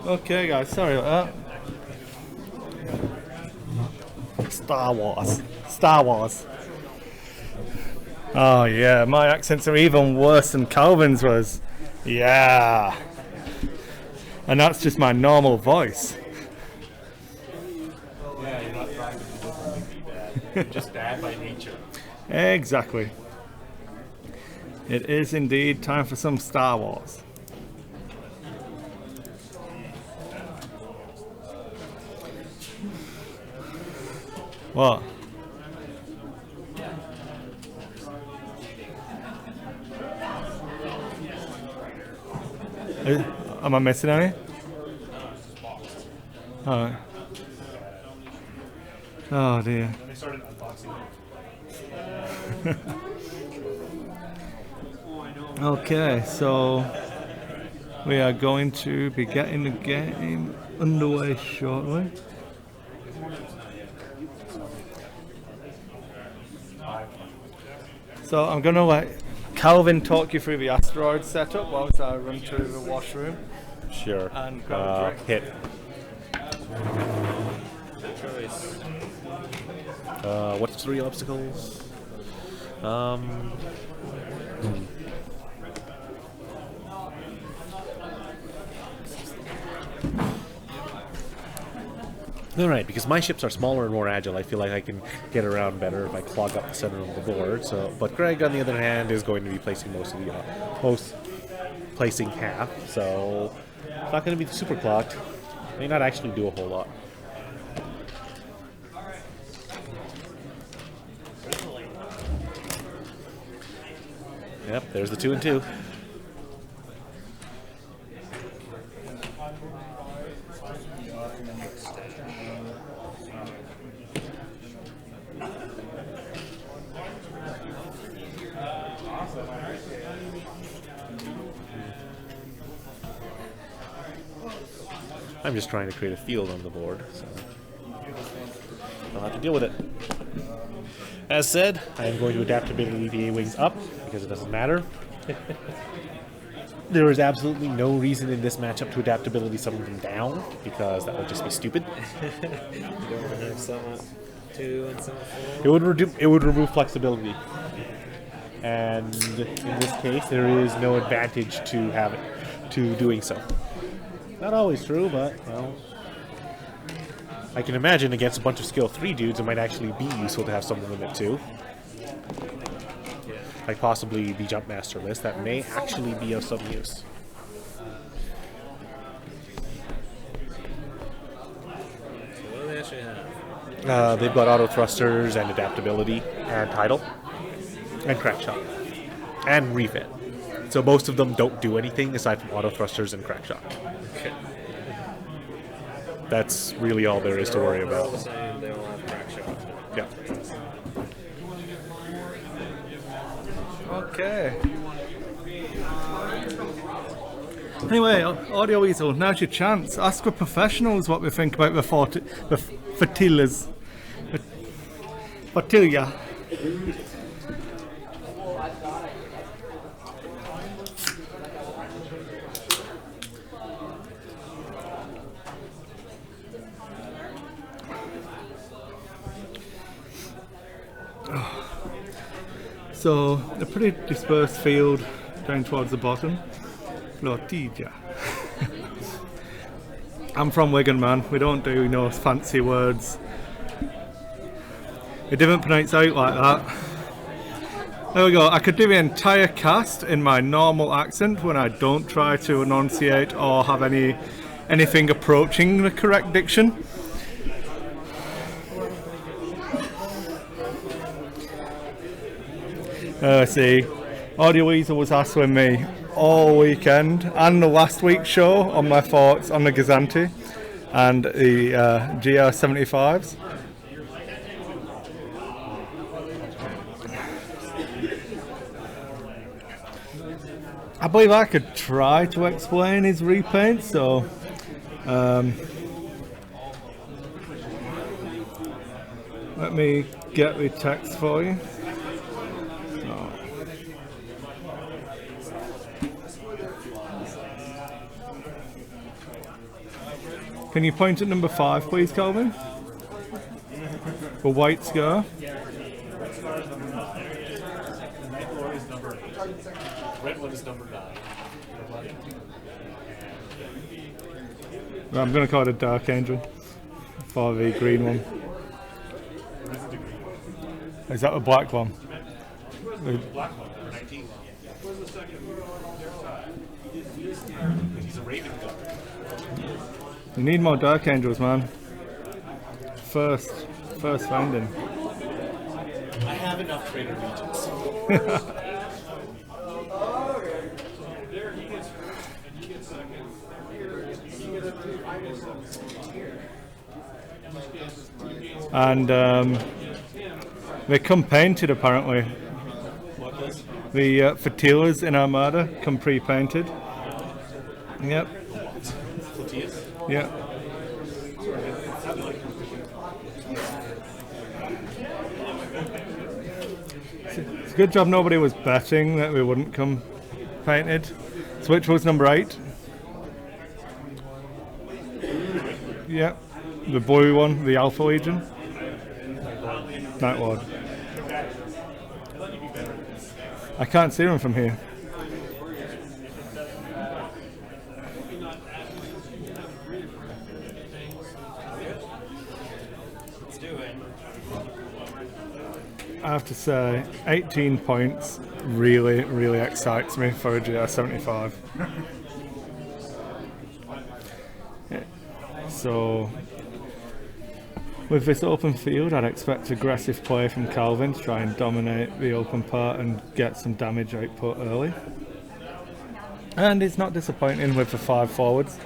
Okay guys, sorry about that. Star Wars. Star Wars. Oh yeah, my accents are even worse than Calvin's was. Yeah. And that's just my normal voice. Yeah, you're not trying to be different, be bad. You're just bad by nature. Exactly. It is indeed time for some Star Wars. What? Am I missing any? Alright. Oh dear. They started unboxing it. Okay, so we are going to be getting the game underway shortly. So I'm going to let Calvin talk you through the asteroid setup whilst I run to the washroom. Sure. And grab a drink. Hit. Choice. What's 3 obstacles? Alright, because my ships are smaller and more agile, I feel like I can get around better if I clog up the center of the board. So, but Greg, on the other hand, is going to be placing placing half. So, it's not going to be super clogged. May not actually do a whole lot. Yep, there's the 2 and 2. I'm just trying to create a field on the board, so I'll have to deal with it. As said, I am going to adaptability the A-Wings up, because it doesn't matter. There is absolutely no reason in this matchup to adaptability some of them down, because that would just be stupid. You don't want to have some at 2 and some at 4? It would remove flexibility. And in this case, there is no advantage to doing so. Not always true, but, well, I can imagine against a bunch of skill 3 dudes, it might actually be useful to have some of them at 2. Like possibly the Jump Master list, that may actually be of some use. So what do they actually have? They've got auto thrusters and adaptability and tidal and crack shot and refit. So most of them don't do anything aside from auto thrusters and crack shot. Okay. That's really all there is to worry They're all about. the same, they all have crack shot. Yeah. Okay. Anyway, Audio Weasel, now's your chance. Ask the professionals what they think about the Fertillas. Fertilia. So, a pretty dispersed field down towards the bottom. Flotilla. I'm from Wigan, man. We don't do no fancy words. It didn't pronounce out like that. There we go. I could do the entire cast in my normal accent when I don't try to enunciate or have anything approaching the correct diction. See, Audio Weasel was hassling me all weekend and the last week's show on my thoughts on the Gazanti and the GR75s. I believe I could try to explain his repaint, so let me get the text for you. Can you point at number 5, please, Calvin? For White Scar. Red one is number 9. Well, I'm going to call it a Dark Angel for the green one. Is that the black one? The Black one, 19. He's a Raven gunner. You need more Dark Angels, man. First finding. I have enough Trader Legions. And they come painted apparently. What does? The Fertillas in Armada come pre-painted. Yep. Flotillas? Yep. It's a good job nobody was betting that we wouldn't come painted. So which was number 8? Yep. The blue one, the Alpha Legion. Night Lord. I can't see him from here. I have to say, 18 points really excites me for a GR75. So, with this open field, I'd expect aggressive play from Calvin to try and dominate the open part and get some damage output early. And he's not disappointing with the 5 forwards.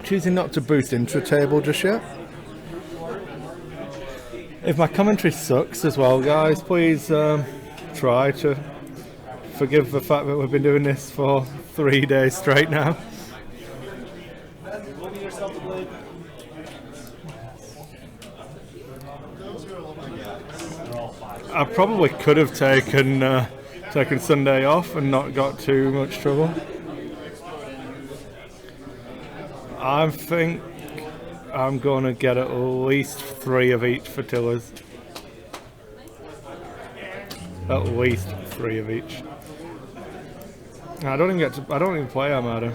Choosing not to boost intra-table just yet. If my commentary sucks as well, guys, please try to forgive the fact that we've been doing this for 3 days straight now. I probably could have taken Sunday off and not got too much trouble. I think I'm going to get at least 3 of each Fertillas. At least 3 of each. I don't even play Armada.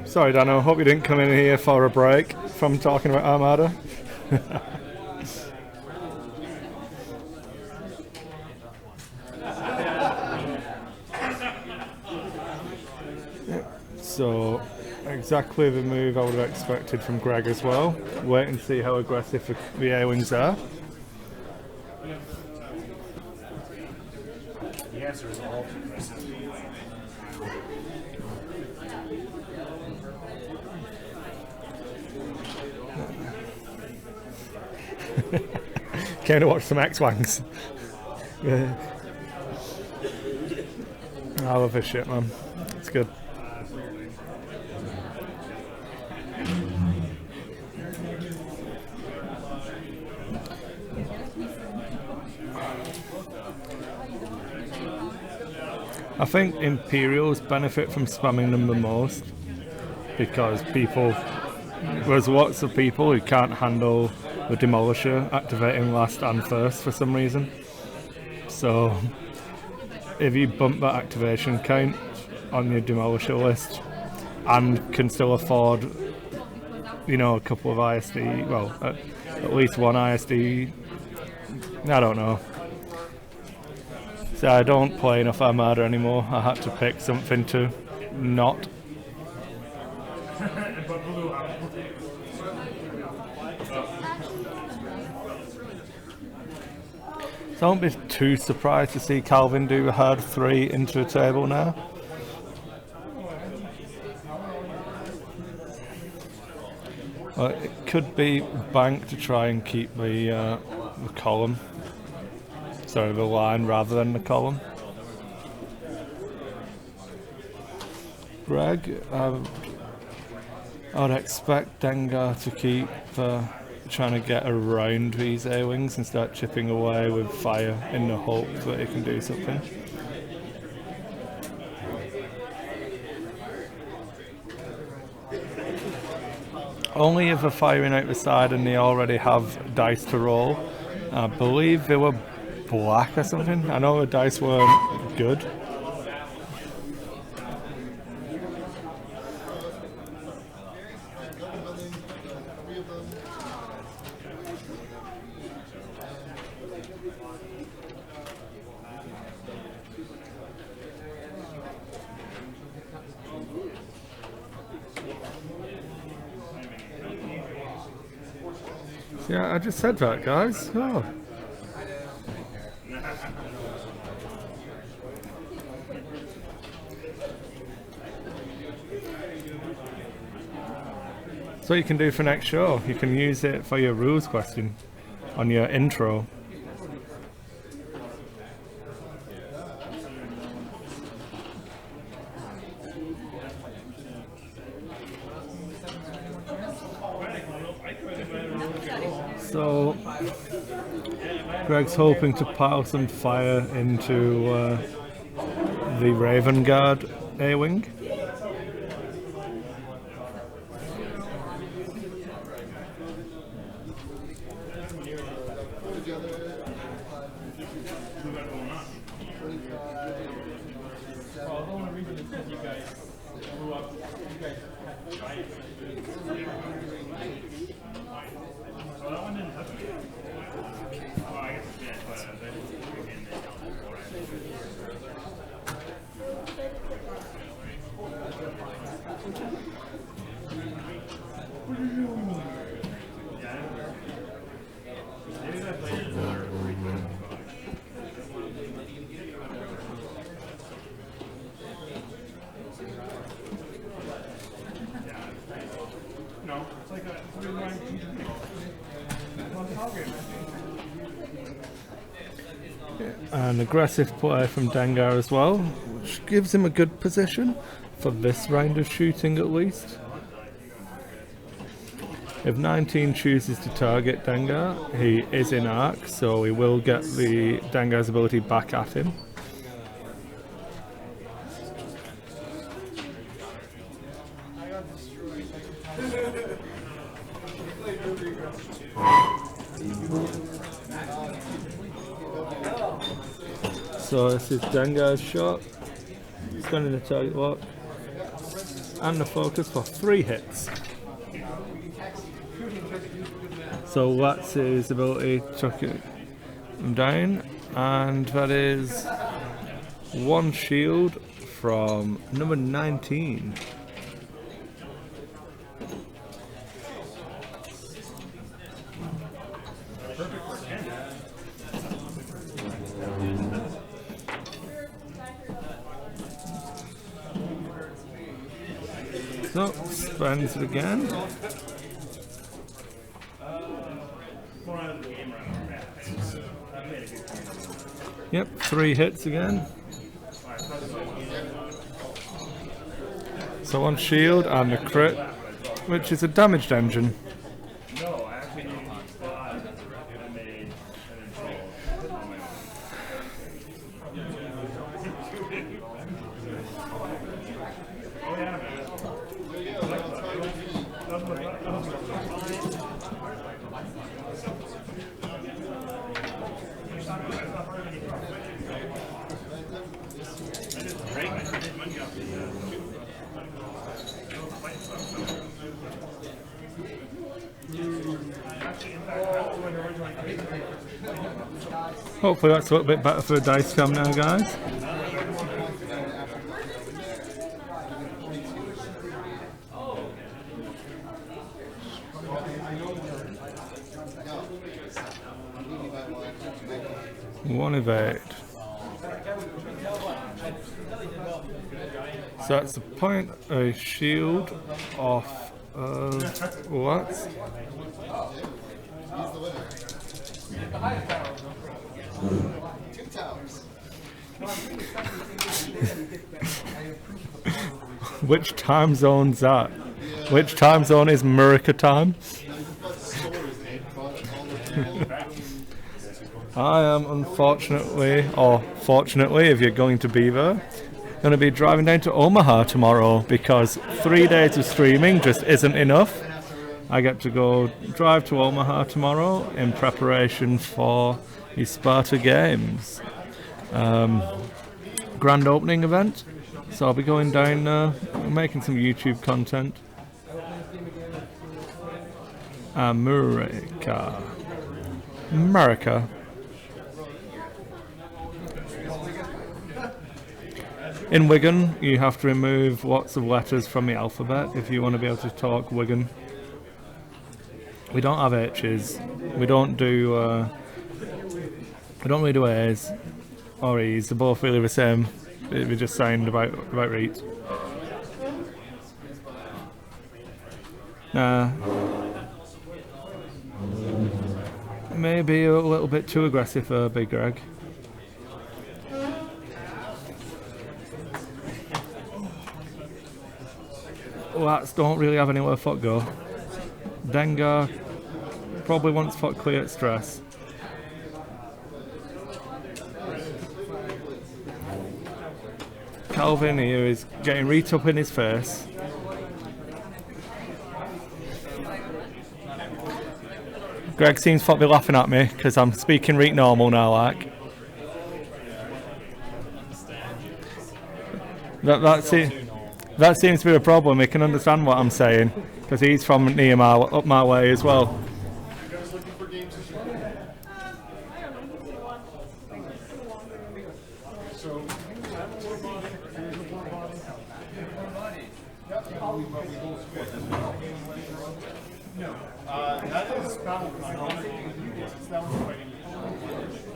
Sorry, Dano. Hope you didn't come in here for a break from talking about Armada. So, exactly the move I would have expected from Greg as well. Wait and see how aggressive the A-Wings are. The answer is all aggressive. Came to watch some X-Wangs. Yeah. I love this shit, man. It's good. I think Imperials benefit from spamming them the most because there's lots of people who can't handle the Demolisher activating last and first for some reason. So if you bump that activation count on your Demolisher list and can still afford, you know, a couple of ISD, well, at least one ISD, I don't know. So I don't play enough Armada anymore. I had to pick something to not. So I won't be too surprised to see Calvin do a hard 3 into a table now. Well, it could be bank to try and keep the column. Sorry, the line rather than the column. Greg, I'd expect Dengar to keep trying to get around these A-Wings and start chipping away with fire in the hope that he can do something. Only if they're firing out the side and they already have dice to roll. I believe they were black or something. I know the dice weren't good. Yeah, I just said that, guys. Oh. So what you can do for next show, you can use it for your rules question on your intro. So Greg's hoping to pile some fire into the Raven Guard A-Wing. An aggressive play from Dengar as well, which gives him a good position for this round of shooting at least. If 19 chooses to target Dengar, he is in arc, so he will get the Dengar's ability back at him. So this is Dengar's shot, stunning the target lock, and the focus for 3 hits. So that's his ability to chuck it down, and that is 1 shield from number 19. So, spends it again. Yep, 3 hits again. So 1 shield and a crit, which is a damaged engine. No, I actually thought I made an install. Oh yeah, man. Hopefully that's a little bit better for a dice cam now, guys. One evade. So that's a point a shield off of what? Which time zone's that? Which time zone is America time? I am unfortunately, or fortunately if you're going to be there, going to be driving down to Omaha tomorrow because 3 days of streaming just isn't enough. I get to go drive to Omaha tomorrow in preparation for the Sparta Games grand opening event. So I'll be going down making some YouTube content. America. In Wigan, you have to remove lots of letters from the alphabet if you want to be able to talk Wigan. We don't have H's. We don't do. We don't really do A's or E's. They're both really the same. We just sound about right. Maybe a little bit too aggressive for Big Greg. Lats don't really have anywhere to go. Dengar probably wants to clear at stress. Calvin here is getting reet up in his face. Greg seems to be laughing at me because I'm speaking reet normal now, like. That seems to be a problem. He can understand what I'm saying because he's from near up my way as well.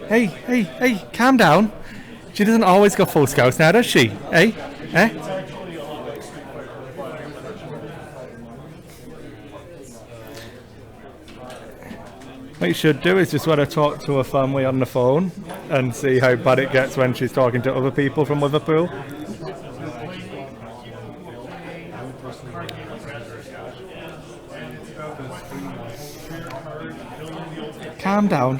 Hey, calm down. She doesn't always go full scouts now, does she? Hey? What you should do is just let her talk to her family on the phone and see how bad it gets when she's talking to other people from Liverpool. Calm down.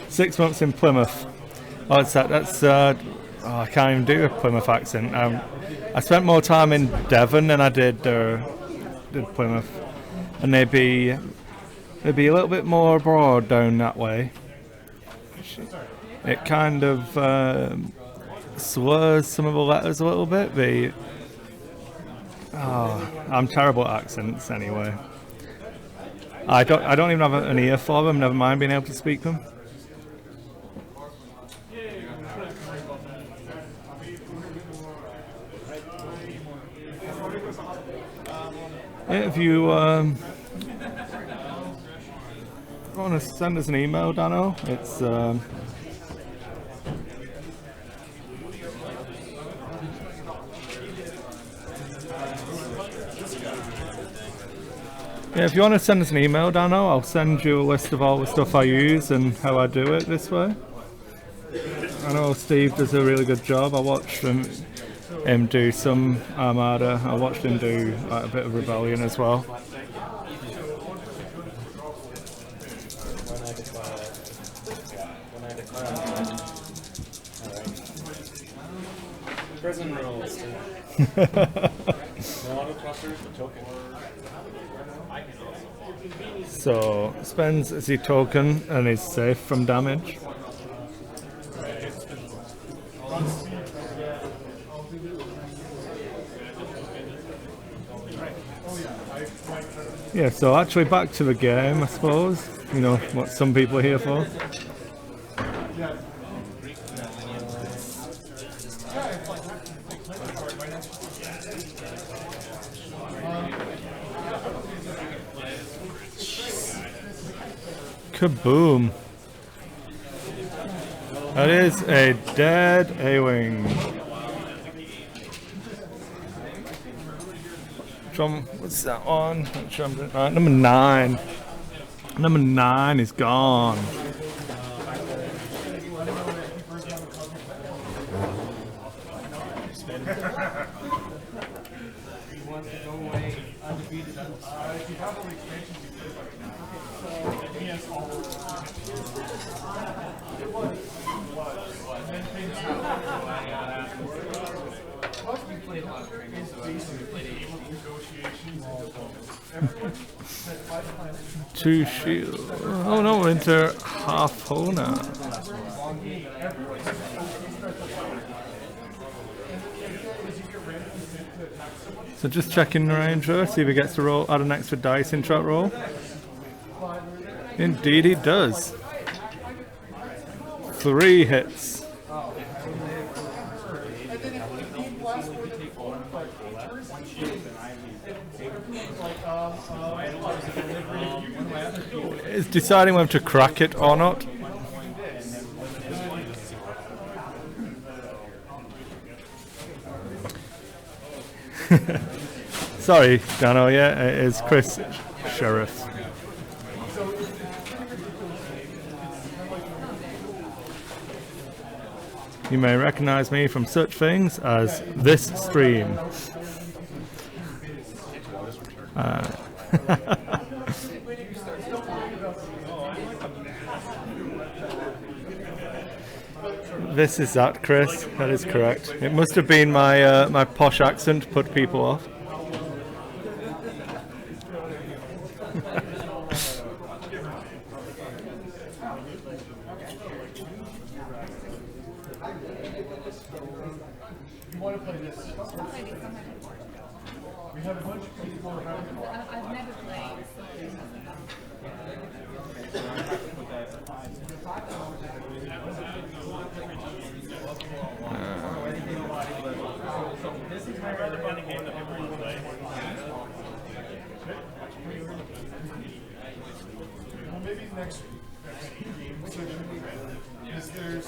Six months in Plymouth. Oh, it's that. That's. I can't even do a Plymouth accent. I spent more time in Devon than I did Plymouth, and they'd be a little bit more broad down that way. It kind of slurs some of the letters a little bit. I'm terrible at accents anyway. I don't even have an ear for them, never mind being able to speak them. If you want to send us an email, Dano, it's yeah, if you want to send us an email, Dano, I'll send you a list of all the stuff I use and how I do it this way. I know Steve does a really good job. I watched him do some Armada. I watched him do like, a bit of Rebellion as well. Prison rules. No auto clusters, but token. So spends as he token and is safe from damage. Yeah, so actually back to the game, I suppose. You know, what some people are here for. Kaboom. That is a dead A-Wing. What's that one? Right, number 9. Number 9 is gone. Two shield. Oh no, we're into half hull now. So just checking the Ranger, see if he gets to roll, add an extra dice in trap roll. Indeed he does. 3 hits. Is deciding whether to crack it or not. Sorry, Dano, yeah, it is Chris Sheriff. You may recognize me from such things as this stream. This is that, Chris. That is correct. It must have been my my posh accent put people off. I've never played. Maybe next game is there's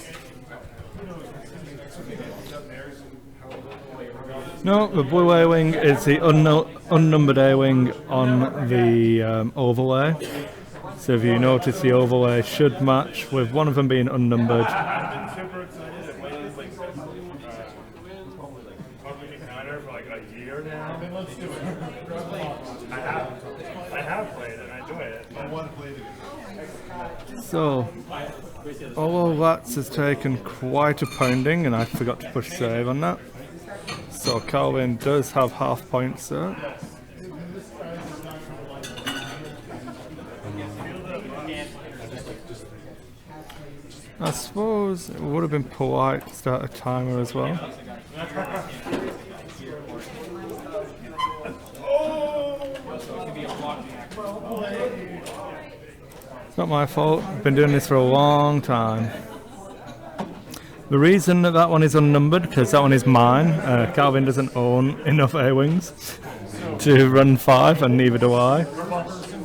No, the blue A-Wing is the unnumbered A-Wing on the overlay. So if you notice, the overlay should match with one of them being unnumbered. I've been super excited. I played this like Public Igniter for like a year now. Then let's do it. I have played it and I enjoy it. I want to play it. So, all of that has taken quite a pounding, and I forgot to push save on that. So Calvin does have half points there. I suppose it would have been polite to start a timer as well. It's not my fault. I've been doing this for a long time. The reason that that one is unnumbered, because that one is mine. Calvin doesn't own enough A-Wings to run 5, and neither do I.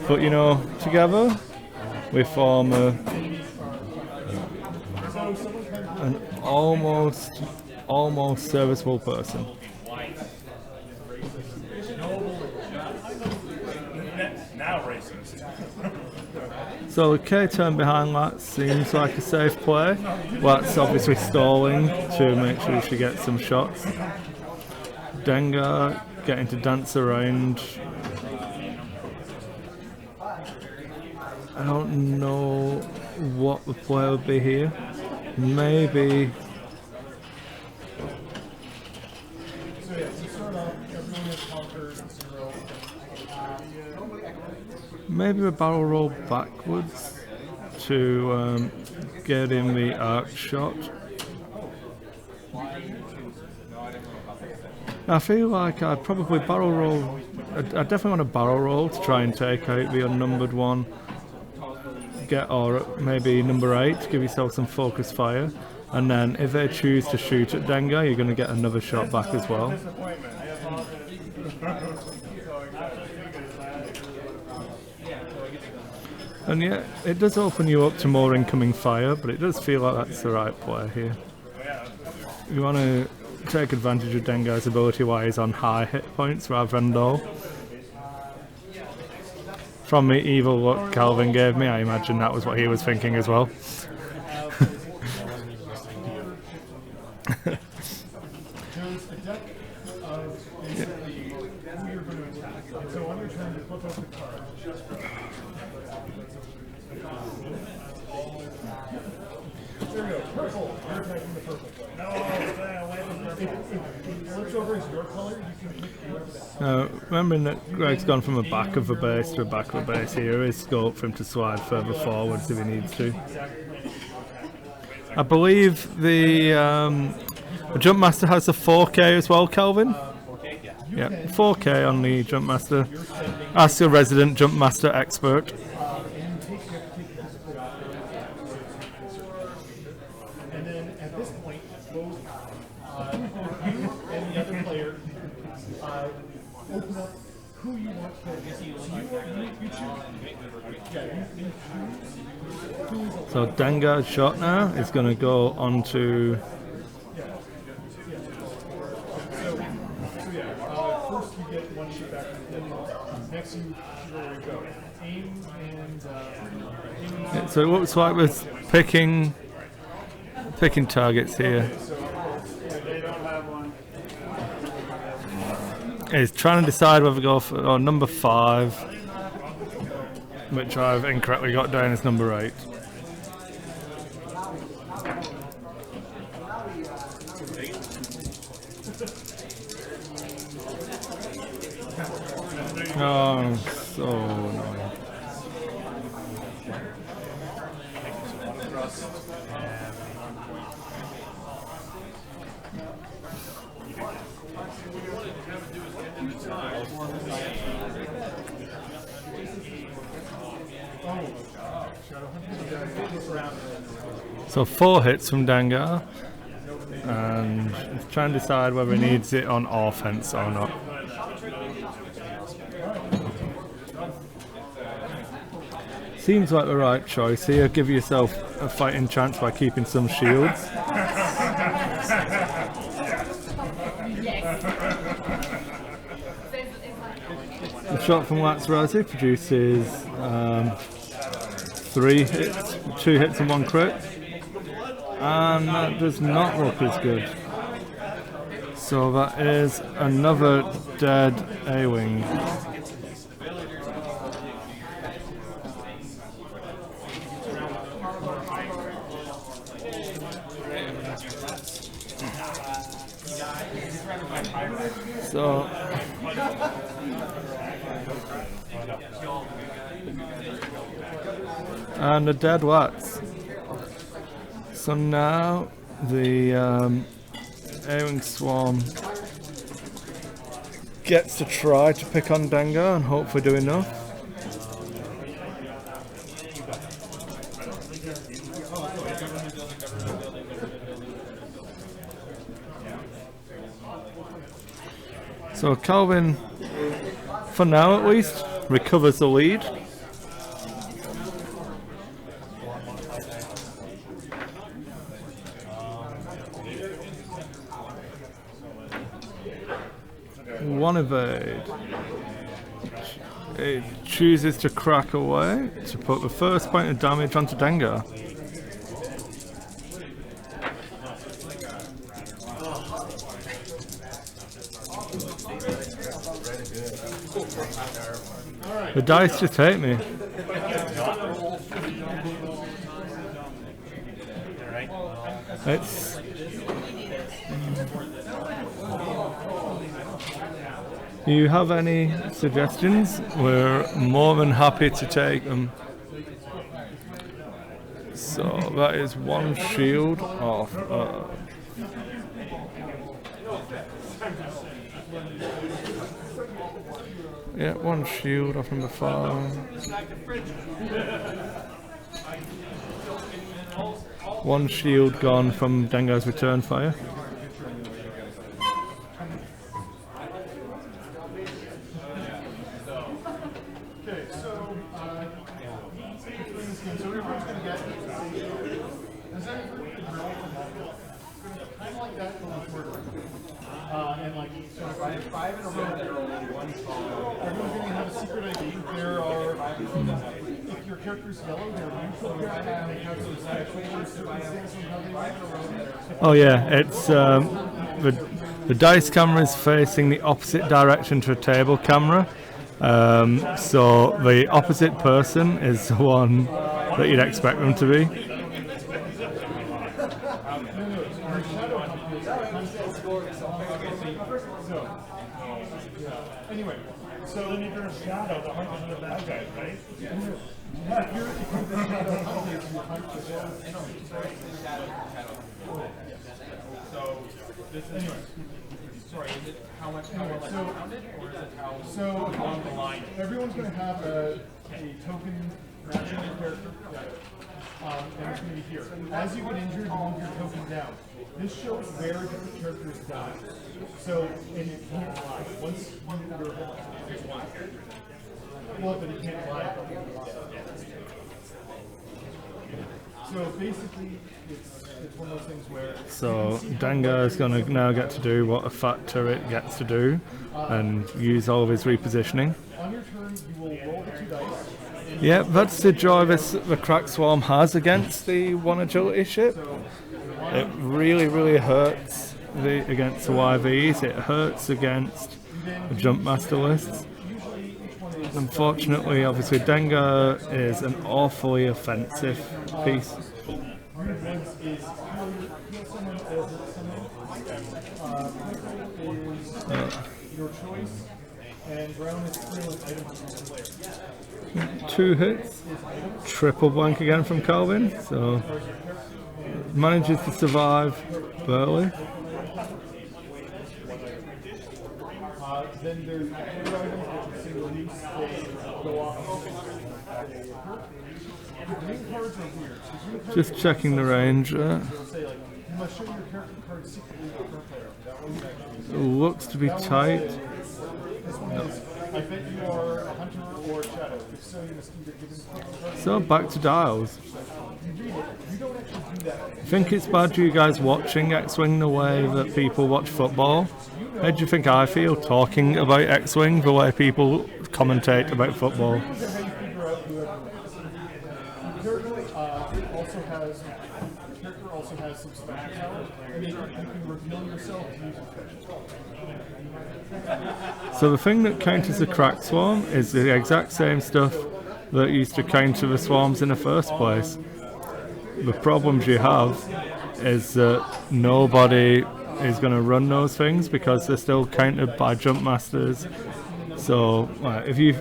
But you know, together we form an almost serviceable person. Now racist. So the K-turn behind that seems like a safe play. Watts obviously stalling to make sure she gets some shots. Dengar getting to dance around. I don't know what the play would be here. Maybe a barrel roll backwards to get in the arc shot. I feel like I'd probably barrel roll. I definitely want to barrel roll to try and take out the unnumbered one. Or maybe number 8, give yourself some focus fire, and then if they choose to shoot at Dengar, you're going to get another shot back as well. And yeah, it does open you up to more incoming fire, but it does feel like that's the right play here. You want to take advantage of Dengar's ability while he's on high hit points rather than low. From the evil look Calvin gave me, I imagine that was what he was thinking as well. Remembering that Greg's gone from the back of the base to the back of the base here, is scope for him to slide further forwards if he needs to. I believe the Jumpmaster has a 4K as well, Calvin? Yeah, 4K on the Jumpmaster. Ask your resident Jumpmaster expert. And then at this point, both you and the other player open up who you want to choose. So Dengar's shot now is going to go onto. First you get one shot back from the dead. Next you should go. Aim and Yeah, so it looks like we're picking targets here. He's trying to decide whether to go for number 5, which I've incorrectly got down as number 8. Oh, so annoying. So 4 hits from Dengar, and he's trying to decide whether he needs it on offense or not. Seems like the right choice here. Give yourself a fighting chance by keeping some shields. The shot from Waxrazi produces 3 hits, 2 hits and 1 crit, and that does not look as good. So that is another dead A-Wing. So and the dead Watts. So now the A-Wing Swarm gets to try to pick on Dengar and hopefully do enough. So Calvin, for now at least, recovers the lead. One evade. It chooses to crack away to put the first point of damage onto Dengar. The dice just hate me. It's do you have any suggestions? We're more than happy to take them. So that is one shield off. Yeah, one shield off number 5. One shield gone from Dengar's return fire. And like, so if I have 5 in a row, everyone's going to have a secret ID. There are, if your character's yellow, they're neutral character, and they have some special circumstances on how they write in a row. Oh yeah, it's the dice camera is facing the opposite direction to a table camera. So the opposite person is the one that you'd expect them to be. Anyway, so then if you're a shadow, the hunt is the bad guys, right? Yeah. If you're the shadow hunters, you hunt the shadow. So this is anyway. Sorry, is it how much power like counted, or is it how along the line? Everyone's going to have a token matching your character. And it's going to be here. As you get injured, you move your token down. This shows where different characters die. So, and you can't lie. Once you're there's one character. Well, but you can't lie. So basically, it's one of those things where. So Dengar is going to now get to do what a fat turret gets to do, and use all of his repositioning. On your turn, you will roll the 2 dice. Yeah, that's the joy the Crack Swarm has against the 1 agility ship. It really, really hurts against the YVs. It hurts against the Jump Master lists. Unfortunately, obviously, Dengar is an awfully offensive piece. Your choice, and brown is equivalent item to the player. 2 hits, triple blank again from Calvin, so manages to survive barely. Then there's other items which are single use, they go off. The green cards are weird. Just checking the range. They'll say like, you must show your character card secretly to the player. That one's actually Looks to be tight. this one is, I bet you are a hunter or a shadow. If so, you must either give him card. So back to dials. You read it. You don't actually do that. I think it's bad you guys watching X-Wing the way that people watch football. How do you think I feel talking about X-Wing the way people commentate about football? How you figure out who everyone is. The character also has some special powers. You can reveal yourself using special. So the thing that counters the Crack Swarm is the exact same stuff that used to counter the swarms in the first place. The problems you have is that nobody is going to run those things because they're still countered by Jump Masters. So if you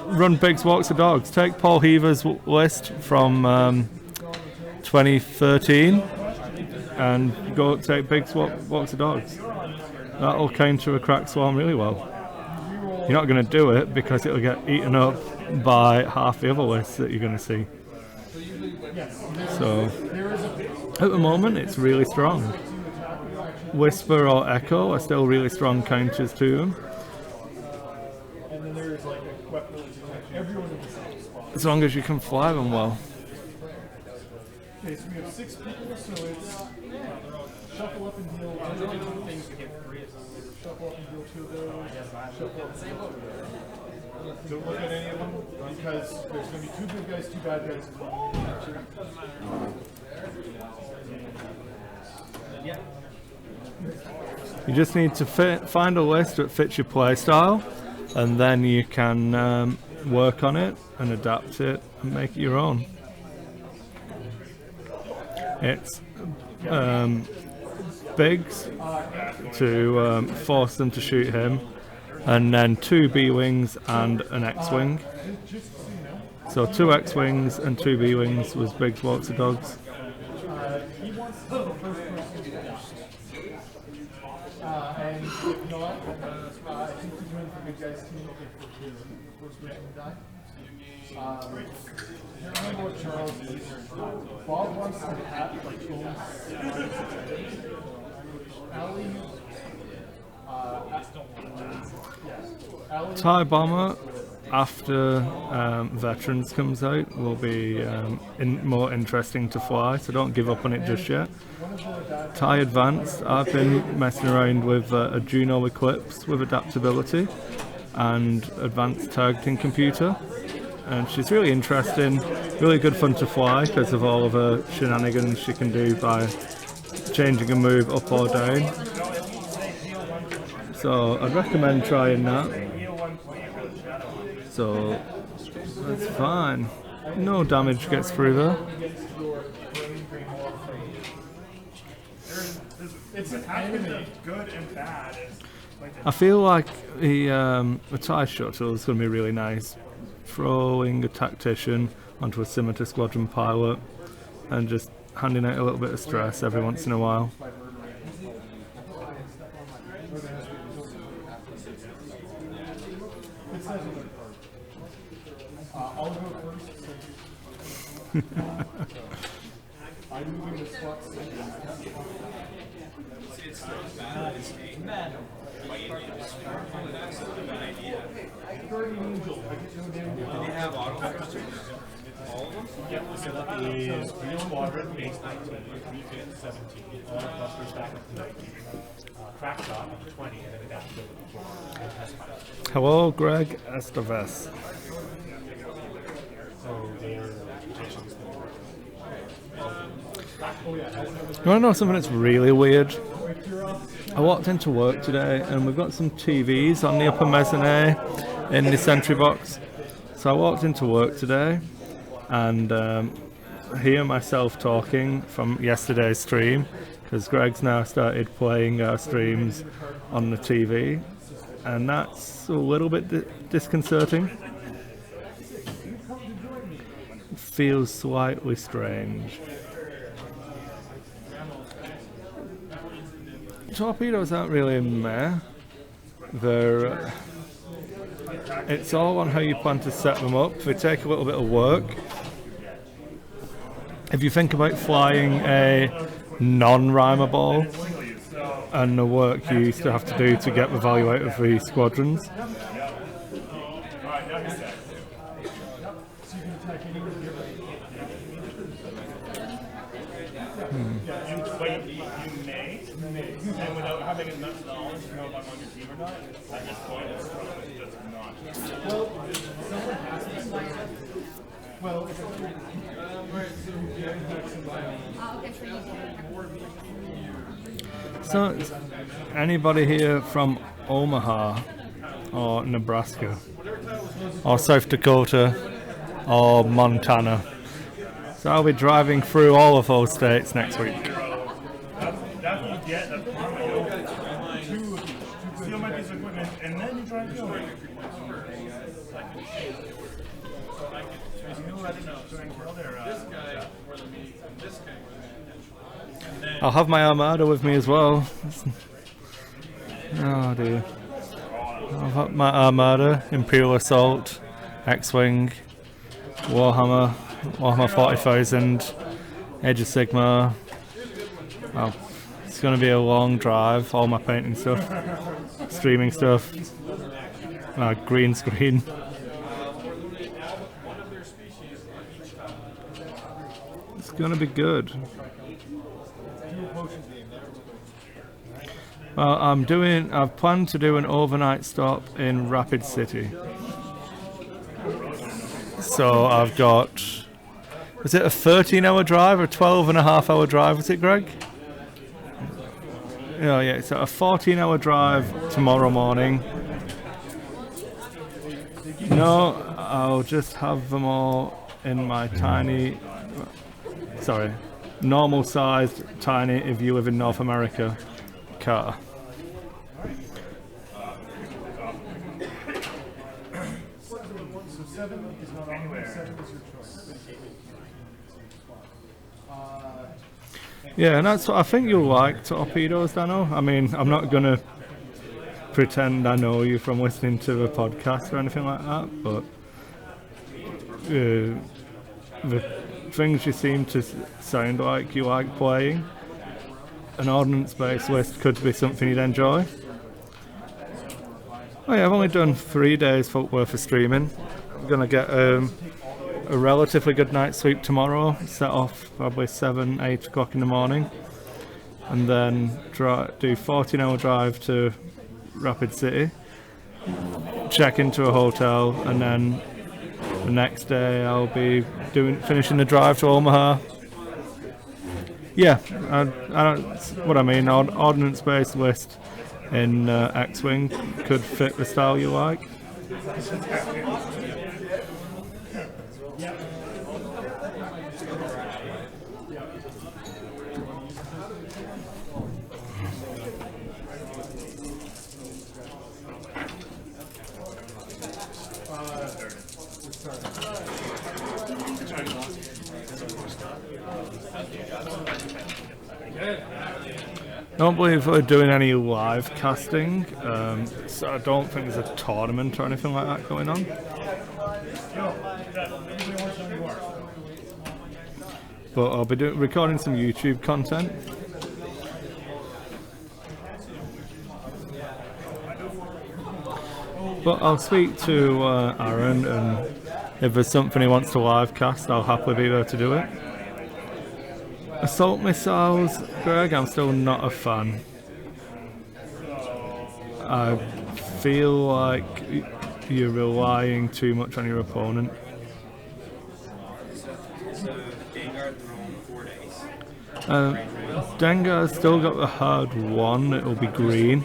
run Big's Walks of Dogs, take Paul Heaver's list from 2013 and go take Big's Walks of Dogs. That'll counter a Crack Swarm really well. You're not going to do it because it'll get eaten up by half the other lists that you're going to see. So at the moment it's really strong. Whisper or Echo are still really strong counters to them. as long as you can fly them well. Okay, so we have 6 people, so it's shuffle up and deal 2 of those. Shuffle up and deal 2 of those. Shuffle up and deal 2 of those. Don't look at any of them because there's going to be 2 good guys, 2 bad guys, and 1 You just need to find a list that fits your playstyle, and then you can work on it and adapt it and make it your own. It's Biggs to force them to shoot him, and then 2 B-wings and an X-wing. So 2 X-wings and 2 B-wings was Biggs walks the dogs. he wants to be the first person to die. And if not, I think he's doing for good guys team if we're the first person to die. I don't remember what Charles is. Bob wants to have like Allie. TIE Bomber, after Veterans comes out, will be more interesting to fly, so don't give up on it just yet. TIE Advanced, I've been messing around with a Juno Eclipse with adaptability and advanced targeting computer, and she's really interesting, really good fun to fly because of all of her shenanigans she can do by changing a move up or down. So I'd recommend trying that. So that's fine. No damage gets through there. It's an enemy, good and bad. I feel like the TIE Shuttle is going to be really nice. Throwing a tactician onto a Scimitar Squadron pilot and just handing out a little bit of stress every once in a while. I'll go first. I'm moving the slot 6. So that is Real Squadron, base 19, refit 17, all clusters back up to 19, crack shot up to 20, and then adaptability for test pilot. Hello, Greg Estevez. So their expectations You want to know something that's really weird? I walked into work today and we've got some TVs on the upper mezzanine in the sentry box. So I walked into work today and hear myself talking from yesterday's stream, because Greg's now started playing our streams on the TV, and that's a little bit disconcerting. It feels slightly strange. Torpedoes aren't really meh. They're it's all on how you plan to set them up. They take a little bit of work. If you think about flying a non-Rhymer ball and the work you used to have to do to get the value out of the squadrons, you may, and without having enough knowledge to know if I'm on your team or not, at this point it's probably just not. Someone has to say, well, it's so anybody here from Omaha or Nebraska or South Dakota or Montana? So I'll be driving through all of those states next week. That's what you get, that's part of it. Steal my piece of equipment, and then you try and kill me. I'll have my Armada with me as well. Oh dear. I'll have my Armada, Imperial Assault, X-Wing, Warhammer 40,000, Age of Sigmar. Well, it's going to be a long drive, all my painting stuff, streaming stuff, green screen. gonna be good. Well, I've planned to do an overnight stop in Rapid City. So I've got, was it a 13-hour drive or 12.5-hour drive, was it, Greg? Yeah, so a 14-hour drive tomorrow morning. No, I'll just have them all in my tiny, normal sized, tiny, if you live in North America, car. Yeah, and that's what I think you'll like, Torpedoes, Dano. I mean, I'm not going to pretend I know you from listening to a podcast or anything like that, but the things you seem to sound like you like playing, an ordnance-based list could be something you'd enjoy. Oh yeah, I've only done 3 days worth of streaming. I'm going to get a relatively good night's sleep tomorrow, set off probably 7, 8 o'clock in the morning, and then do 14-hour drive to Rapid City, check into a hotel, and then the next day I'll be finishing the drive to Omaha. Yeah, that's what I mean. Ordnance-based list in X-Wing could fit the style you like. I don't believe we're doing any live casting, so I don't think there's a tournament or anything like that going on. But I'll be recording some YouTube content. But I'll speak to Aaron, and if there's something he wants to live cast, I'll happily be there to do it. Assault missiles, Greg, I'm still not a fan. I feel like you're relying too much on your opponent. Dengar's still got the hard one, it'll be green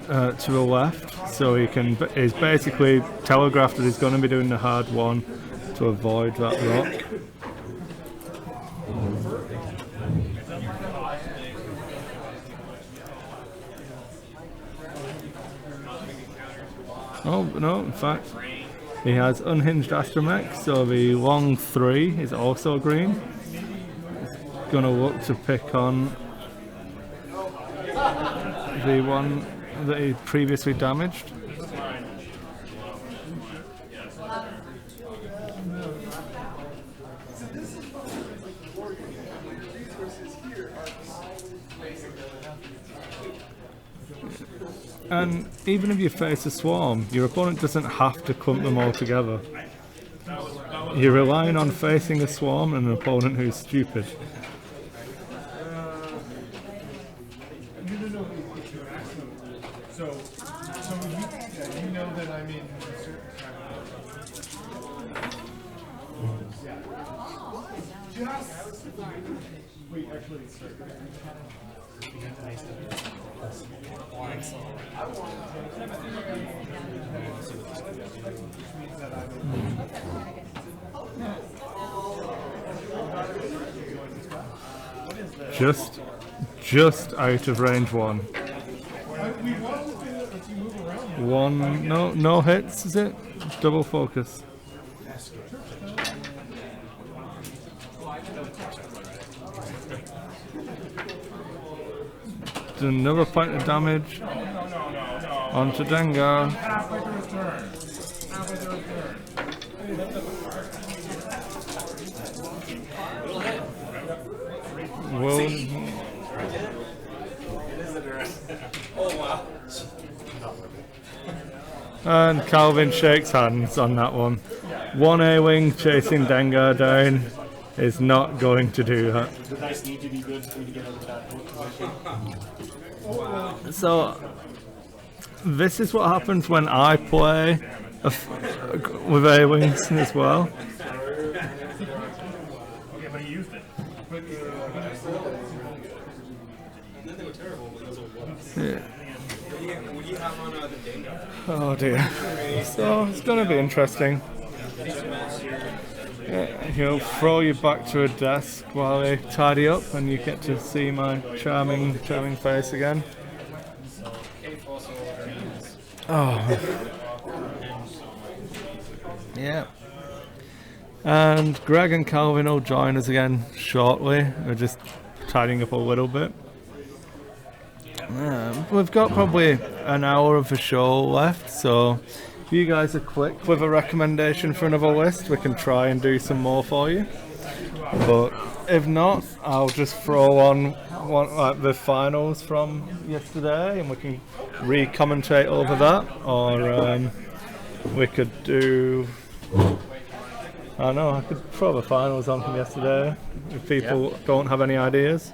to the left, so he's basically telegraphed that he's going to be doing the hard one to avoid that rock. Oh, no, in fact, he has unhinged astromech, so the long 3 is also green. He's going to look to pick on the one that he previously damaged. And even if you face a swarm, your opponent doesn't have to clump them all together. You're relying on facing a swarm and an opponent who's stupid. So you know that I'm in a certain wait, actually, Just out of range 1. One, no hits, is it? Double focus. Another point of damage onto Dengar. And Calvin shakes hands on that one. 1 A-Wing chasing Dengar down. It's not going to do that. The dice need to be good for you to get out of that position. So, this is what happens when I play with A-Wings as well. Okay, but he used it. Yeah. Oh dear. So, it's going to be interesting. Yeah, he'll throw you back to a desk while they tidy up, and you get to see my charming face again. Oh. Yeah. And Greg and Calvin will join us again shortly. We're just tidying up a little bit. We've got probably an hour of the show left, so if you guys are quick with a recommendation for another list, we can try and do some more for you. But if not, I'll just throw on like the finals from yesterday, and we can re-commentate over that. Or we could do. I don't know. I could throw the finals on from yesterday if people don't have any ideas.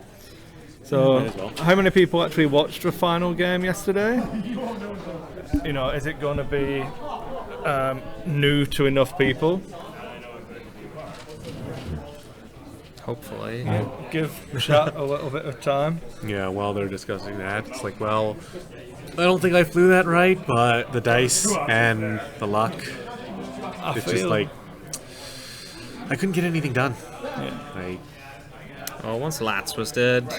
So, how many people actually watched the final game yesterday? You know, is it going to be new to enough people? Hopefully. Give chat a little bit of time. Yeah, while they're discussing that, it's like, well, I don't think I flew that right, but the dice and the luck, it's just like, I couldn't get anything done. Yeah. Well, once Lats was dead,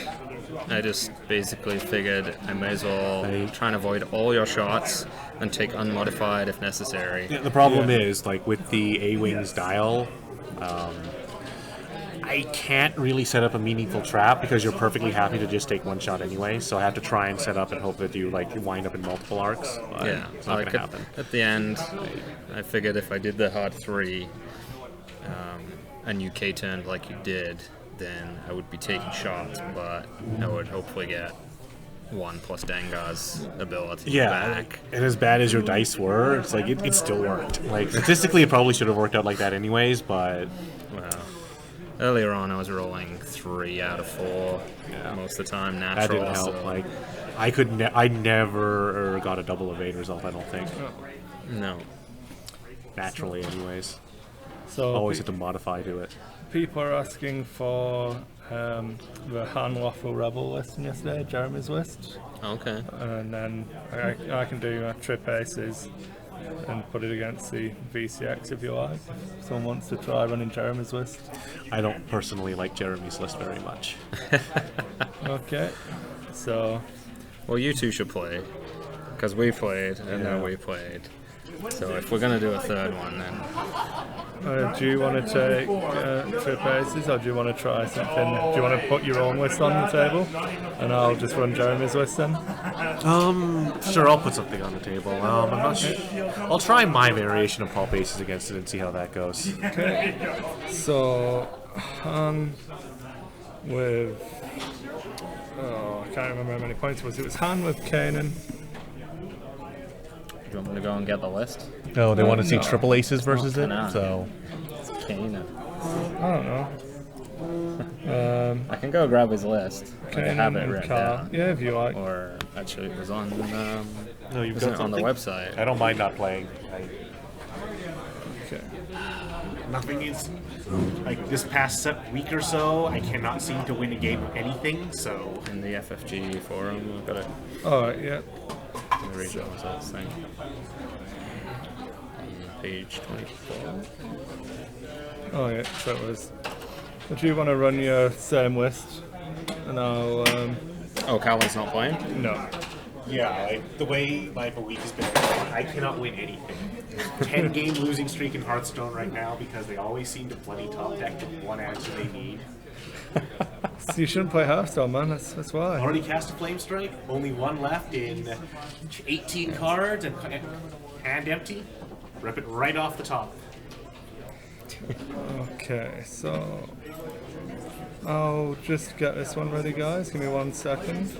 I just basically figured I may as well try and avoid all your shots and take unmodified if necessary. Yeah, the problem is, like, with the A-Wings dial, I can't really set up a meaningful trap because you're perfectly happy to just take one shot anyway, so I have to try and set up and hope that you, like, wind up in multiple arcs. But Yeah, it's not like going to happen. at the end, I figured if I did the hard 3 and you K-turned like you did, then I would be taking shots, but I would hopefully get 1 plus Dengar's ability back. And as bad as your dice were, it's like, it still worked. Like, statistically, it probably should have worked out like that anyways, but... Well, earlier on I was rolling 3 out of 4 most of the time natural. That didn't help. So Like, I never got a double evade result, I don't think. no. Naturally, anyways. So Always had to modify to it. people are asking for the Han Waffle Rebel list from yesterday, Jeremy's list. Okay. And then I can do Trip Aces and put it against the VCX if you like. If someone wants to try running Jeremy's list. I don't personally like Jeremy's list very much. Okay. So, Well, you two should play, because we played and then we played. So if we're gonna do a third one, then do you want to take Trip Aces, or do you want to try something? Do you want to put your own list on the table? And I'll just run Jeremy's list then? Sure, I'll put something on the table. I'm not sure. I'll try my variation of Pulp Aces against it and see how that goes. Okay. So, Han with... Oh, I can't remember how many points it was. It was Han with Kanan. do you want me to go and get the list? No, they want to see No. triple aces versus it, Nah. so... It's Kanan. I don't know. I can go grab his list. Like, I have Kanan it and written Car. down. Yeah, if you like. Or actually, it was on. No, you've Wasn't got it on the something? website? I don't mind not playing. Okay. Nothing is like this past week or so. I cannot seem to win a game of anything. So In the FFG forum, I've got it Alright, yeah. in the regional results thing. Page 24. Oh yeah, so it was. Do you want to run your same list? And I'll, Oh, Calvin's not playing? no. yeah, like the way my week has been, I cannot win anything. 10-game losing streak in Hearthstone right now because they always seem to bloody top deck the one answer they need. So you shouldn't play Hearthstone, man, that's why. Already cast a Flame Strike, only one left in 18 cards and hand empty. Rip it right off the top. Okay, so I'll just get this one ready, guys. Give me 1 second.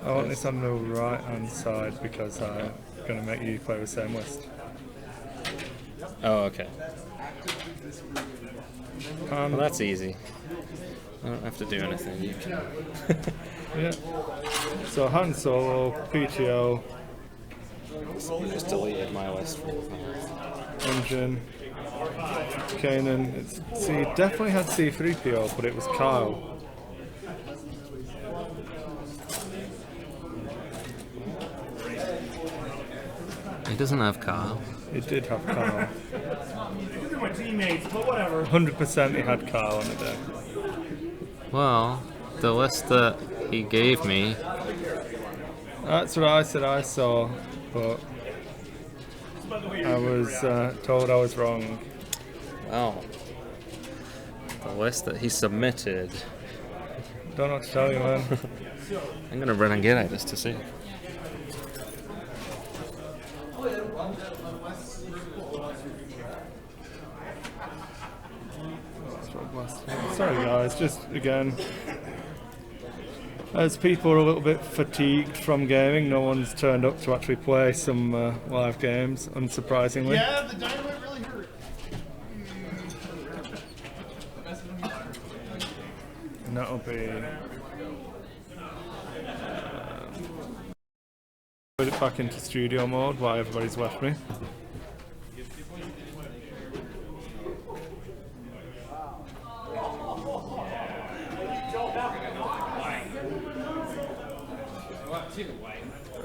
I want this on the right hand side because I'm going to make you play the same list. Oh, okay. Well, that's easy. I don't have to do anything. You can. Yeah. So Han Solo, PTO, Just deleted my list from Engine, Kanan. See, definitely had C3PO, but it was Kyle. He doesn't have Kyle. He did have Kyle. These are my teammates, but whatever. 100% he had Kyle on the deck. Well, the list that he gave me, That's what I said I saw, but I was told I was wrong. well, the list that he submitted, Don't know what to tell you, man. I'm gonna run and get it just to see. Sorry guys, just again, as people are a little bit fatigued from gaming, no one's turned up to actually play some live games, unsurprisingly. Yeah, the dynamite really hurt. And that'll be... put it back into studio mode while everybody's left me.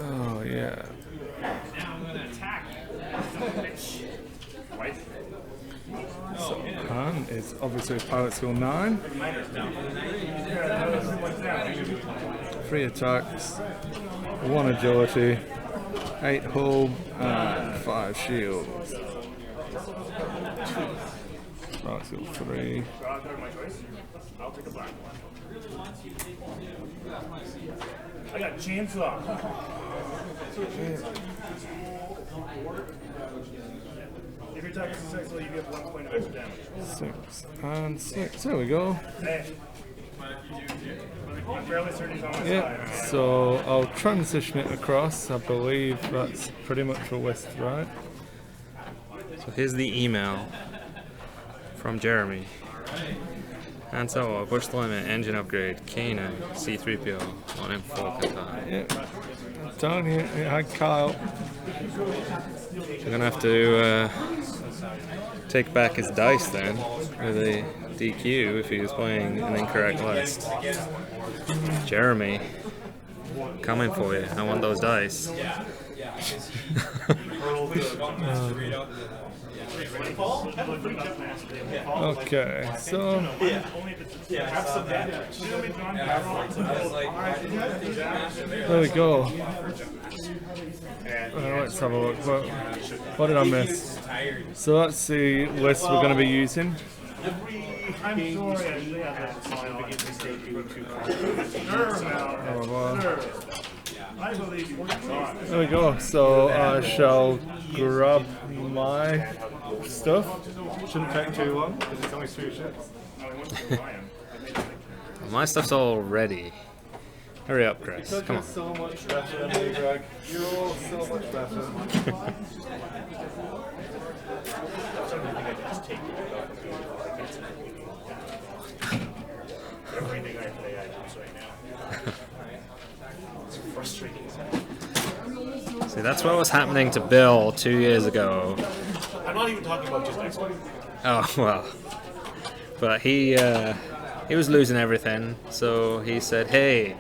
Oh yeah. So Han is obviously Pilot School 9. 3 attacks, 1 agility, 8 hull, and 5 shields. Pilot School 3. I'll take a black one. I got chainsaw. If your attack is successful, you get 1 point of extra damage. 6 and 6. There we go. Hey. I'm fairly certain he's on my Yeah, side. so I'll transition it across. I believe that's pretty much a list, right? So here's the email from Jeremy. Han Solo, push the limit, engine upgrade, Kanan, C3PO, 1 in 4 time. Yeah. Down here, it had Kyle. We're gonna have to take back his dice then with a DQ if he was playing an incorrect list. Jeremy, coming for you. I want those dice. Okay, so there we go. Let's have a look. What did I miss? So that's the list we're going to be using. I'm sorry, I usually have that smile. Blah, blah, blah. I believe you worked hard. There we go. So I shall grab my stuff. Shouldn't take too long because it's only 2 ships. My stuff's all ready. Hurry up, Chris. Because Come you're on. so much better than me, Greg. You're all so much better. Everything I play, I use right now. It's frustrating as hell. See, that's what was happening to Bill 2 years ago. I'm not even talking about just X-Wing. Oh, well. But he was losing everything, so he said, hey,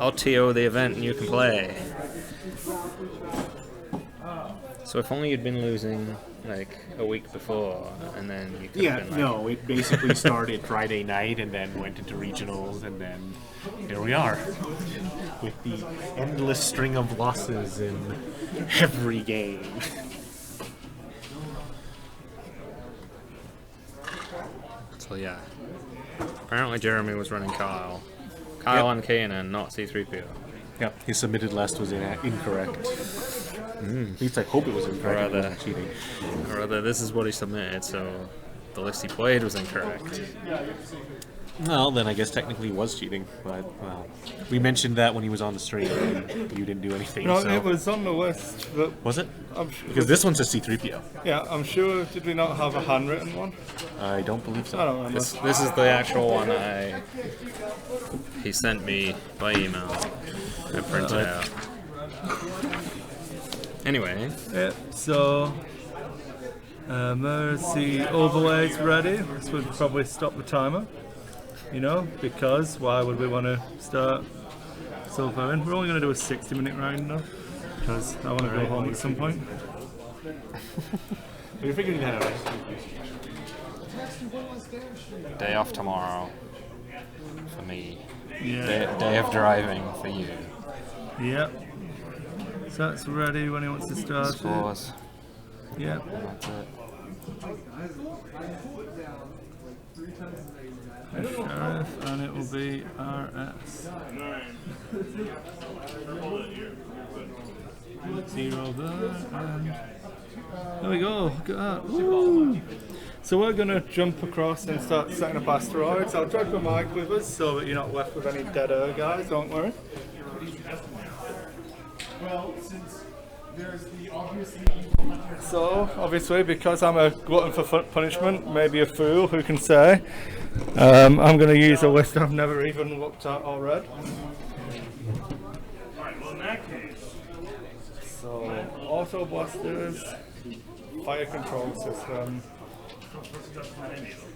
I'll TO the event and you can play. So if only you'd been losing like a week before, and then you could Yeah, have been like, no, it basically started Friday night and then went into regionals, and then here we are with the endless string of losses in every game. So yeah. Apparently Jeremy was running Kyle. Kyle and Kanan, not C3PO. Yep, his submitted list was incorrect. At least I hope it was incorrect. It Rather. wasn't cheating. Or rather, this is what he submitted, so the list he played was incorrect. Well, then I guess technically he was cheating, but well, we mentioned that when he was on the stream, and you didn't do anything. No, so. it was on the list, but Was it? I'm sure, Because this one's a C-3PO. yeah, I'm sure. Did we not have a handwritten one? I don't believe so. I don't remember. This is the actual one he sent me by email. I printed it out. Anyway, Yeah. So. Mercy overlays ready. This would probably stop the timer. You know, because why would we want to start so far in? We're only going to do a 60-minute round though, because I want to go home at some point. You're figuring that out. day off tomorrow for me. Yeah. Day of driving for you. Yep. So that's ready when he wants to start it. Scores. Yep. That's it. Sheriff, and it will be RS. 0 there, and there we go. Look at that. Woo. So we're going to jump across and start setting up asteroids. I'll drag the mic with us so that you're not left with any dead air, guys. Don't worry. Well, since there's the obviously So, obviously, because I'm a glutton for punishment, maybe a fool, who can say, I'm going to use a list I've never even looked at or read. Alright, well in that case, So, auto blasters, fire control system. let's just not any of them.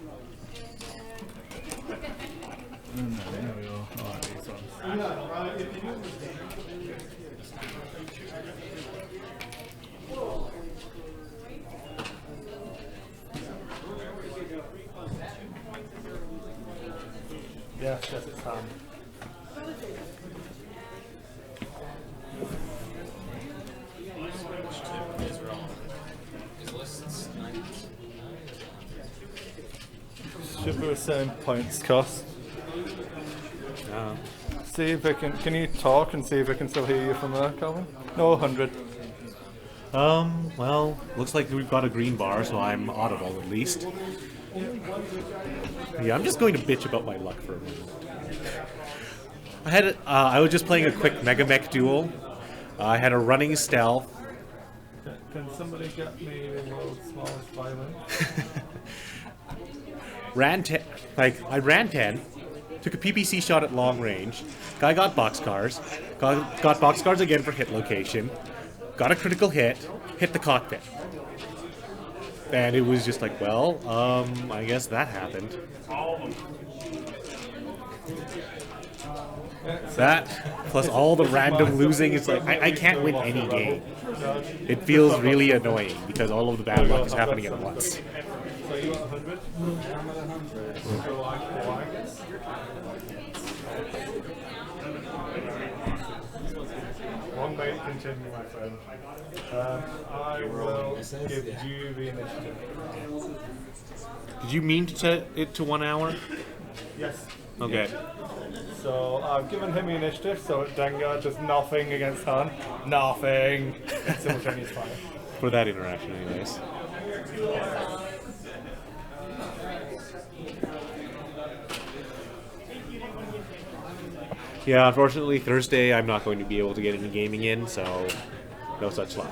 There we go. Alright, these ones. Yes, it's time. Should be the same points cost. See if I can you talk and see if I can still hear you from there, Calvin? No, 100. Well, looks like we've got a green bar, so I'm audible at least. Yeah, I'm just going to bitch about my luck for a moment. I was just playing a quick Mega Mech duel. I had a running stealth. Can somebody get me the world's smallest violin? I ran 10, took a PPC shot at long range. Guy got boxcars, got boxcars again for hit location, got a critical hit, hit the cockpit. And it was just like, well, I guess that happened. That, plus all the random losing, it's like, I can't win any game. It feels really annoying because all of the bad luck is happening at once. So you got 100? So I guess. One minute continue, my friend. I will give you the initiative. Did you mean to set it to 1 hour? Yes. Okay. So I've given him the initiative, so Dengar does nothing against Han. Nothing. It's simultaneous fire. For that interaction, anyways. Yeah, unfortunately, Thursday I'm not going to be able to get any gaming in, so no such luck.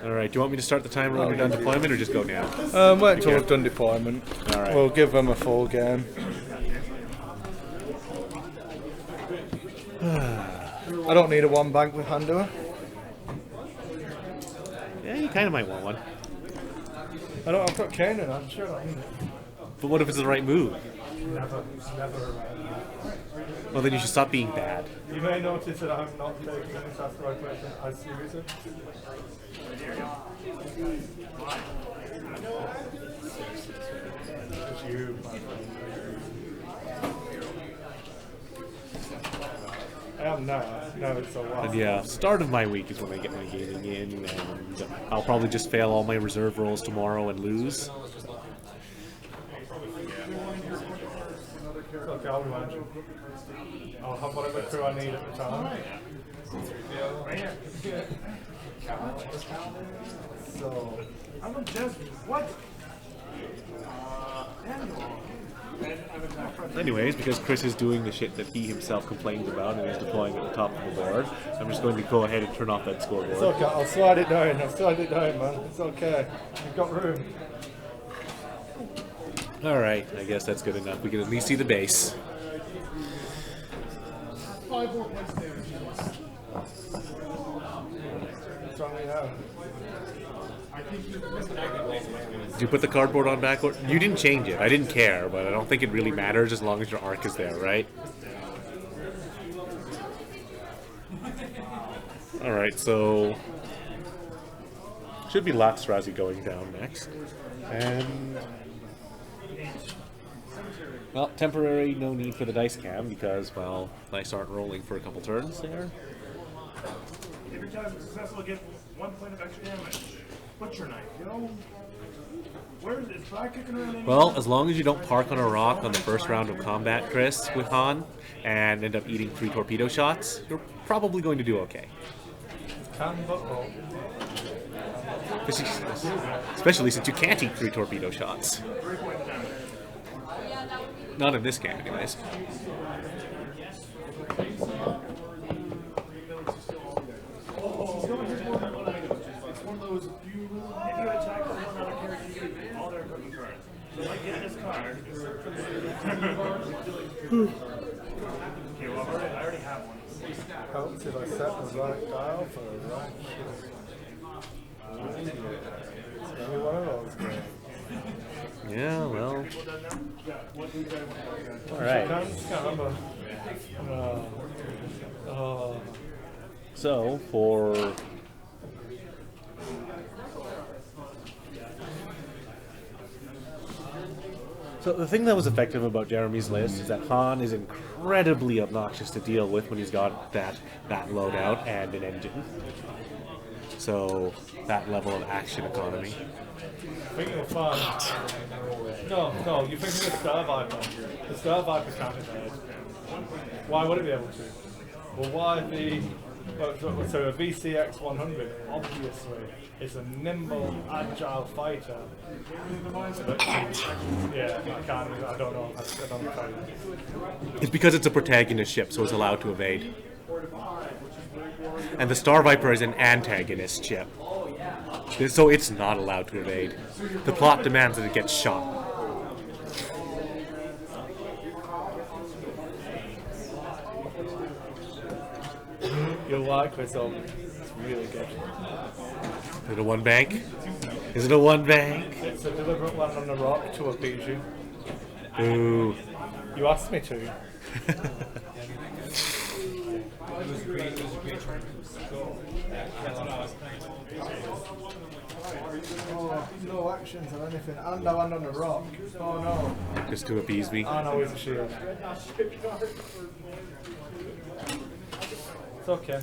Alright, do you want me to start the timer when you're done deployment, or just go now? Wait till we've done deployment. Alright. We'll give them a full game. I don't need a one bank with hand, do I? Yeah, you kind of might want one. I've got Kanan, I'm sure I need it. But what if it's the right move? Never. Well, then you should stop being bad. You may notice that I'm not taking this asteroid question as seriously. It's you, my friend. I am now. No, it's a lot. And yeah, start of my week is when I get my gaming in, and I'll probably just fail all my reserve rolls tomorrow and lose. Okay, I'll remind you. I'll have whatever crew I need at the time. So, I'm just what? Anyways, because Chris is doing the shit that he himself complains about and is deploying at the top of the board, I'm just going to go ahead and turn off that scoreboard. It's okay, I'll slide it down, man. It's okay. You've got room. Alright, I guess that's good enough. We can at least see the base. 5 more points of damage. What's wrong with that? Did you put the cardboard on backward? You didn't change it. I didn't care, but I don't think it really matters as long as your arc is there, right? Alright, so... should be Lapsrazi going down next. And... well, temporary, no need for the dice cam because, well, dice aren't rolling for a couple turns there. Every time successful, get 1 point of extra damage. Butcher knife, you know? Where is it? Fly kicking around anywhere? Well, as long as you don't park on a rock on the first round of combat, Chris, with Han, and end up eating 3 torpedo shots, you're probably going to do okay. Especially since you can't eat 3 torpedo shots. Not in this game, anyways. It's one of those, if you attack one other character, you get all their equipment cards. So like get this card. Okay, well I already have one. Helps if I set the right dial for the right shit. It's only one of those games. Yeah, well... I alright. can't remember. So, for... so the thing that was effective about Jeremy's list is that Han is incredibly obnoxious to deal with when he's got that loadout and an engine. So, that level of action economy. Thinking of fun. No, you're thinking of Star Viper. The Star Viper can't evade. Why would it be able to? Well, why the... so a VCX 100, obviously, is a nimble, agile fighter. Yeah, I don't know. I don't know. It's because it's a protagonist ship, so it's allowed to evade. And the Star Viper is an antagonist ship, so it's not allowed to evade. The plot demands that it gets shot. You'll like this one. It's really good. Is it a one bank? Is it a one bank? It's a deliberate land on the rock to appease you. Ooh. You asked me to. Oh, no actions or anything. And I land on the rock. Oh no. Just to appease me. Oh no, he's a shield. It's okay.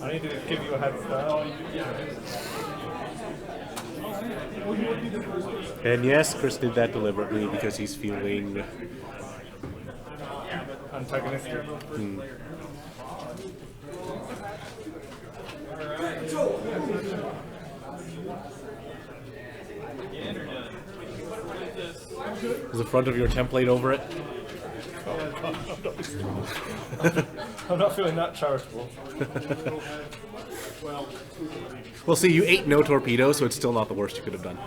I need to give you a head start. And yes, Chris did that deliberately because he's feeling... antagonistic. Is the front of your template over it? I'm not feeling that charitable. Well, see, you ate no torpedo, so it's still not the worst you could have done.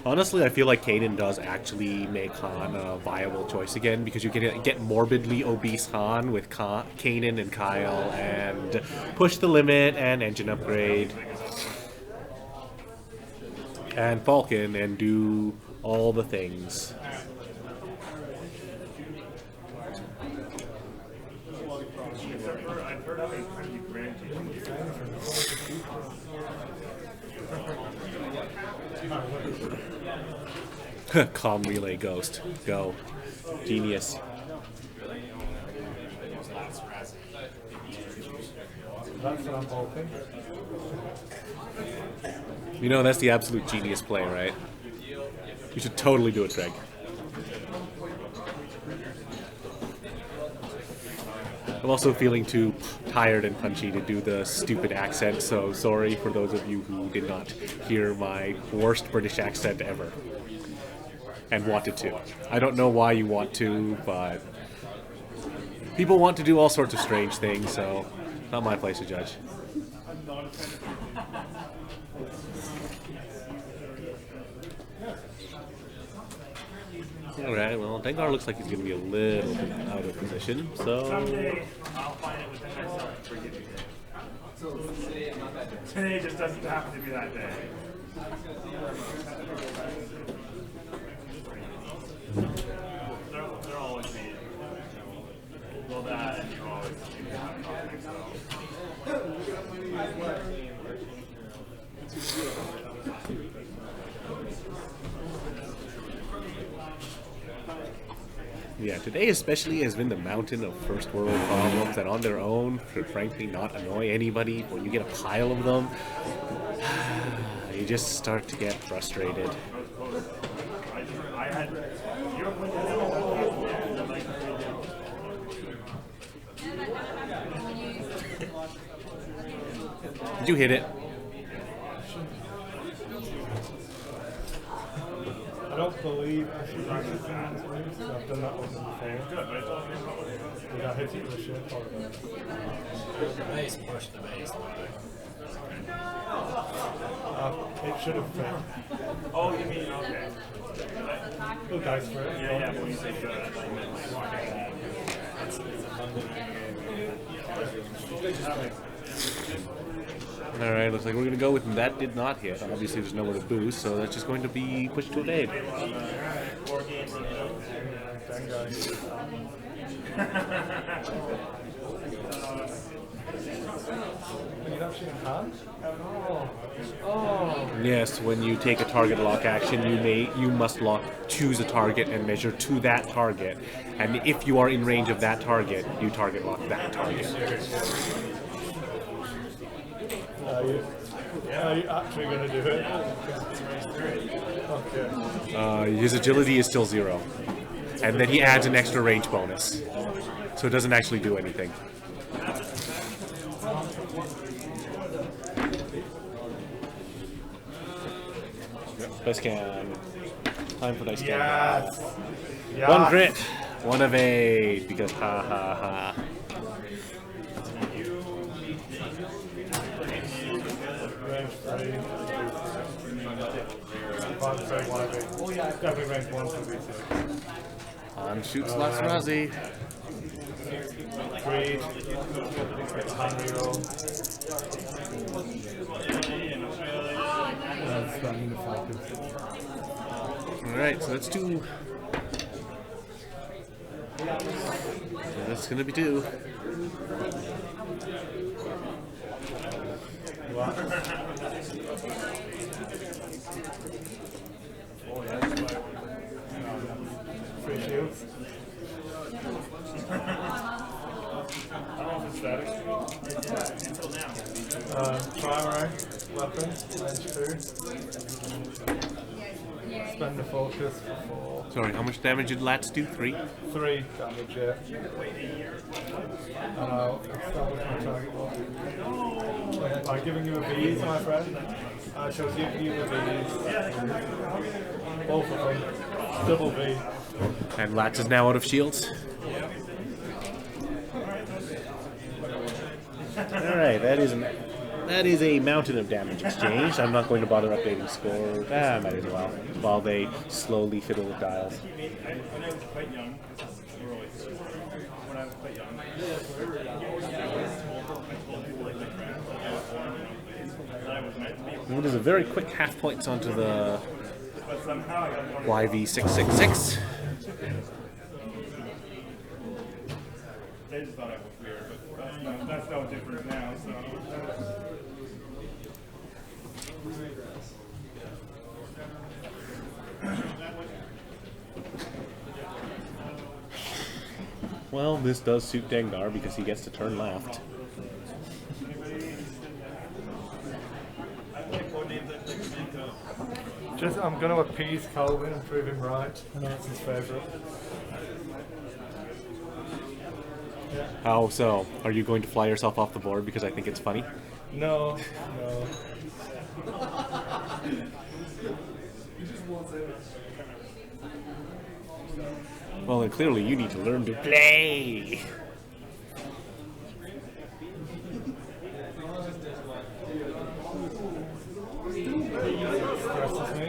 Honestly, I feel like Kanan does actually make Han a viable choice again, because you can get morbidly obese Han with Kanan and Kyle and push the limit and engine upgrade and Falcon and do all the things. Calm relay ghost. Go. Genius. That's what I'm hoping. You know, that's the absolute genius play, right? You should totally do it, Greg. I'm also feeling too tired and punchy to do the stupid accent, so sorry for those of you who did not hear my worst British accent ever. And wanted to. I don't know why you want to, but people want to do all sorts of strange things, so not my place to judge. Alright, well, Dengar looks like he's going to be a little bit out of position, so... Today just doesn't happen to be that day. They're always be, well, that and you always have conflicts, Yeah, today especially has been the mountain of first world problems that on their own should frankly not annoy anybody. When you get a pile of them, you just start to get frustrated. Did you hit it? I don't believe I should practice that, so I've done that one before. Good, but it's all did I hit it with a shirt or The base, push the base. it should have fit. Oh, you mean, okay. Good dice for it. Yeah, when you say good, I thought you meant Alright, looks like we're going to go with that did not hit. Obviously there's nowhere to boost, so that's just going to be pushed to evade. Yes, when you take a target lock action, you must choose a target and measure to that target. And if you are in range of that target, you target lock that target. Are you actually going to do it? Okay. His agility is still 0. And then he adds an extra range bonus. So it doesn't actually do anything. Dice can. Time for dice can. Yes. Yes. 1 crit. 1 evade. Because ha ha ha. Range 3. Definitely range 1 for me. On shoots lots Razi. Greed. Hand reroll. Alright, so that's 2. So that's gonna be 2. Free shields. Primary weapon, range 2. Spend the focus for 4. Sorry, how much damage did Lats do? 3? 3 damage, yeah. And I'll establish my target lock. By giving you a V's, my friend, I shall give you a V's. Both of them. Double V. And Lats is now out of shields. Alright, that is a mountain of damage exchanged. I'm not going to bother updating scores. Might as well. While they slowly fiddle with dials. And there's a very quick half points onto the YV666. They just thought it was weird, but that's no different now, so. Well, this does suit Dengar because he gets to turn left. I'm going to appease Calvin and prove him right. I know it's his favourite. How so? Are you going to fly yourself off the board because I think it's funny? No, no. Well, then clearly you need to learn to play. Stresses me.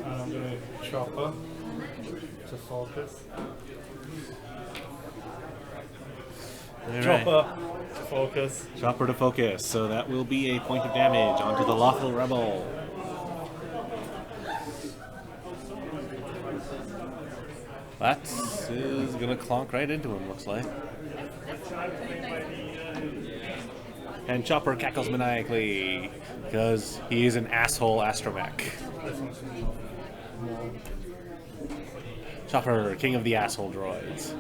And I'm going to chopper to focus. Chopper to focus. Chopper to focus, so that will be a point of damage onto the Lawful Rebel. That is gonna clonk right into him, looks like. And Chopper cackles maniacally, because he is an asshole astromech. Chopper, king of the asshole droids.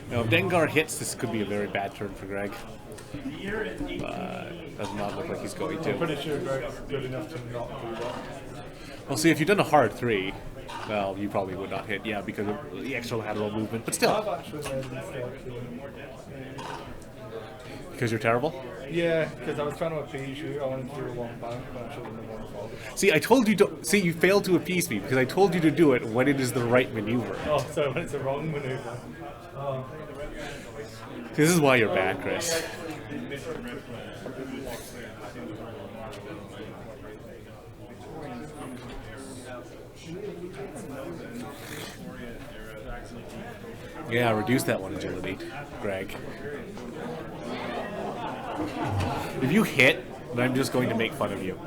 Now, if Dengar hits, this could be a very bad turn for Greg. But does not look like he's going I'm to. pretty sure Greg's good enough to not do that. Well, see, if you'd done a hard 3, well, you probably would not hit, yeah, because of the extra lateral movement, but I've still. actually made a mistake here. Because you're terrible? Yeah, because I was trying to appease you. I wanted to do a one bank, but I should have done one fold. See, I told you to. See, you failed to appease me because I told you to do it when it is the right maneuver. Oh, so when it's a wrong maneuver. Oh. This is why you're bad, Chris. Yeah, reduce that one agility, Greg. If you hit, then I'm just going to make fun of you.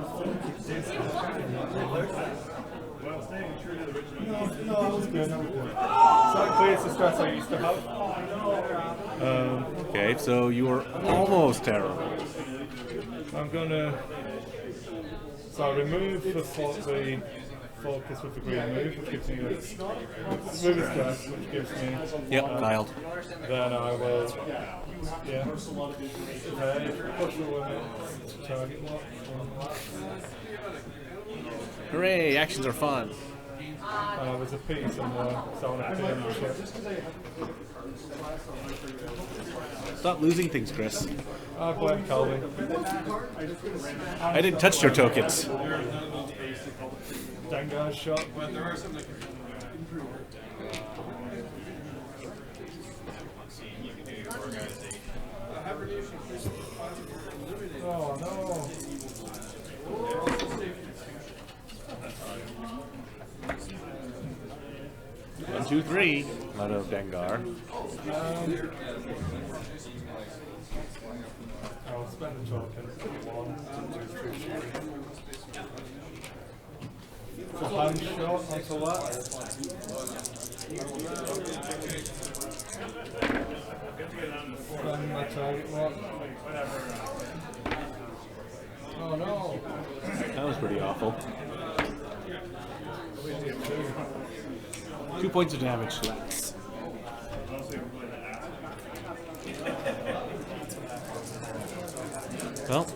No, that was good. Exactly, it's the stress I used to have. Okay, so you are almost terrible. I'm gonna. So I remove the focus with the green move, which gives me the smooth stress, which gives me. Yep, dialed. Then I will. Yeah. Push the limit to target lock. Hooray, actions are fun. There's a piece in there, so I want to pin the ship. Stop losing things, Chris. I blame Calvin. I didn't touch your tokens. Dengar's shot. Oh no. 1, 2, 3. Out of Dengar. I'll spend the token. 1, 2, 3, 4. So hand shot onto that. Spend my target lock. Oh no. That was pretty awful. 2 points of damage to that. Well,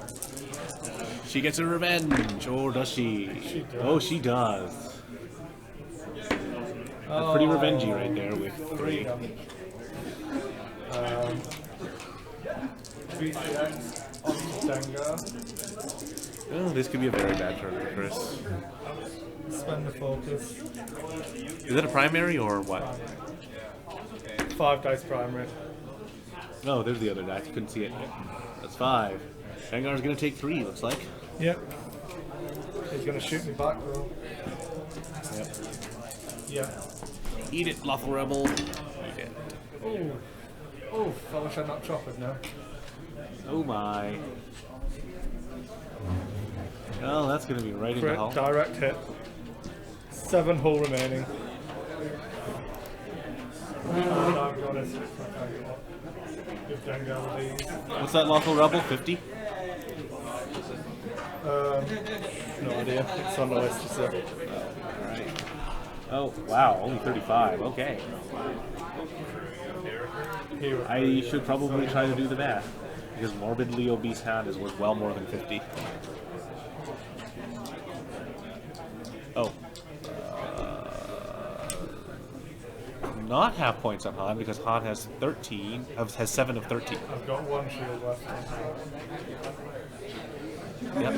she gets her revenge, or does she? Oh, she does. That's pretty revengey right there with 3. VCX onto Dengar. Oh, this could be a very bad turn for Chris. Spend the focus. Is that a primary or what? 5 dice primary. No, there's the other dice. Couldn't see it. That's 5. Dengar's gonna take 3, looks like. Yep. He's gonna shoot me back though. Yep. Yeah. Eat it, Lawful Rebel. Eat it. Oh. Oh, I wish I'd not choppered now. Oh my. Oh, that's gonna be right in the hull. Direct hit. 7 hull remaining. Give Dengar the lead. What's that Lawful Rebel? 50? No idea. It's on the list, you said. Alright. Oh, wow, only 35. Okay. Hero I should probably try to do the math, because morbidly obese Han is worth well more than 50. Oh. Not half points on Han, because Han has 13, has 7 of 13. I've got 1 shield left. Yep.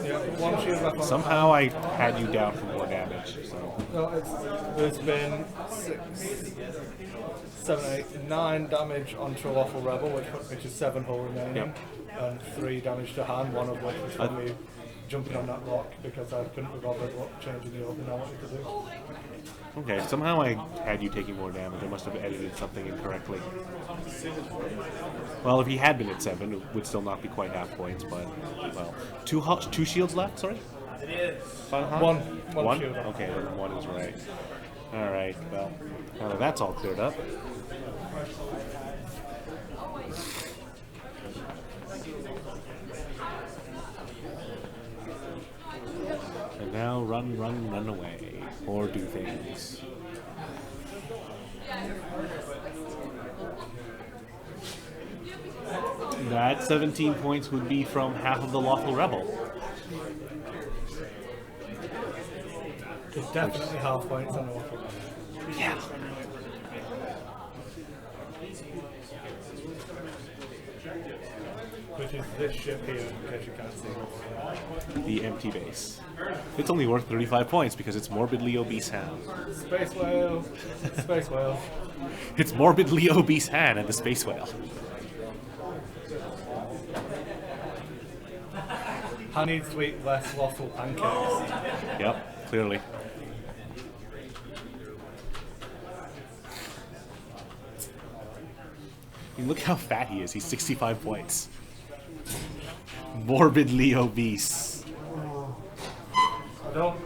Yeah, 1 shield left. Somehow I had you down for more damage, so. No, there's been 6, 7, 8, 9 damage onto a Waffle Rebel, which is 7 hull remaining, Yep. and 3 damage to Han, one of which was from me jumping on that rock because I couldn't be bothered changing the open I wanted to do. Okay, somehow I had you taking more damage. I must have edited something incorrectly. Well, if he had been at 7, it would still not be quite half points, but, well. 2 shields left, sorry? One shield. Okay, then 1 is right. Alright, well, now that that's all cleared up. And now run away. Or do things. That 17 points would be from half of the Lawful Rebel. It's definitely half points on the Waffle Rebel. Yeah. Which is this ship here, in case you can't see. The empty base. It's only worth 35 points because it's morbidly obese Han. Space Whale! Space Whale. It's morbidly obese Han and the Space Whale. I need to eat less waffle pancakes. Yep, clearly. I mean, look how fat he is. He's 65 points. Morbidly obese. I don't.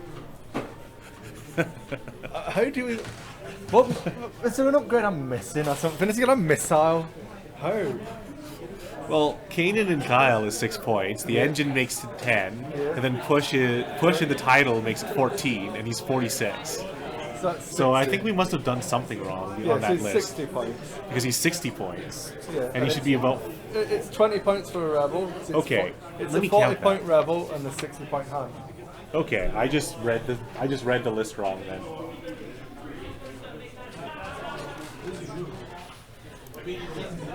How do we? What? Is there an upgrade I'm missing or something? Is he got a missile? How? Well, Kanan and Kyle is 6 points. The engine makes it 10, and then push in the title makes it 14, and he's 46. So I think we must have done something wrong on that so list. 60 points. Because he's 60 points, Yeah, and he should be about. It's 20 points for a rebel. So Okay, it's let a me count 40 point that. rebel and a 60 point Han. Okay, I just read the list wrong then.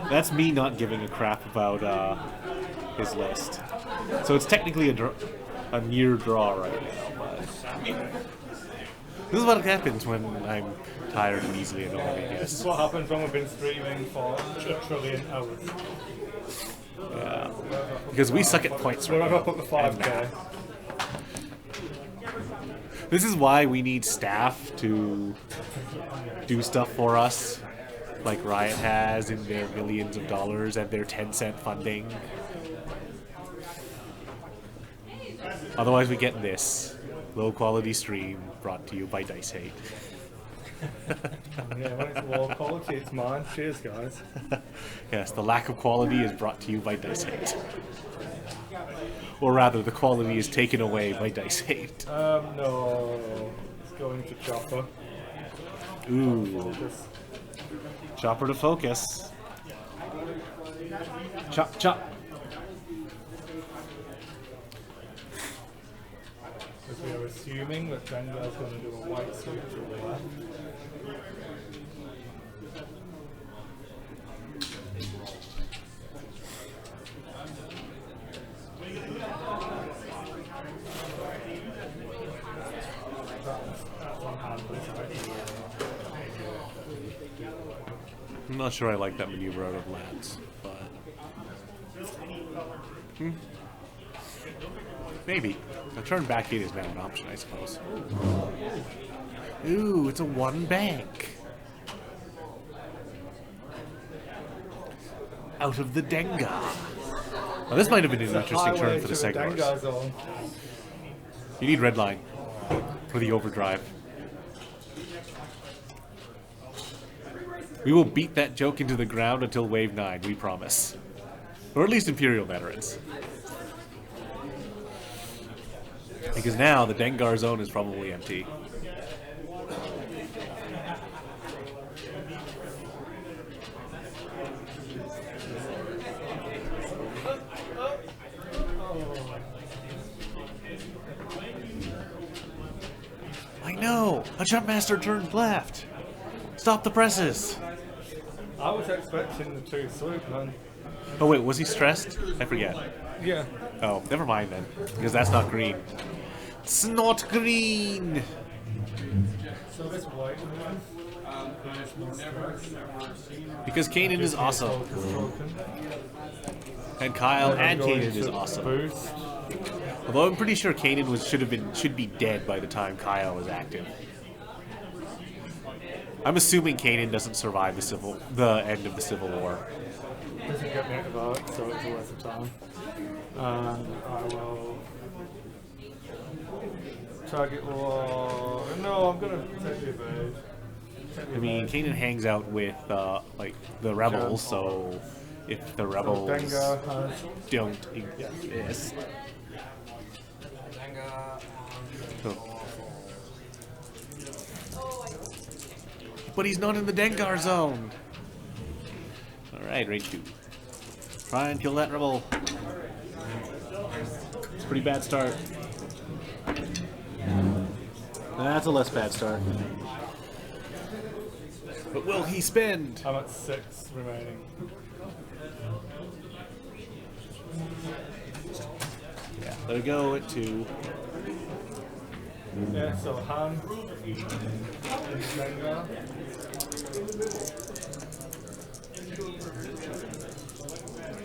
That's me not giving a crap about his list. So it's technically a near draw right now. But this is what happens when I'm tired and easily annoyed, I This is guess. what happens when we've been streaming for a trillion hours. Yeah. Because we suck at points right Wherever I now. put the 5k. This is why we need staff to do stuff for us, like Riot has in their millions of dollars and their 10-cent funding. Otherwise, we get this low-quality stream brought to you by Dice Hate. Yeah, when it's low quality, it's mine. Cheers, guys. Yes, the lack of quality is brought to you by Dice Hate. Or rather, the quality is taken away by Dice Hate. No. It's going to Chopper. Ooh, Just chopper to focus. Chop, chop. Because we are assuming that Dengar's going to do a white sweep to the left. I'm not sure I like that maneuver out of Lance, but maybe. A turn back in is now an option, I suppose. Ooh, it's a 1 bank. Out of the Dengar. Now this might have been an interesting turn for the Segwars. Dengar zone. You need red line for the overdrive. We will beat that joke into the ground until wave 9, we promise. Or at least Imperial veterans. Because now the Dengar zone is probably empty. I know! A jump master turned left! Stop the presses! I was expecting the two swoop, man. Oh wait, was he stressed? I forget. Yeah. Oh, never mind then. Because that's not green. It's not green! So this white one, Because Kanan is awesome. And Kyle and Kanan is awesome. Boost. Although I'm pretty sure Kanan should be dead by the time Kyle was active. I'm assuming Kanan doesn't survive the end of the Civil War. Doesn't get me out of arc, so it's a waste of time. And I will target war. No, I'm gonna take the evade. I mean, Kanan hangs out with like the rebels, so if the rebels Dengar has don't exist, but he's not in the Dengar zone. All right, raid 2. Try and kill that rebel. It's a pretty bad start. That's a less bad start. But will he spend? I'm at 6 remaining. Yeah, let it go at 2. Yeah, so Han, Dengar.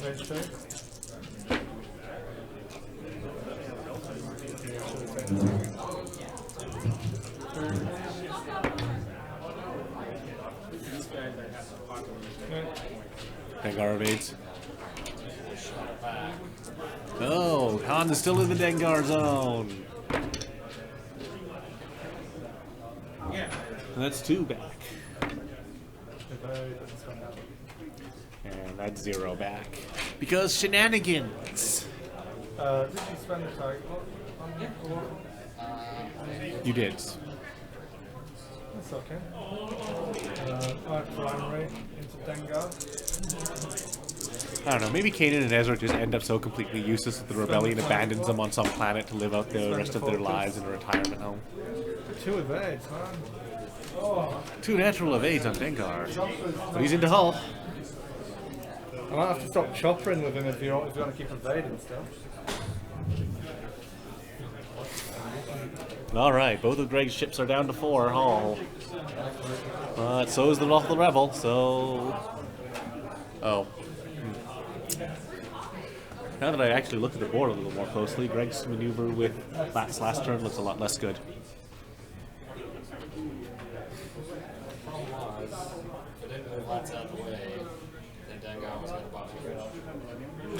Range 2. Dengar evades. Oh, Han is still in the Dengar zone. And that's 2 back. And that's 0 back. Because shenanigans. Did you spend the target on You did. That's okay. My primary into Dengar. I don't know, maybe Kanan and Ezra just end up so completely useless that the rebellion abandons them on some planet to live out the rest of their lives in a retirement home. 2 evades, man. 2 natural evades on Dengar. But he's into Hull. I might have to stop choppering with him if you want to keep evading stuff. Alright, both of Greg's ships are down to 4 Hull. But so is the Lawful Rebel, so... Oh. Now that I actually look at the board a little more closely, Greg's maneuver with Bat's last turn looks a lot less good.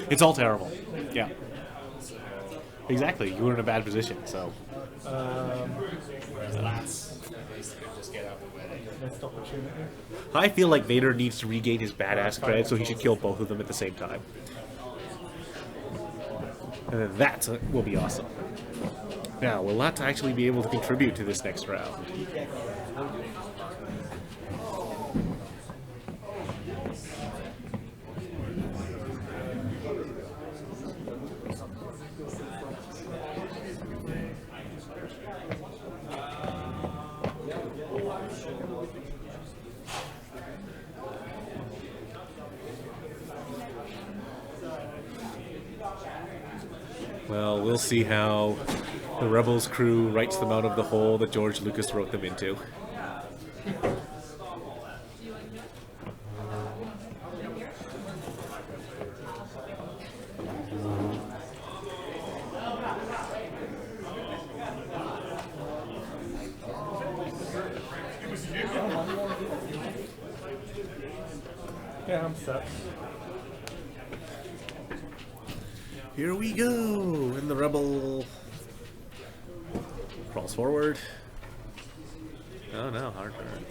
It's all terrible. Yeah. Exactly. You were in a bad position, so. Missed opportunity. I feel like Vader needs to regain his badass cred, so he should kill both of them at the same time. And then that will be awesome. Now, will Lot actually be able to contribute to this next round? Well, we'll see how the Rebels crew writes them out of the hole that George Lucas wrote them into. Yeah, I'm set. Here we go, and the Rebel crawls forward. Oh no, hard turn.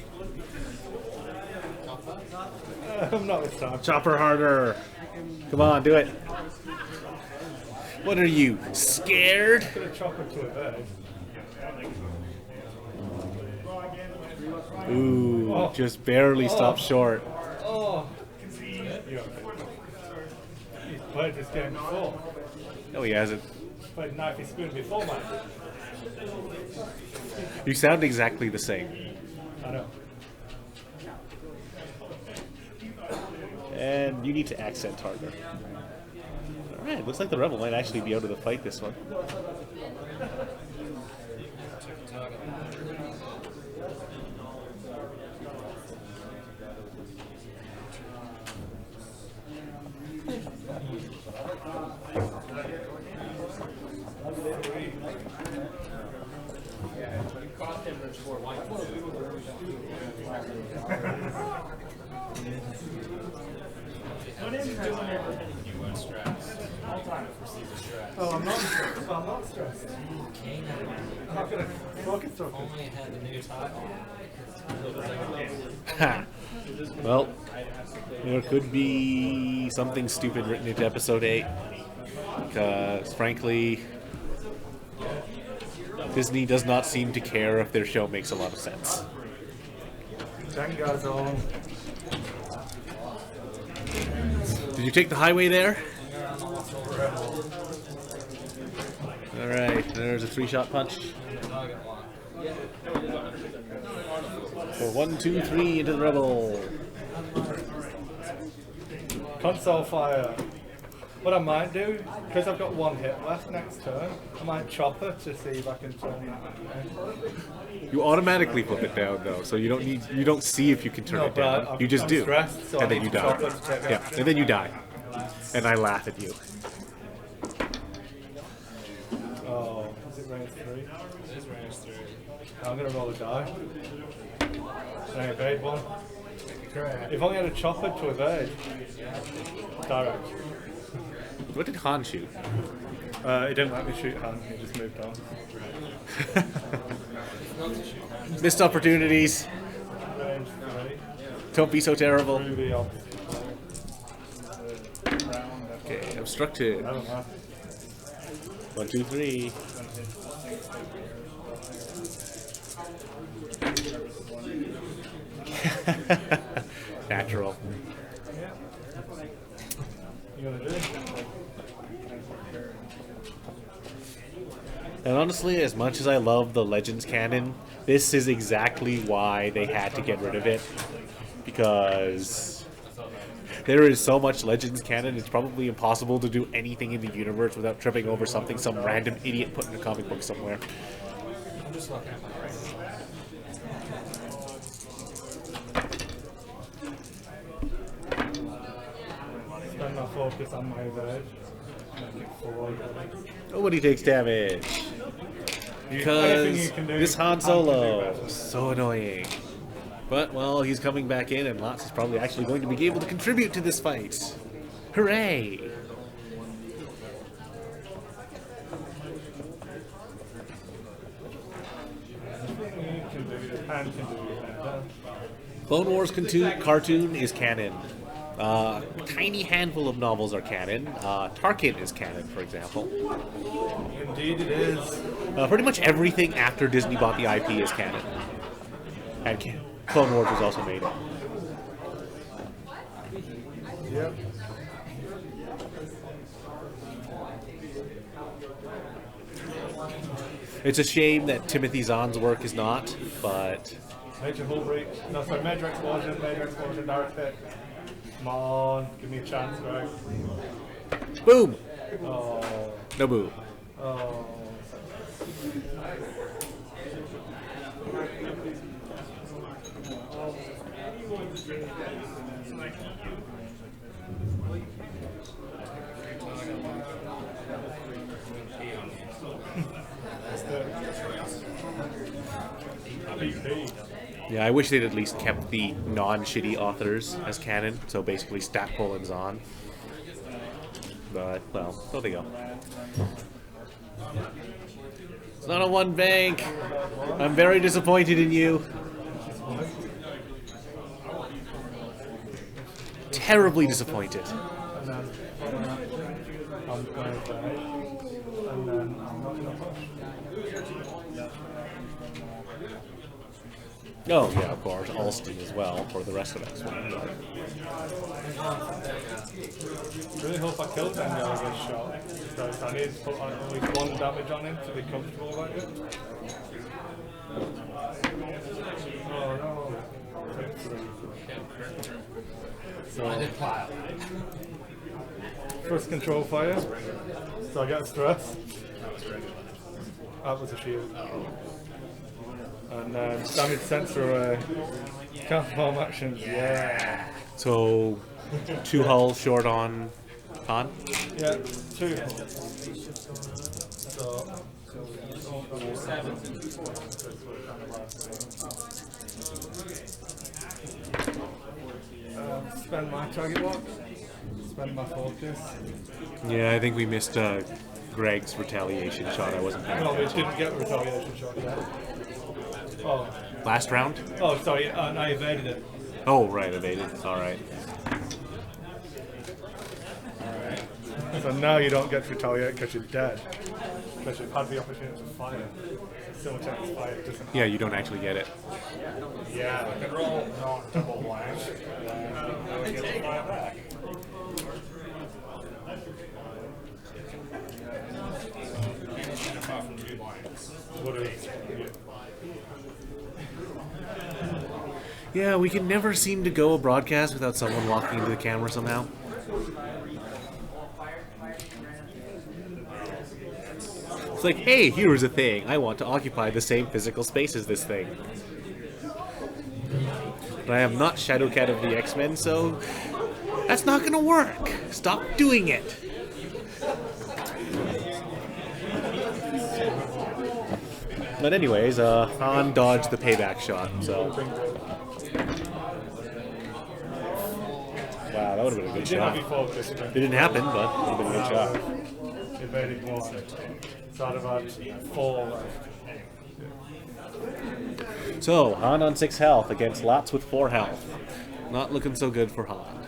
I'm not this time. Chopper harder. Come on, do it. What are you, scared? I'm gonna chop into evade. Ooh, just barely stopped short. Oh. He's played this game before. No, he hasn't. Played Knifey Spoon before, man. You sound exactly the same. I know. And you need to accent harder. Alright, looks like the Rebel might actually be out of the fight this one. Oh, I'm not stressed. I'm not stressed. I'm not going to focus on it. Only had the new title. Ha! Well, there could be something stupid written into episode 8. Because, frankly, Disney does not seem to care if their show makes a lot of sense. Jenga's on. Did you take the highway there? Alright, there's a 3-shot punch. For 1, 2, 3 into the Rebel. Console fire. What I might do, because I've got 1 hit left next turn, I might chop it to see if I can turn that. You automatically flip it down though, so you don't see if you can turn No, it but down. You just I'm do. stressed, so I And then need you to die. chop it to take Yeah, action. and then you die. And I laugh at you. Oh, is it range 3? It is range 3. I'm going to roll a die. And I evade 1. If only I had a chopper to evade. Direct. What did Han shoot? He didn't let me shoot hand, he just moved on. Missed opportunities. Range 3. Don't be so terrible. Ruby off. Okay, obstructed. I don't know. 1, 2, 3. Natural. You gonna do it? And honestly, as much as I love the Legends canon, this is exactly why they had to get rid of it. Because there is so much Legends canon, it's probably impossible to do anything in the universe without tripping over something some random idiot put in a comic book somewhere. I'm just looking at my right. Spend my focus on my evade. Make it forward. Nobody takes damage. Anything Because you can do, this Han Han can do Solo better. is so annoying. But, well, he's coming back in, and Lots is probably actually going to be able to contribute to this fight. Hooray! Anything you can do, Han can do better. Clone Wars cartoon is canon. A tiny handful of novels are canon. Tarkin is canon, for example. Indeed it is. Pretty much everything after Disney bought the IP is canon. And Clone Wars was also made. Yep. It's a shame that Timothy Zahn's work is not, but Major Hull Breach. No, sorry, Major Explosion, direct hit. Come on, give me a chance, Greg. boom! Oh, No boom. oh. Yeah, I wish they'd at least kept the non-shitty authors as canon, so basically Stackpole and Zahn. But, well, there they go. It's not a one bank. I'm very disappointed in you. Terribly disappointed. And then I'm going to die. And then I'm not going to push. Oh, yeah, of course. Alston as well for the rest of X-Men. Really hope I killed then Gallagher's shot. So I need to put on at least 1 damage on him to be comfortable about it. Oh no. So, first control fire. So I get a stress. That was a shield. And then damage sensor counterform actions. Yeah. So 2 hull short on Han. Yeah, 2. So, spend my target lock, spend my focus. Yeah, I think we missed Greg's retaliation shot. I wasn't paying No, we attention. didn't get a retaliation shot yet. Oh, Last round? oh, sorry, I evaded it. Oh, right, evaded. All right. So now you don't get to retaliate because you're dead. Because you've had the opportunity to fire. Simultaneous fire doesn't. Yeah, you don't actually get it. Yeah, I can roll not double blank, then I get to fire back. Apart from 2 blanks. What is? Yeah, we can never seem to go a broadcast without someone walking into the camera somehow. It's like, hey, here's a thing. I want to occupy the same physical space as this thing. But I am not Shadowcat of the X-Men, so that's not gonna work. Stop doing it. But anyways, Han dodged the payback shot, so... Wow, that would have been a good You didn't have shot. your focus. It didn't happen, but it would have been a good shot. Evaded 1. So I'd have had 4 left. So, Han on 6 health against Lots with 4 health. Not looking so good for Han.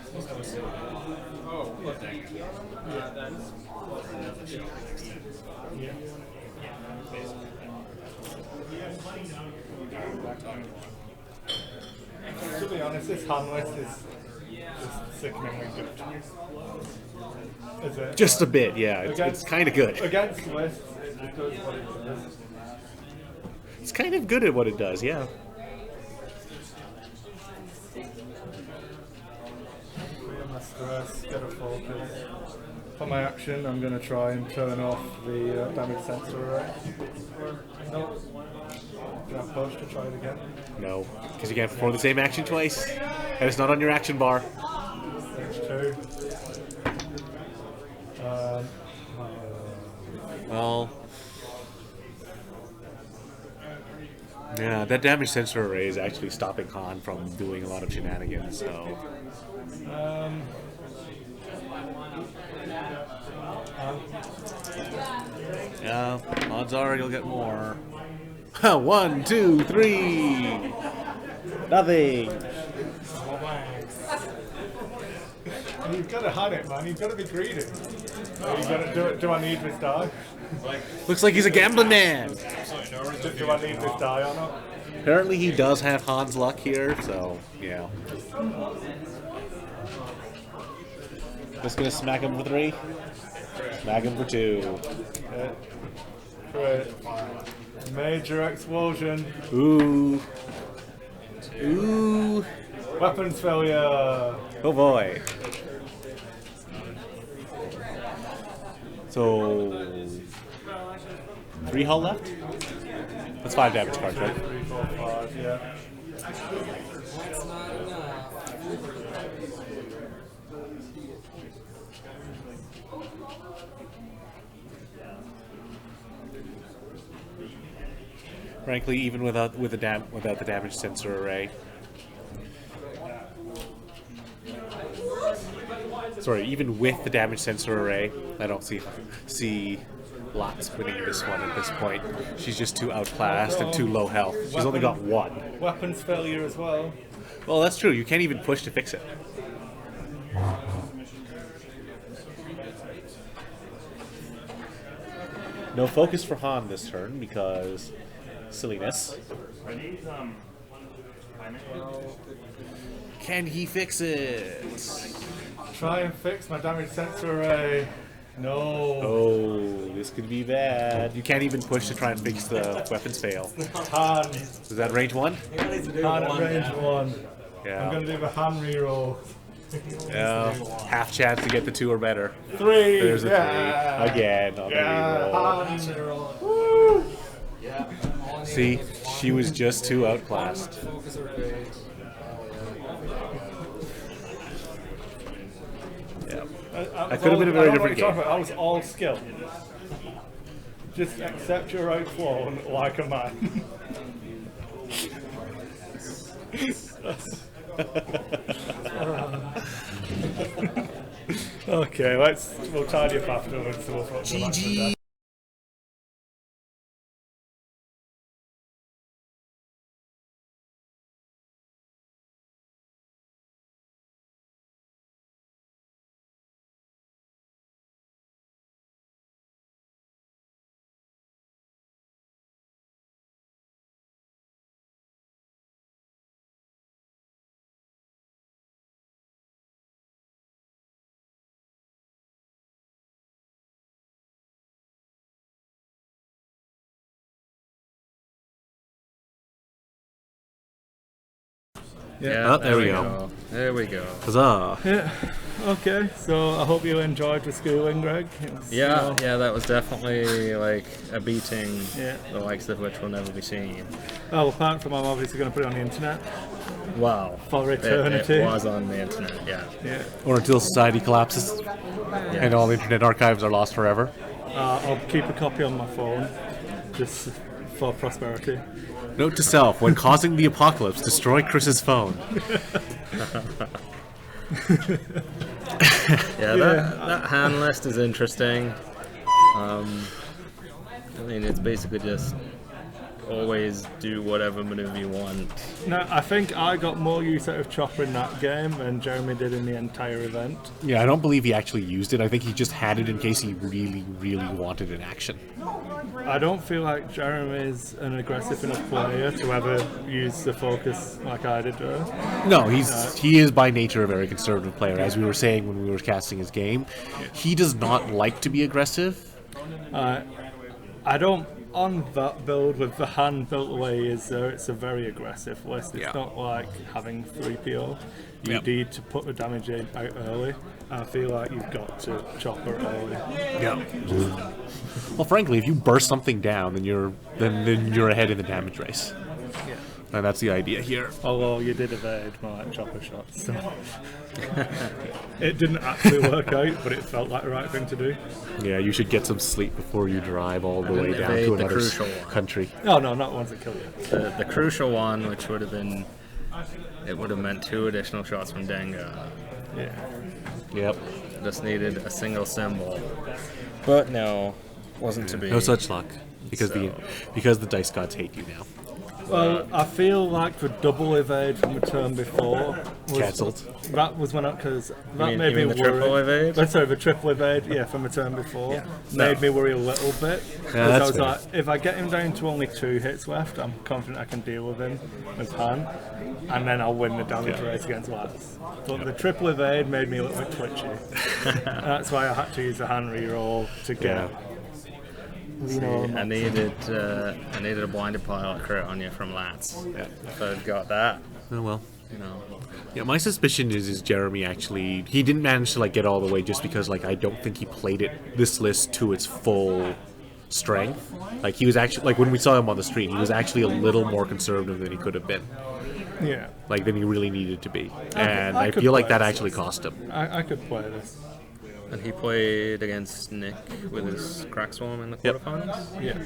To be honest, this hand list is just sickeningly good. Is it? Just a bit, yeah. It's kind of good. Against lists, it does what it does. It's kind of good at what it does, yeah. Clear my stress, get a focus. For my action, I'm going to try and turn off the damage sensor array. No. Can I push to try it again? No, because you can't perform the same action twice. And it's not on your action bar. Stage 2. Well... Yeah, that damage sensor array is actually stopping Han from doing a lot of shenanigans, so... Yeah, odds are you'll get more. 1, 2, 3! Nothing! You've got to hunt it, man. You've got to be greedy. You've got to do it. Do I need this die? Looks like he's a gambling man! Do I need this die or not? Apparently he does have Han's luck here, so, yeah. Just gonna smack him for 3. Smack him for 2. Great. Major explosion. Ooh. Ooh. Weapons failure. Oh boy. So 3 hull left? That's 5 damage cards, right? 3, 4, 5, yeah. That's not enough. Frankly, even without the damage sensor array. Sorry, even with the damage sensor array, I don't see Lots winning this one at this point. She's just too outclassed and too low health. She's only got 1. Weapons failure as well. Well, that's true. You can't even push to fix it. No focus for Han this turn because silliness. Are these, Can he fix it? Try and fix my damage sensor array. No. Oh, this could be bad. You can't even push to try and fix the weapons fail. Han. Is that range 1? Han at range 1. Yeah. I'm going to do the Han reroll. Yeah. Half chance to get the 2 or better. 3. There's a 3. Again on the reroll. Han. Woo! See, she was just too outclassed. Focus or rage. Yeah. That could have been a very different game. I was all skill. Just accept your outflow like a man. Okay, we'll tidy up afterwards. So we'll GG. Yeah, Oh, there we go. There we go. Huzzah! Yeah. Okay, so I hope you enjoyed the schooling, Greg. It was, Yeah, yeah, that was definitely like a beating, Yeah. the likes of which will never be seen. Well, apart from I'm obviously going to put it on the internet Wow. for It eternity. was on the internet, yeah. Yeah. Or until society collapses and all the internet archives are lost forever. I'll keep a copy on my phone, just for prosperity. Note to self: when causing the apocalypse, destroy Chris's phone. Yeah, that hand list is interesting. I mean, it's basically just always do whatever maneuver you want. No, I think I got more use out of Chopper in that game than Jeremy did in the entire event. Yeah, I don't believe he actually used it. I think he just had it in case he really, really wanted an action. I don't feel like Jeremy's an aggressive enough player to ever use the focus like I did. No, he is by nature a very conservative player. As we were saying when we were casting his game, he does not like to be aggressive. I don't. On that build with the hand built the way he is there, it's a very aggressive list. It's Yeah. not like having 3PO. You Yep. need to put the damage in out early. I feel like you've got to chopper early. Yeah. Well, frankly, if you burst something down, then you're ahead in the damage race. Yeah. And that's the idea here. Although you did evade my chopper shots, so it didn't actually work out, but it felt like the right thing to do. Yeah, you should get some sleep before you drive all the way didn't down evade to the another crucial one. country. No, not ones that kill you. The crucial one, which would have been, it would have meant 2 additional shots from Dengar. Yeah. Yep. Just needed a single symbol. But no, wasn't to be. No such luck, because So- the dice gods hate you now. Well, I feel like the double evade from the turn before was Cancelled. That was when because that mean- made you me mean the worry. triple evade? Sorry, the triple evade, yeah, from the turn before made me worry a little bit. Because I that's was fair. like, if I get him down to only 2 hits left, I'm confident I can deal with him with Han, and then I'll win the damage race against Lats. But the triple evade made me a little bit twitchy. That's why I had to use the Han reroll to get. Yeah. I needed a blinded pilot crit on you from Lats. Yeah. If I'd got that, Oh well. you know. Yeah, my suspicion is Jeremy actually he didn't manage to get all the way just because I don't think he played this list to its full strength. He was actually when we saw him on the stream, he was actually a little more conservative than he could have been. Yeah, Than he really needed to be. And I I could feel like play that this. actually cost him. I could play this. And he played against Nick with his Crack Swarm in the Yep. quarterfinals. Yeah.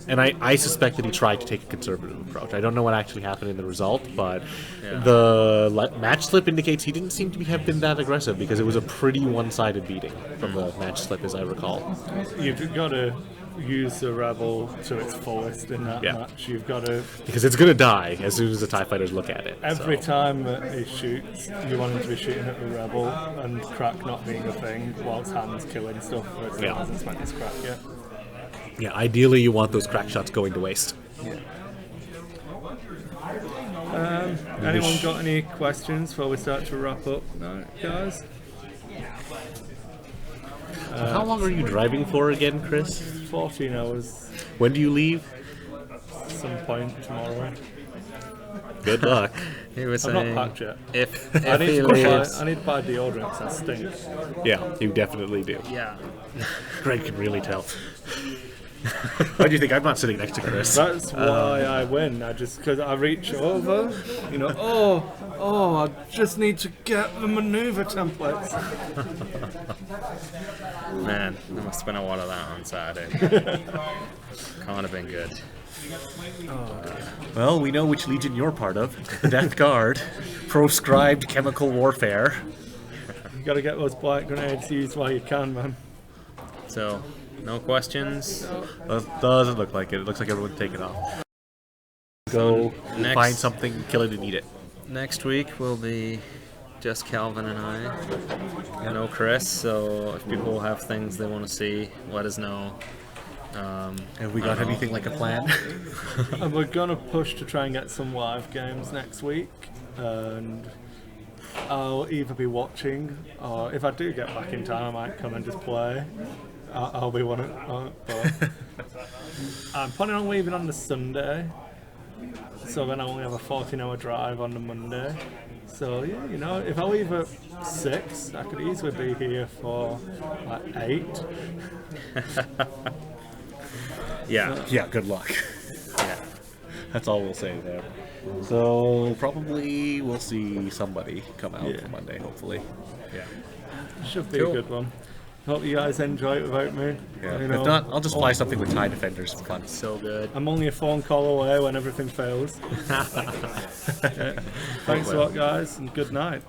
And I suspect that he tried to take a conservative approach. I don't know what actually happened in the result, but Yeah. the match slip indicates he didn't seem to have been that aggressive because it was a pretty one-sided beating from the match slip, as I recall. You've got to use the Rebel to its fullest in that Yeah. match. You've got to, Because it's going to die as soon as the TIE fighters look at it. every so. time that he shoots, you want him to be shooting at the Rebel and crack not being a thing whilst Han's killing stuff where it still Yeah. hasn't spent his crack yet. Yeah, ideally you want those crack shots going to waste. Anyone got any questions before we start to wrap up, no, guys? How long are you driving for again, Chris? 14 hours, When do you leave? some point tomorrow. Good luck. He was I'm saying not packed yet. if I need, he to buy, leaves, I need to buy deodorant 'cause I stink. Yeah, you definitely do. yeah. Greg can really tell. Why do you think I'm not sitting next to Chris? That's why I win. Because I reach over, you know, I just need to get the maneuver templates. Man, there must have been a lot of that on Saturday. Can't have been good. Well, we know which legion you're part of. The Death Guard. Proscribed chemical warfare. You gotta get those black grenades used while you can, man. So, no questions. Doesn't look like it. It looks like everyone's taken off. Go Next- find something, kill it, and eat it. Next week will be just Calvin and I. No Chris, so if people have things they want to see, let us know. Have we I got don't know. anything like a plan? And we're gonna push to try and get some live games next week, and I'll either be watching, or if I do get back in time, I might come and just play. I'll be one of, but I'm planning on leaving on the Sunday, so then I only have a 14-hour drive on the Monday. So yeah, you know, if I leave at 6, I could easily be here for like 8. Yeah. Yeah, good luck. Yeah. That's all we'll say there. So probably we'll see somebody come out Yeah. for Monday, hopefully. Yeah. Should be Cool. a good one. Hope you guys enjoy it without me. Yeah. You know, If not, I'll just fly something with TIE Defenders for fun. So good. I'm only a phone call away when everything fails. Yeah. Thanks a lot, guys, and good night.